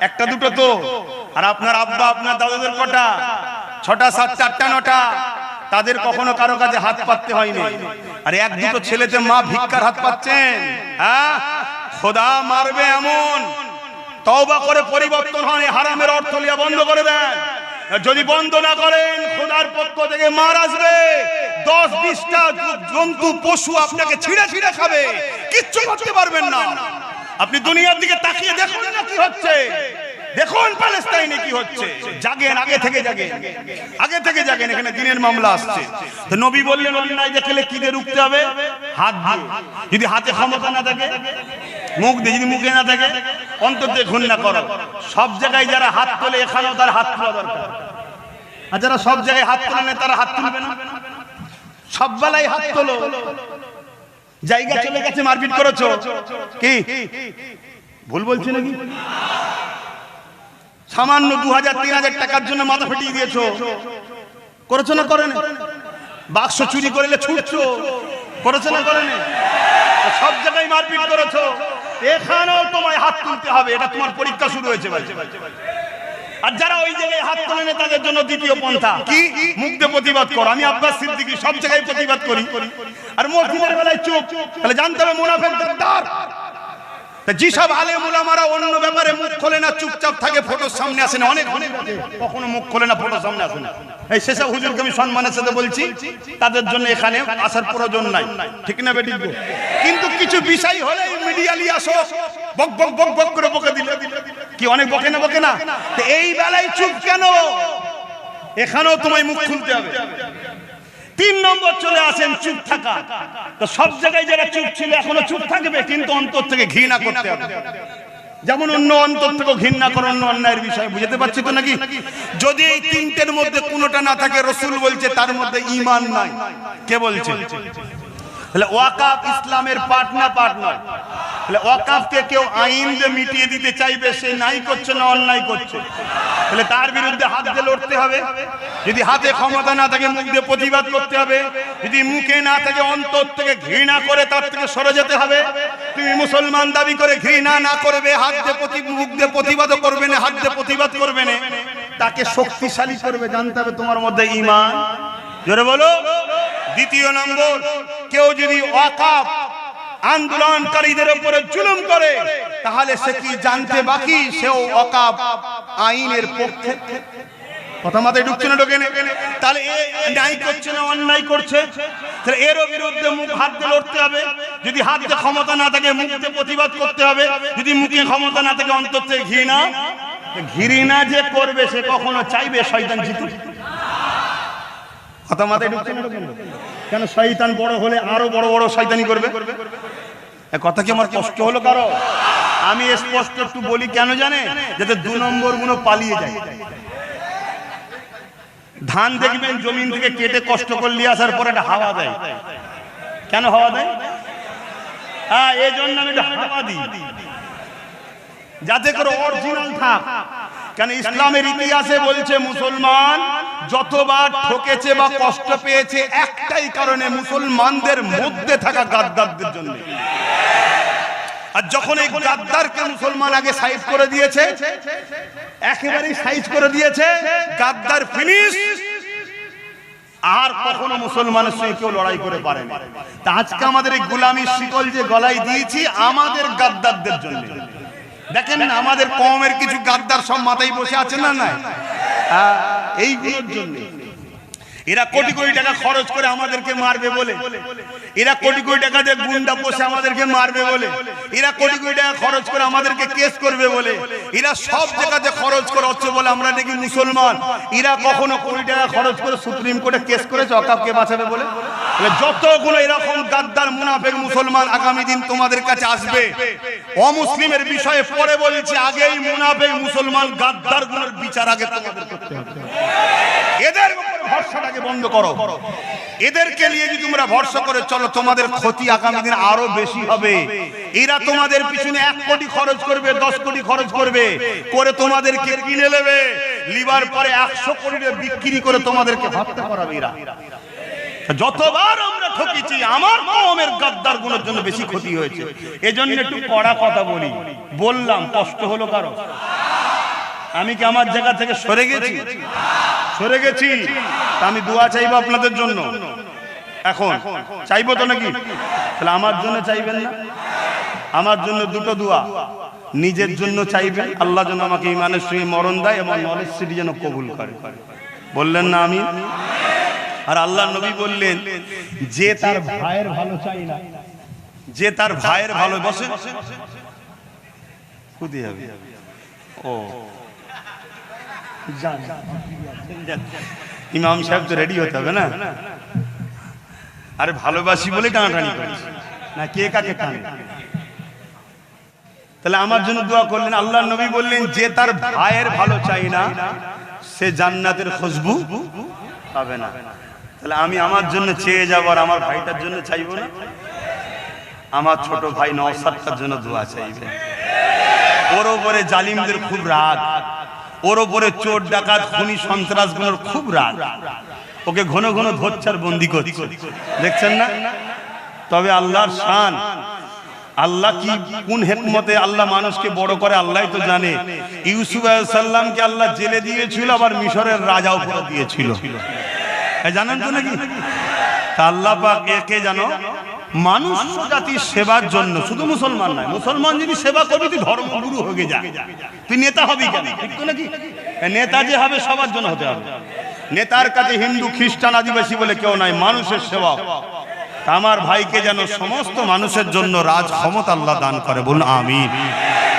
একটা দুটো তো। আর আপনার আব্বা আপনার দাদুদের কটা? 6টা, 7টা, 8টা, 9টা। তাদের কখনো কারো কাছে হাত পাততে হয়নি। আর 1-2 ছেলেতে মা ভিক্ষার হাত পাচ্ছেন। হ্যাঁ, খোদা মারবে এমন। তওবা করে পরিবর্তন হন, হারামের অর্থ লিয়া বন্ধ করে দেন। যদি বন্ধ না করেন খোদার পক্ষ থেকে মার আসবে। 10-20টা জন্তু পশু আপনাকে ছিঁড়ে ছিঁড়ে খাবে, কিচ্ছু করতে পারবেন না। আপনি দুনিয়ার দিকে তাকিয়ে দেখুন না কি হচ্ছে, দেখুন প্যালেস্টাইনে কি হচ্ছে। জাগেন, আগে থেকে জাগেন, আগে থেকে জাগেন। এখানে দিনের মামলা আসছে। তো নবী বললেন অন্যায় দেখলে কি দিয়ে রুখতে হবে? হাত দিয়ে। যদি হাতে ক্ষমতা না থাকে মুখ দিয়ে, যদি মুখে না থাকে অন্তর দিয়ে ঘৃণা করো। সব জায়গায় যারা হাত তোলে এখানেও তার হাত তোলা দরকার। আর যারা সব জায়গায় হাত তোলে না তারা হাত তুলবে না। সব বেলায় হাত তোলো। জায়গা চলে গেছে, মারপিট করেছো, কি ভুল বলছি নাকি? সামান্য 2000-3000 টাকার জন্য মাথা ফেটিয়ে দিয়েছো, করেছো না করেন? বাক্স চুরি করলে ছুটছো, করেছো না করেন? সব জায়গায় মারপিট করেছো, এখানেও তোমায় হাত তুলতে হবে। এটা তোমার পরীক্ষা শুরু হয়েছে ভাই। আর যারা ওই জায়গায় হাত তোলে না তাদের জন্য দ্বিতীয় পন্থা কি? মুখ দিয়ে প্রতিবাদ করো। আমি আব্বাস সিদ্দিকী সব জায়গায় প্রতিবাদ করি, আর মসজিদের বেলায় চুপ। তাহলে জানতে হবে মুনাফিক দারদার। যেসব আলেম উলামারা অন্য ব্যাপারে মুখ খোলে না, চুপচাপ থাকে, ফটোর সামনে আসে না, অনেক কখনো মুখ খোলে না, ফটোর সামনে আসে না, এই সেসব হুজুরকে আমি সম্মানের সাথে বলছি, তাদের জন্য এখানে আসার প্রয়োজন নাই। ঠিক না বেঠিক? কিন্তু কিছু বিষয় হলে মিডিয়া নিয়ে আসো, বক বক বক বক করে বকে দিলে কি অনেক বকে না? তো এই বেলায় চুপ কেন? এখানেও তোমায় মুখ খুলতে হবে। 3 নম্বর চলে আসেন চুপ থাকা। তো সব জায়গায় যারা চুপ ছিল এখনো চুপ থাকবে, কিন্তু অন্তর থেকে ঘৃণা করতে হবে। যেমন অন্য অন্তর থেকে ঘৃণা করো অন্য অন্যায়ের বিষয়, বুঝতে পারছি তো নাকি? যদি এই 3টের মধ্যে কোনোটা না থাকে, রাসূল বলছে তার মধ্যে ঈমান নাই। কে বলছে? তাহলে ওয়াকাফ ইসলামের পার্ট না পার্ট নয়? তাহলে ওয়াকাফকে কেউ আইন দিয়ে মিটিয়ে দিতে চাইবে, সে নাই করছে না অন্যায় করছে, তাহলে তার বিরুদ্ধে হাত দিয়ে লড়তে হবে। যদি হাতে ক্ষমতা না থাকে মুখ দিয়ে প্রতিবাদ করতে হবে। যদি মুখে না থাকে অন্তর থেকে ঘৃণা করে তার থেকে সরে যেতে হবে। তুমি মুসলমান দাবি করে ঘৃণা না করবে, হাত দিয়ে মুখ দিয়ে প্রতিবাদও করবে না, হাত দিয়ে প্রতিবাদ করবে না, তাকে শক্তিশালী করবে, জানতে হবে তোমার মধ্যে ঈমান। জোরে বলো। 2 নম্বর, কেউ যদি ওয়াকাফ আন্দোলনকারীদের উপরে জুলুম করে, তাহলে সে কি জানতে বাকি সেও ওয়াকাফ আইনের পক্ষে? কথা মাথায় ঢুকছে না? ঢোকে না? তাহলে ন্যায় করছে না অন্যায় করছে, তাহলে এর বিরুদ্ধে মুখ হাত দিয়ে লড়তে হবে। যদি হাতে ক্ষমতা না থাকে মুখ দিয়ে প্রতিবাদ করতে হবে। যদি মুখে ক্ষমতা না থাকে অন্তর থেকে ঘৃণা যে করবে সে কখনো চাইবে শয়তান জিতুক? কথা মাথায় ঢুকছে না? কেন? শয়তান বড় হলে আরো বড় বড় শয়তানি করবে। কথা কি আমার কষ্ট হলো কারো? আমি স্পষ্ট একটু বলি, কেন জানে? যাতে 2 নম্বর গুলো পালিয়ে যায়। ধান দেখবেন জমিন থেকে কেটে কষ্ট করে নিয়ে আসার পর একটা হাওয়া দেয়। কেন হাওয়া দেয়? এই জন্য আমি হাওয়া দিই, যাতে করে অরিজিনাল থাক। কেন? ইসলামের ইতিহাসে বলছে মুসলমান যতবার ঠকেছে বা কষ্ট পেয়েছে একটাই কারণে, মুসলমানদের মধ্যে থাকা গাদ্দারদের জন্য। আর যখন এই গাদ্দারকে মুসলমান আগে সাইজ করে দিয়েছে, একেবারেই সাইজ করে দিয়েছে, গাদ্দার ফিনিশ, আর কখনো মুসলমানের সঙ্গে কেউ লড়াই করে পারে না। তা আজকে আমাদের এই গোলামির শিকল যে গলায় দিয়েছি আমাদের গাদ্দারদের জন্য। দেখেন না, আমাদের কওমের কিছু গাদ্দার সব মাথায় বসে আছে না? নাই, এইগুলোর জন্য। এরা কোটি কোটি টাকা খরচ করে আমাদেরকে মারবে বলে, এরা কোটি কোটি টাকা দিয়ে গুন্ডা পোষে আমাদেরকে মারবে বলে, এরা কোটি কোটি টাকা খরচ করে আমাদেরকে কেস করবে বলে, এরা সব জায়গাতে খরচ করে হচ্ছে বলে আমরা নাকি মুসলমান। এরা কখনো কোটি টাকা খরচ করে সুপ্রিম কোর্টে কেস করেছে ওয়াকাফকে বাঁচাবে বলে? যতগুলো এরকম গাদ্দার মুনাফিক মুসলমান আগামী দিন তোমাদের কাছে আসবে, অমুসলিমের বিষয়ে পরে বলছি, আগেই মুনাফিক মুসলমান গাদ্দার গুলোর বিচার আগে তোমাদের করতে হবে। এদের ভরসাটাকে বন্ধ করো। এদেরকে নিয়ে যদি তোমরা ভরসা করে চলো, তোমাদের ক্ষতি আগামী দিন আরো বেশি হবে। এরা তোমাদের পিছনে 1 কোটি খরচ করবে, 10 কোটি খরচ করবে, করে তোমাদেরকে কিনে নেবে, লিবার পরে 100 কোটি বিক্রি করে তোমাদেরকে হত্যা করাবে। এরা যতবার আমরা ঠকেছি আমার কওমের গাদ্দার গুলোর জন্য বেশি ক্ষতি হয়েছে। এজন্য একটু কড়া কথা বললাম, কষ্ট হলো কারো? আমি কি আমার জায়গা থেকে সরে গেছি? তা আমি দোয়া চাইবো আপনাদের জন্য। এখন চাইবো তো নাকি? তাহলে আমার জন্য চাইবেন না? আমার জন্য 2টো দোয়া। নিজের জন্য চাইবেন, আল্লাহ যেন আমাকে ঈমানের সঙ্গে মরণ দেয় এবং নলেজ সিটি যেন কবুল করে। বললেন না আমি? আর আল্লাহ নবী বললেন, যে তার ভাইয়ের ভালো চাই না, যে তার ভাইয়ের ভালো বসে খুদি হবে। ও ইমাম সাহেব তো রেডি হতে হবে না? আরে ভালোবাসি বলে টানাটানি করিস না, কে কাকে টানে? তাহলে আমার জন্য দোয়া করলেন। আল্লাহ নবী বললেন, যে তার ভাইয়ের ভালো চাই না সে জান্নাতের খুশবু পাবে না। তাহলে আমি আমার জন্য চেয়ে যাবো, আর আমার ভাইটার জন্য চাইবো না? আমার ছোট ভাই নওশাদটার জন্য দোয়া চাইবে। ওর উপরে জালিমদের খুব রাগ, ওর উপরে চোর ডাকাত খুনি সন্ত্রাসগুলোর খুব রাগ, ওকে ঘন ঘন ধরছে আর বন্দি করছে, দেখছেন না? তবে আল্লাহর শান, আল্লাহ কি কোন হিকমতে আল্লাহ মানুষকে বড় করে আল্লাহই তো জানে। ইউসুফ আলাইহিস সালামকে আল্লাহ জেলে দিয়েছিল, আবার মিশরের রাজাও করে দিয়েছিল, জানেন তো নাকি? তা আল্লাহ পাক একে জানো মানুষ জাতির সেবার জন্য, শুধু মুসলমান নয়, মুসলমান যদি সেবা করবি তুই ধর্মগুরু হয়ে যা, তুই নেতা হবি কেন? ঠিক তো নাকি? নেতা যে হবে সবার জন্য হতে হবে। নেতার কাছে হিন্দু খ্রিস্টান আদিবাসী বলে কেউ নাই, মানুষের সেবা। তা আমার ভাইকে যেন সমস্ত মানুষের জন্য রাজ ক্ষমতা আল্লাহ দান করে, বলুন আমিন।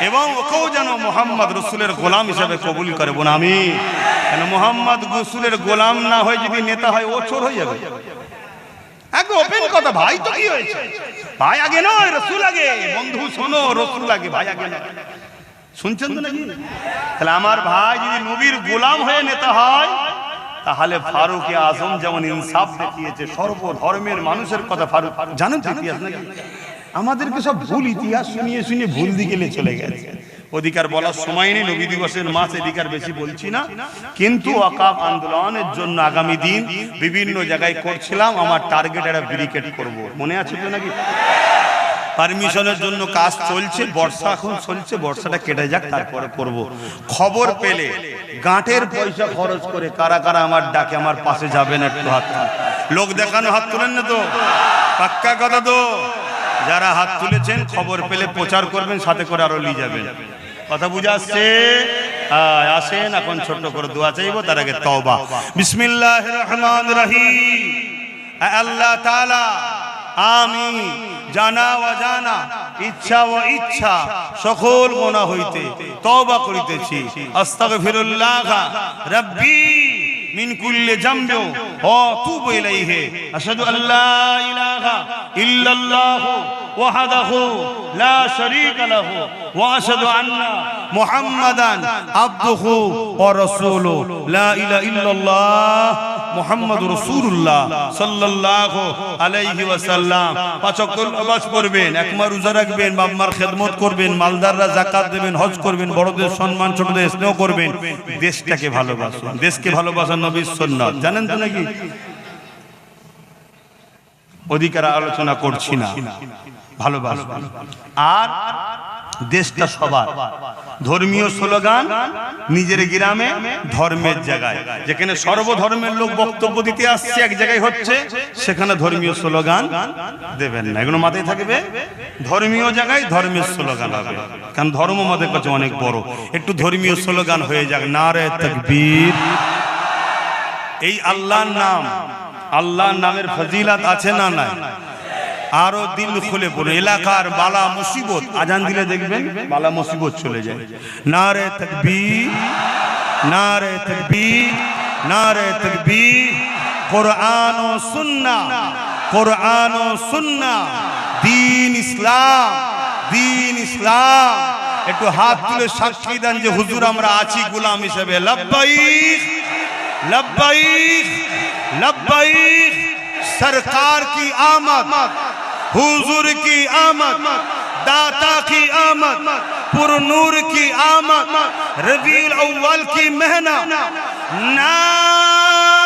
এবং ওকেও যেন মোহাম্মদ রসুলের গোলাম হিসেবে কবুল করে, বলুন আমিন। কেন মোহাম্মদ রসুলের গোলাম না হয়ে যদি নেতা হয় ও চোর হয়ে যাবে। একদম ওপেন কথা, ভাই তো কি হয়েছে, ভাই আগে নয় রসুল আগে। বন্ধু শোনো, রসুল আগে, ভাই আগে নয়। শুনছেন তো নাকি? তাহলে আমার ভাই যদি নবীর গোলাম হয়ে নেতা হয়, তাহলে ফারুক আজম যেমন ইনসাফ দেখিয়েছে, সর্বধর্মের মানুষের কথা ফারুক। জানেন তো ইতিহাস নাকি? আমাদেরকে সব ভুল ইতিহাস শুনিয়ে শুনিয়ে ভুল দিকে চলে গেছে। অধিকার বলার সময় নেই, নবী দিবসের মাস, এদিকার বেশি বলছি না। কিন্তু ওয়াকাফ আন্দোলনের জন্য আগামী দিন বিভিন্ন জায়গায় করছিলাম, আমার টার্গেট একটা ব্যারিকেড করব, মনে আছে তো নাকি? পারমিশনের জন্য কাজ চলছে, বর্ষা এখন চলছে, বর্ষাটা কেটে যাক তারপরে করব। খবর পেলে গাঁটের পয়সা খরচ করে কারা কারা আমার ডাকে আমার পাশে যাবেন, একটু হাত লোক দেখানো, হাত তুলেন না তো? পাক্কা কথা তো? যারা হাত তুলেছেন খবর পেলে প্রচার করবেন, সাথে করে আরো নিয়ে যাবেন। কথা বুঝে আসছে? আসেন এখন ছোট্ট করে দোয়া চাইবো, তার আগে তওবা। বিসমিল্লাহির রহমানির রহিম। আল্লাহ তাআলা আমি জানা অজানা, ইচ্ছা ও ইচ্ছা সকল গুনাহ হইতে তওবা করিতেছি। আস্তাগফিরুল্লাহ রাব্বি মিন কুল্লি জামবি ওয়া আতুবু ইলাইহি। আশহাদু আল্লা ইলাহা ইল্লাল্লাহু ওয়াহদাহু লা শারীকা লাহু ওয়া আশহাদু আন্না মুহাম্মাদান আবদুহু ওয়া রাসূলুহু। লা ইলাহা ইল্লাল্লাহ মুহাম্মাদুর রাসূলুল্লাহ সাল্লাল্লাহু আলাইহি ওয়াসাল্লাম। পাঁচ ওয়াক্ত নামাজ পড়বেন, একমার রোজা রাখবেন, বাপ-মার খেদমত করবেন, মালদাররা যাকাত দেবেন, হজ করবেন, বড়দের সম্মান, ছোটদের স্নেহ করবেন, দেশটাকে ভালোবাসুন। দেশকে ভালোবাসা নবীর সুন্নাত, জানেন তো নাকি? অধিকার আলোচনা করছি না, ভালোবাসবেন। আর দেশটা সবার। ধর্মীয় স্লোগান নিজের গ্রামে, ধর্মের জায়গায়, যেখানে সর্বধর্মের লোক বক্তব্য দিতে আসছে, এক জায়গায় হচ্ছে, সেখানে ধর্মীয় স্লোগান দেবেন না। এগুলো মাথায় থাকবে। ধর্মীয় জায়গায় ধর্মের স্লোগান হবে, কারণ ধর্ম আমাদের কাছে অনেক বড়। একটু ধর্মীয় স্লোগান হয়ে যাক, নারে তাকবীর। এই আল্লাহর নাম, আল্লাহর নামের ফজিলত আছে না নাই? আরো দিল খুলে পড়ে, এলাকার বালা মুসিবত, আজান দিলে দেখবেন বালা মুসিবত চলে যায়। নারে তাকবীর, নারে তাকবীর, নারে তাকবীর। কোরআন ও সুন্নাহ, কোরআন ও সুন্নাহ, দ্বীন ইসলাম, দ্বীন ইসলাম। একটু হাত তুলে সাক্ষী দেন যে হুজুর আমরা আছি গোলাম হিসেবে। লব্বাইক লব্বাইক লব্বাইক। सरकार की आमद, हुजूर की आमद, दाता की आमद, पुरनूर की आमद, रबीउल अव्वल की मेहनत। नारे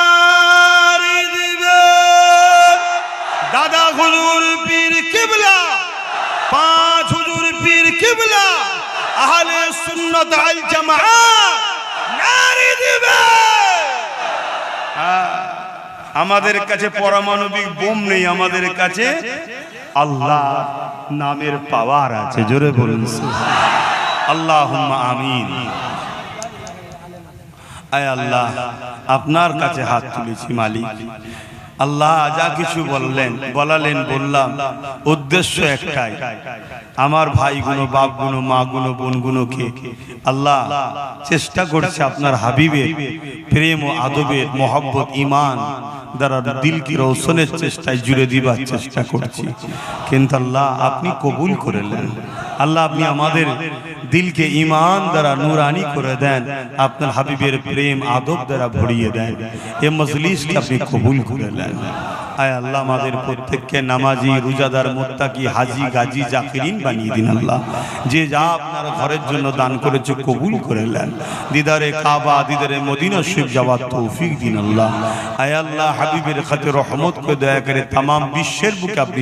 दिवार दादा हुजूर पीर किबला, पांच हुजूर पीर किबला, अहले सुन्नत अल जमात। नारे दिवार। আমাদের কাছে পারমাণবিক বোম নেই, আমাদের কাছে আল্লাহ নামের পাওয়ার আছে। জোরে বলুন আল্লাহুম্মা আমিন। আয় আল্লাহ, আপনার কাছে হাত তুলেছি মালিক। আল্লাহ যা কিছু বলালেন বললাম, উদ্দেশ্য একটাই, আমার ভাইগুলো, বাপগুলো, মাগুলো, বোনগুলোকে আল্লাহ চেষ্টা করছে আপনার হাবিবের প্রেম ও আদবের, মহব্বত, ঈমান দ্বারা দিলকে রৌশনের চেষ্টায় জুড়ে দিবার চেষ্টা করছি। কিন্তু আল্লাহ আপনি কবুল করে নেন। আল্লাহ আপনি আমাদের দিলকে ঈমান দ্বারা নূরানি করে দেন, আপনার হাবিবের প্রেম আদব দ্বারা ভরিয়ে দেন। এই মজলিসকে আপনি কবুল করে নেন। আয় আল্লাহ আমাদের প্রত্যেককে নামাজি, রোজাদার, মুত্তাকি, হাজি, গাজী, জাকিরিন বানিয়ে দিন। আল্লাহ যে যা আপনার ঘরের জন্য দান করেছে কবুল করে নেন। দিদারে কাবা, দিদারে মদিনা শরীফ যাওয়ার তৌফিক দিন। আল্লাহ আয় আল্লাহ হাবিবের খাতে রহমত করে দয়া করে তামাম বিশ্বের বুকে আপনি